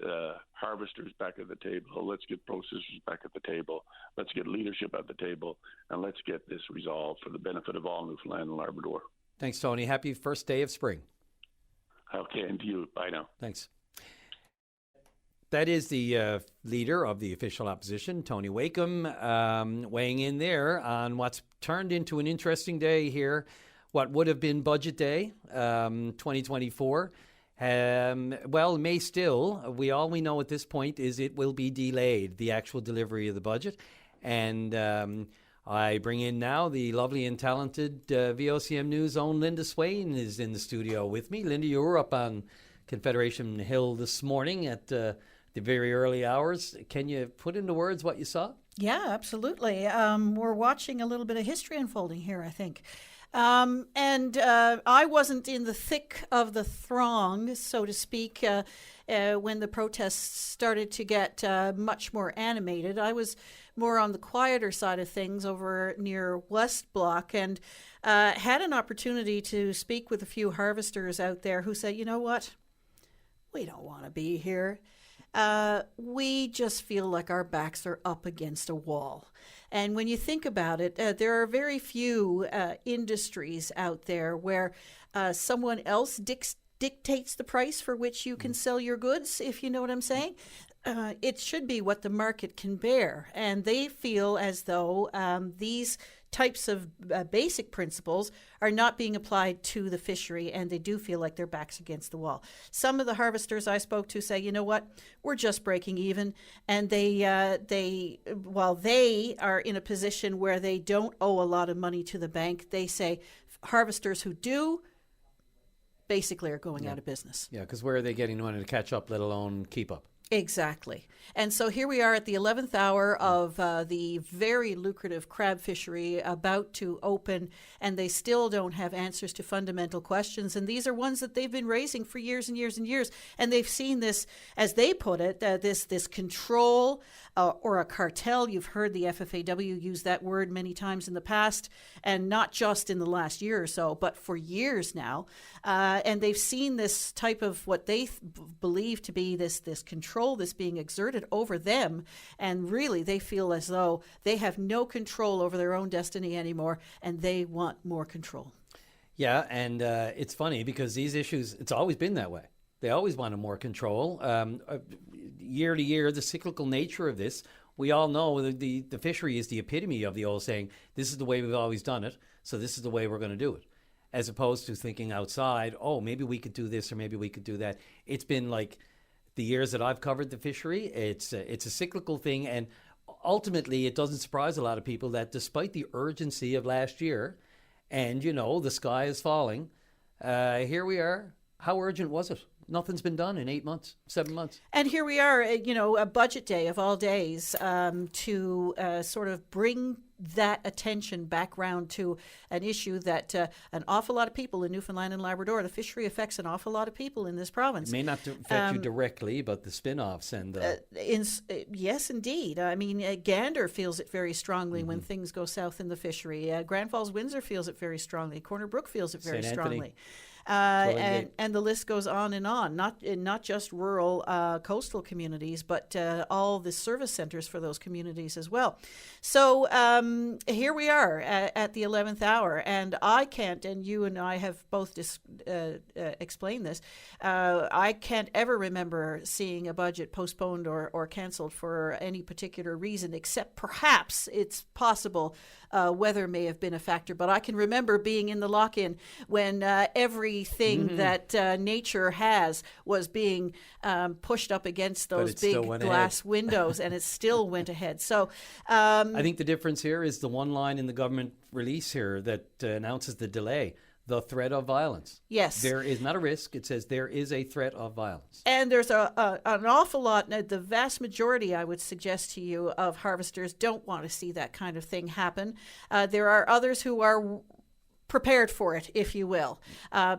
harvesters back at the table. Let's get processors back at the table. Let's get leadership at the table, and let's get this resolved for the benefit of all Newfoundland and Labrador. Thanks, Tony. Happy first day of spring. Okay, and to you. Bye now. Thanks. That is the leader of the official opposition, Tony Wakeham, weighing in there on what's turned into an interesting day here. What would have been Budget Day 2024. May still. We know at this point is it will be delayed, the actual delivery of the budget. And I bring in now the lovely and talented VOCM News' own Linda Swain is in the studio with me. Linda, you were up on Confederation Hill this morning at the very early hours. Can you put into words what you saw? Yeah, absolutely. We're watching a little bit of history unfolding here, I think. I wasn't in the thick of the throng, so to speak, when the protests started to get much more animated. I was more on the quieter side of things over near West Block, and had an opportunity to speak with a few harvesters out there who said, you know what, we don't want to be here. We just feel like our backs are up against a wall. And when you think about it, there are very few industries out there where someone else dictates the price for which you can sell your goods, if you know what I'm saying. It should be what the market can bear. And they feel as though these types of basic principles are not being applied to the fishery, and they do feel like their back's against the wall. Some of the harvesters I spoke to say, you know what, we're just breaking even, and while they are in a position where they don't owe a lot of money to the bank, they say harvesters who do basically are going out of business. Yeah, because where are they getting money to catch up, let alone keep up? Exactly. And so here we are at the 11th hour of the very lucrative crab fishery about to open, and they still don't have answers to fundamental questions. And these are ones that they've been raising for years and years and years. And they've seen this, as they put it, this control or a cartel. You've heard the FFAW use that word many times in the past, and not just in the last year or so, but for years now. And they've seen this type of what they believe to be this control that's being exerted over them, and really they feel as though they have no control over their own destiny anymore, and they want more control. Yeah, and it's funny because these issues, it's always been that way. They always wanted more control. Year to year, the cyclical nature of this, we all know the fishery is the epitome of the old saying, this is the way we've always done it, so this is the way we're going to do it. As opposed to thinking outside, oh, maybe we could do this or maybe we could do that. It's been like the years that I've covered the fishery, it's a cyclical thing. And ultimately, it doesn't surprise a lot of people that despite the urgency of last year and, the sky is falling, here we are. How urgent was it? Nothing's been done in 8 months, 7 months. And here we are, a budget day of all days to sort of bring that attention back round to an issue that an awful lot of people in Newfoundland and Labrador, the fishery affects an awful lot of people in this province. It may not affect you directly, but the spin-offs and... yes, indeed. I mean, Gander feels it very strongly when things go south in the fishery. Grand Falls, Windsor feels it very strongly. Corner Brook feels it very strongly. And the list goes on and on, not just rural coastal communities, but all the service centers for those communities as well. So here we are at the 11th hour, and I can't, and you and I have both explained this, I can't ever remember seeing a budget postponed or canceled for any particular reason, except perhaps it's possible weather may have been a factor. But I can remember being in the lock-in when everything that nature has was being pushed up against those big glass windows, and it still went ahead. So I think the difference here is the one line in the government release here that announces the delay. The threat of violence. Yes. There is not a risk. It says there is a threat of violence. And there's an awful lot, the vast majority, I would suggest to you, of harvesters don't want to see that kind of thing happen. There are others who are prepared for it, if you will,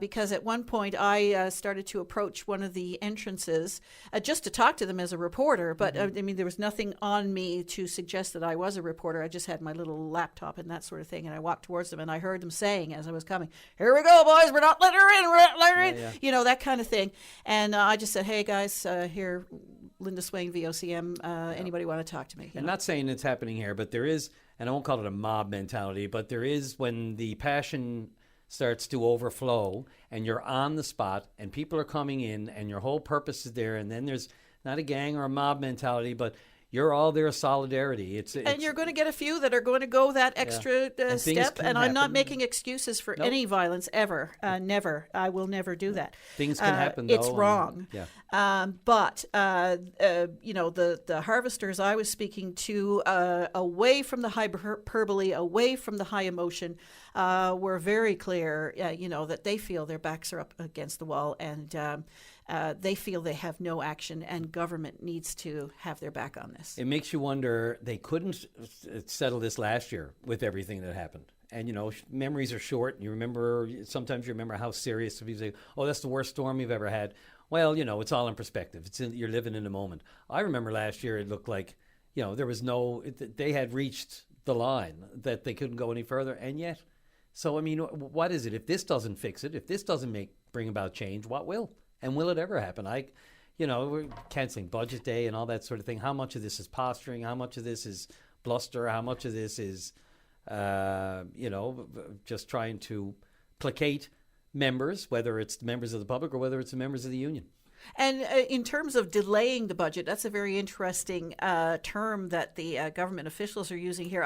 because at one point I started to approach one of the entrances just to talk to them as a reporter, but I mean, there was nothing on me to suggest that I was a reporter. I just had my little laptop and that sort of thing, and I walked towards them, and I heard them saying as I was coming, "Here we go, boys, we're not letting her in, we're not letting her in," you know, that kind of thing. And I just said, "Hey, guys, here, Linda Swain, VOCM, anybody want to talk to me?" I'm not saying it's happening here, but there is, and I won't call it a mob mentality, but there is when the passion starts to overflow and you're on the spot and people are coming in and your whole purpose is there, and then there's not a gang or a mob mentality, but you're all there solidarity. And you're going to get a few that are going to go that extra step. And I'm not making excuses for any violence ever. Never. I will never do that. Things can happen, though. It's wrong. But the harvesters I was speaking to, away from the hyperbole, away from the high emotion, were very clear, that they feel their backs are up against the wall, and they feel they have no action, and government needs to have their back on this. It makes you wonder, they couldn't settle this last year with everything that happened. And, memories are short. And sometimes you remember how serious, if you say, oh, that's the worst storm you've ever had. Well, it's all in perspective. You're living in the moment. I remember last year it looked like, there was they had reached the line that they couldn't go any further. And yet, so, I mean, what is it? If this doesn't fix it, if this doesn't bring about change, what will? And will it ever happen? We're canceling budget day and all that sort of thing. How much of this is posturing? How much of this is bluster? How much of this is, just trying to placate members, whether it's members of the public or whether it's the members of the union? And in terms of delaying the budget, that's a very interesting term that the government officials are using here.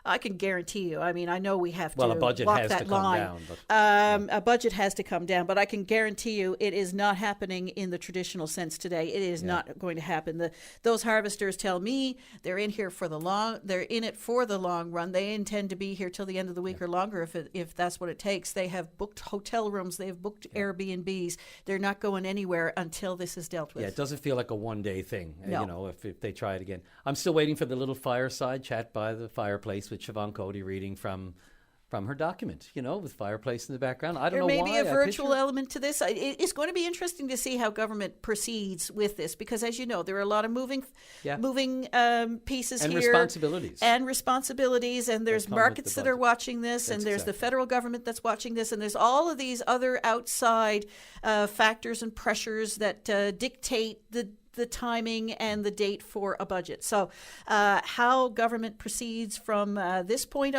I can guarantee you. I mean, I know we have to a budget walk has that to come line. down. But, A budget has to come down, but I can guarantee you it is not happening in the traditional sense today. It is not going to happen. Those harvesters tell me they're in here for the long. They're in it for the long run. They intend to be here till the end of the week or longer if that's what it takes. They have booked hotel rooms. They have booked Airbnbs. They're not going anywhere until this is dealt with. Yeah, it doesn't feel like a one-day thing, No. if they try it again. I'm still waiting for the little fireside chat by the fireplace with Siobhan Cody reading from her document, with fireplace in the background. I don't know why. There may be a virtual element to this. It's going to be interesting to see how government proceeds with this because, as you know, there are a lot of moving pieces and here. Responsibilities. And there's markets that are watching this, and there's the federal government that's watching this, and there's all of these other outside factors and pressures that dictate the timing and the date for a budget. So how government proceeds from this point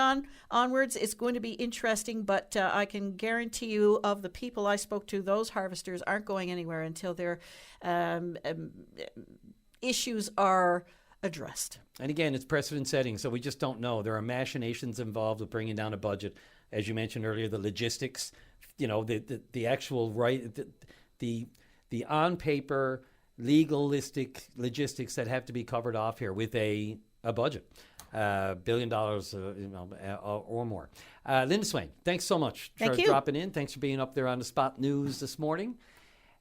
onwards is going to be interesting, but I can guarantee you of the people I spoke to, those harvesters aren't going anywhere until their issues are addressed. And again, it's precedent setting, so we just don't know. There are machinations involved with bringing down a budget. As you mentioned earlier, the logistics, the actual the on paper legalistic logistics that have to be covered off here with a budget, $1 billion or more. Linda Swain, thanks so much for dropping in. Thanks for being up there on the Spot News this morning.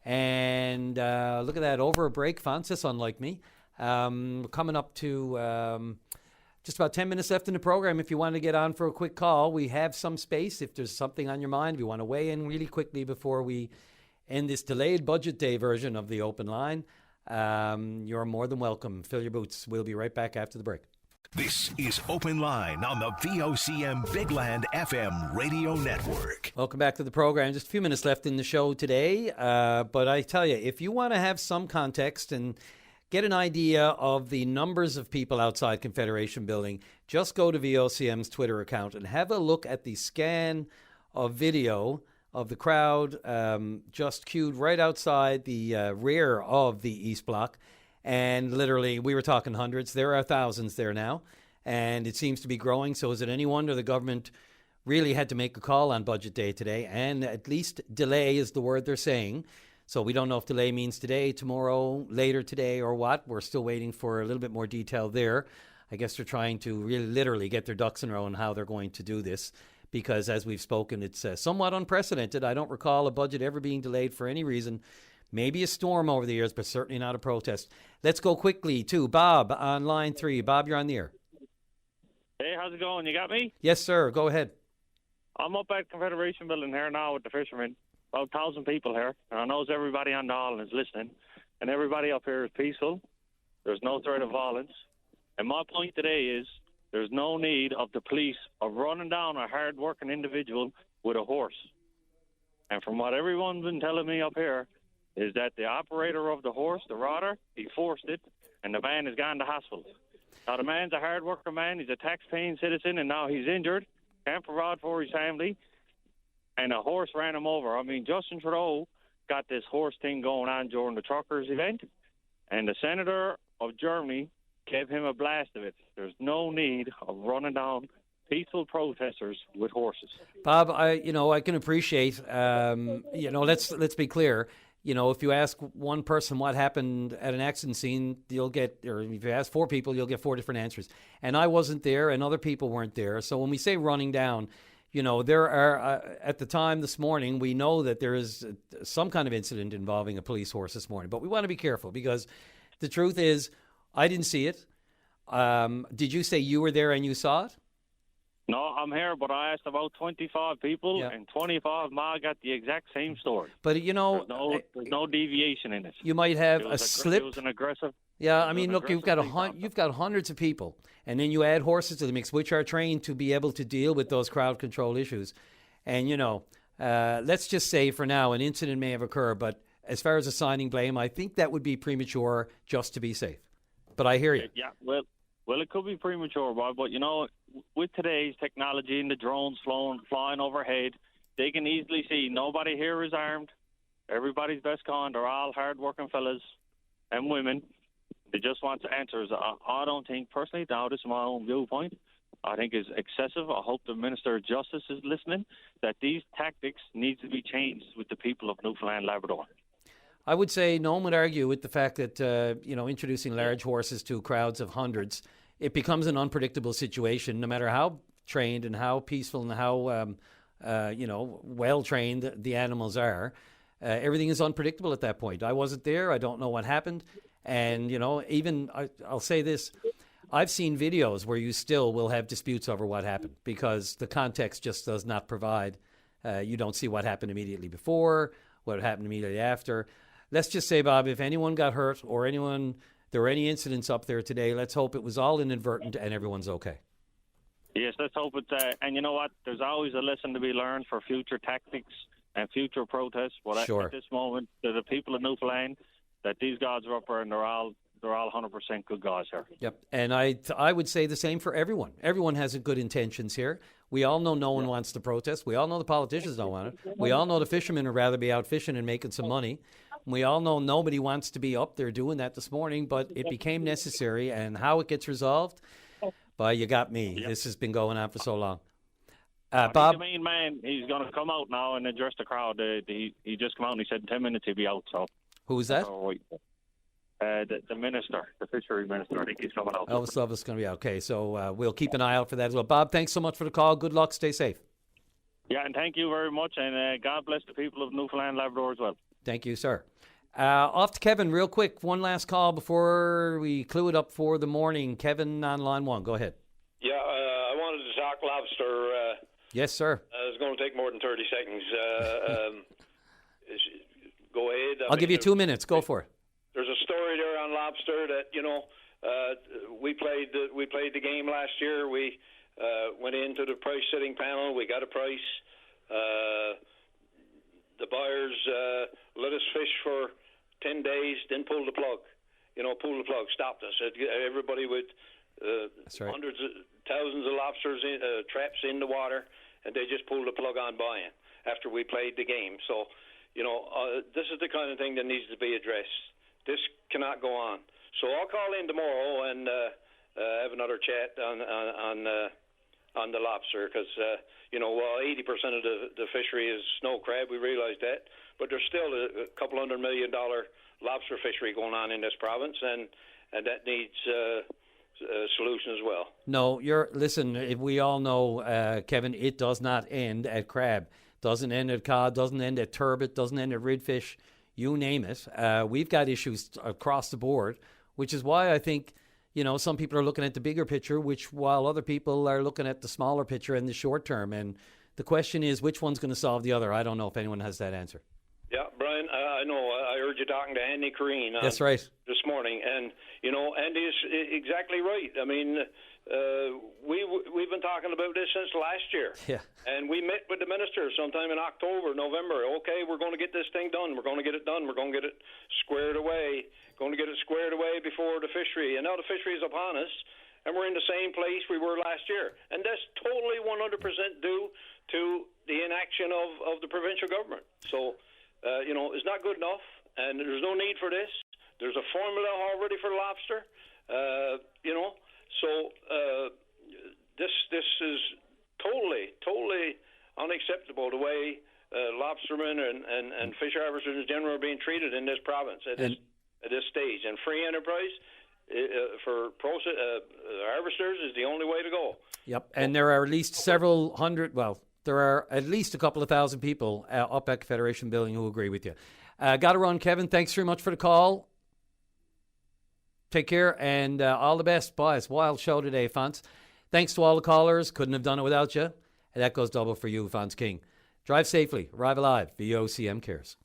And look at that, over a break, Francis, unlike me. Coming up to just about 10 minutes left in the program. If you want to get on for a quick call, we have some space. If there's something on your mind, if you want to weigh in really quickly before we end this delayed budget day version of the open line, you're more than welcome. Fill your boots. We'll be right back after the break. This is Open Line on the VOCM Big Land FM radio network. Welcome back to the program. Just a few minutes left in the show today. But I tell you, if you want to have some context and get an idea of the numbers of people outside Confederation Building, just go to VOCM's Twitter account and have a look at the scan of video of the crowd just queued right outside the rear of the East Block. And literally, we were talking hundreds. There are thousands there now. And it seems to be growing. So is it any wonder the government really had to make a call on Budget Day today? And at least delay is the word they're saying. So we don't know if delay means today, tomorrow, later today, or what. We're still waiting for a little bit more detail there. I guess they're trying to really literally get their ducks in a row on how they're going to do this. Because as we've spoken, it's somewhat unprecedented. I don't recall a budget ever being delayed for any reason. Maybe a storm over the years, but certainly not a protest. Let's go quickly to Bob on line 3. Bob, you're on the air. Hey, how's it going? You got me? Yes, sir. Go ahead. I'm up at Confederation Building here now with the fishermen. About 1,000 people here. And I know everybody on the island is listening. And everybody up here is peaceful. There's no threat of violence. And my point today is there's no need of the police of running down a hard-working individual with a horse. And from what everyone's been telling me up here is that the operator of the horse, the rider, he forced it, and the man has gone to hospital. Now, the man's a hard-working man. He's a tax-paying citizen, and now he's injured, can't provide for his family, and a horse ran him over. I mean, Justin Trudeau got this horse thing going on during the truckers' event, and the senator of Germany gave him a blast of it. There's no need of running down peaceful protesters with horses. Bob, I can appreciate, let's be clear. If you ask one person what happened at an accident scene, or if you ask 4 people, you'll get 4 different answers. And I wasn't there, and other people weren't there. So when we say running down, there are, at the time this morning, we know that there is some kind of incident involving a police horse this morning. But we want to be careful because the truth is, I didn't see it. Did you say you were there and you saw it? No, I'm here, but I asked about 25 people, and 25 more got the exact same story. But, there's no deviation in it. You might have a slip. It was an aggressive. Yeah, I mean, look, you've got hundreds of people, and then you add horses to the mix, which are trained to be able to deal with those crowd control issues. And, let's just say for now an incident may have occurred, but as far as assigning blame, I think that would be premature just to be safe. But I hear you. Yeah, well, it could be premature, Bob, but, with today's technology and the drones flying overhead, they can easily see nobody here is armed. Everybody's best con. They're all hard-working fellas and women. They just want answers. I don't think, personally, now this is my own viewpoint, I think is excessive. I hope the Minister of Justice is listening, that these tactics need to be changed with the people of Newfoundland and Labrador. I would say no one would argue with the fact that, introducing large horses to crowds of hundreds, it becomes an unpredictable situation, no matter how trained and how peaceful and how, well-trained the animals are. Everything is unpredictable at that point. I wasn't there. I don't know what happened. And, I'll say this. I've seen videos where you still will have disputes over what happened because the context just does not provide. You don't see what happened immediately before, what happened immediately after. Let's just say, Bob, if anyone got hurt or there were any incidents up there today, let's hope it was all inadvertent and everyone's okay. Yes, let's hope it's... and you know what? There's always a lesson to be learned for future tactics and future protests. But Sure. At this moment, the people of Newfoundland, that these gods are up there and they're all 100% good guys here. Yep, and I would say the same for everyone. Everyone has good intentions here. We all know no one wants to protest. We all know the politicians don't want it. We all know the fishermen would rather be out fishing and making some money. We all know nobody wants to be up there doing that this morning, but it became necessary, and how it gets resolved, you got me. Yep. This has been going on for so long. Bob? The main man, he's going to come out now and address the crowd. He just came out and he said in 10 minutes he'll be out. So. Who's that? The minister, the fishery minister, I think he's coming out. Elvis Love is going to be out. Okay, so we'll keep an eye out for that as well. Bob, thanks so much for the call. Good luck. Stay safe. Yeah, and thank you very much, and God bless the people of Newfoundland and Labrador as well. Thank you, sir. Off to Kevin real quick. One last call before we clue it up for the morning. Kevin on line 1. Go ahead. Yeah, I wanted to talk lobster. Yes, sir. It's going to take more than 30 seconds. Go ahead. I'll give you 2 minutes. Go for it. There's a story there on lobster that we played the game last year. We went into the price setting panel. We got a price. The buyers let us fish for 10 days, then pulled the plug. Stopped us. Everybody with hundreds of thousands of lobsters traps in the water, and they just pulled the plug on buying after we played the game. So, this is the kind of thing that needs to be addressed. This cannot go on. So I'll call in tomorrow and have another chat on the lobster because, 80% of the fishery is snow crab. We realize that. But there's still a couple $100 million lobster fishery going on in this province, and that needs a solution as well. No, listen, we all know, Kevin, it does not end at crab. Doesn't end at cod, doesn't end at turbot, doesn't end at redfish. You name it. We've got issues across the board, which is why I think, some people are looking at the bigger picture, while other people are looking at the smaller picture in the short term. And the question is, which one's going to solve the other? I don't know if anyone has that answer. Yeah, Brian, I know. I heard you talking to Andy Careen That's right. This morning. And, Andy is exactly right. I mean, we've been talking about this since last year. Yeah. And we met with the minister sometime in October, November. Okay, we're going to get this thing done. We're going to get it done. We're going to get it squared away. Going to get it squared away before the fishery. And now the fishery is upon us, and we're in the same place we were last year. And that's totally 100% due to the inaction of the provincial government. So, it's not good enough, and there's no need for this. There's a formula already for lobster, So this is totally unacceptable the way lobstermen and fish harvesters in general are being treated in this province at this stage. And free enterprise for harvesters is the only way to go. Yep, and there are at least several hundred, there are at least a couple of thousand people up at Federation Building who agree with you. Got to run, Kevin. Thanks very much for the call. Take care and all the best. Boys, wild show today, Fonz. Thanks to all the callers. Couldn't have done it without you. And that goes double for you, Fonz King. Drive safely. Arrive alive. VOCM cares.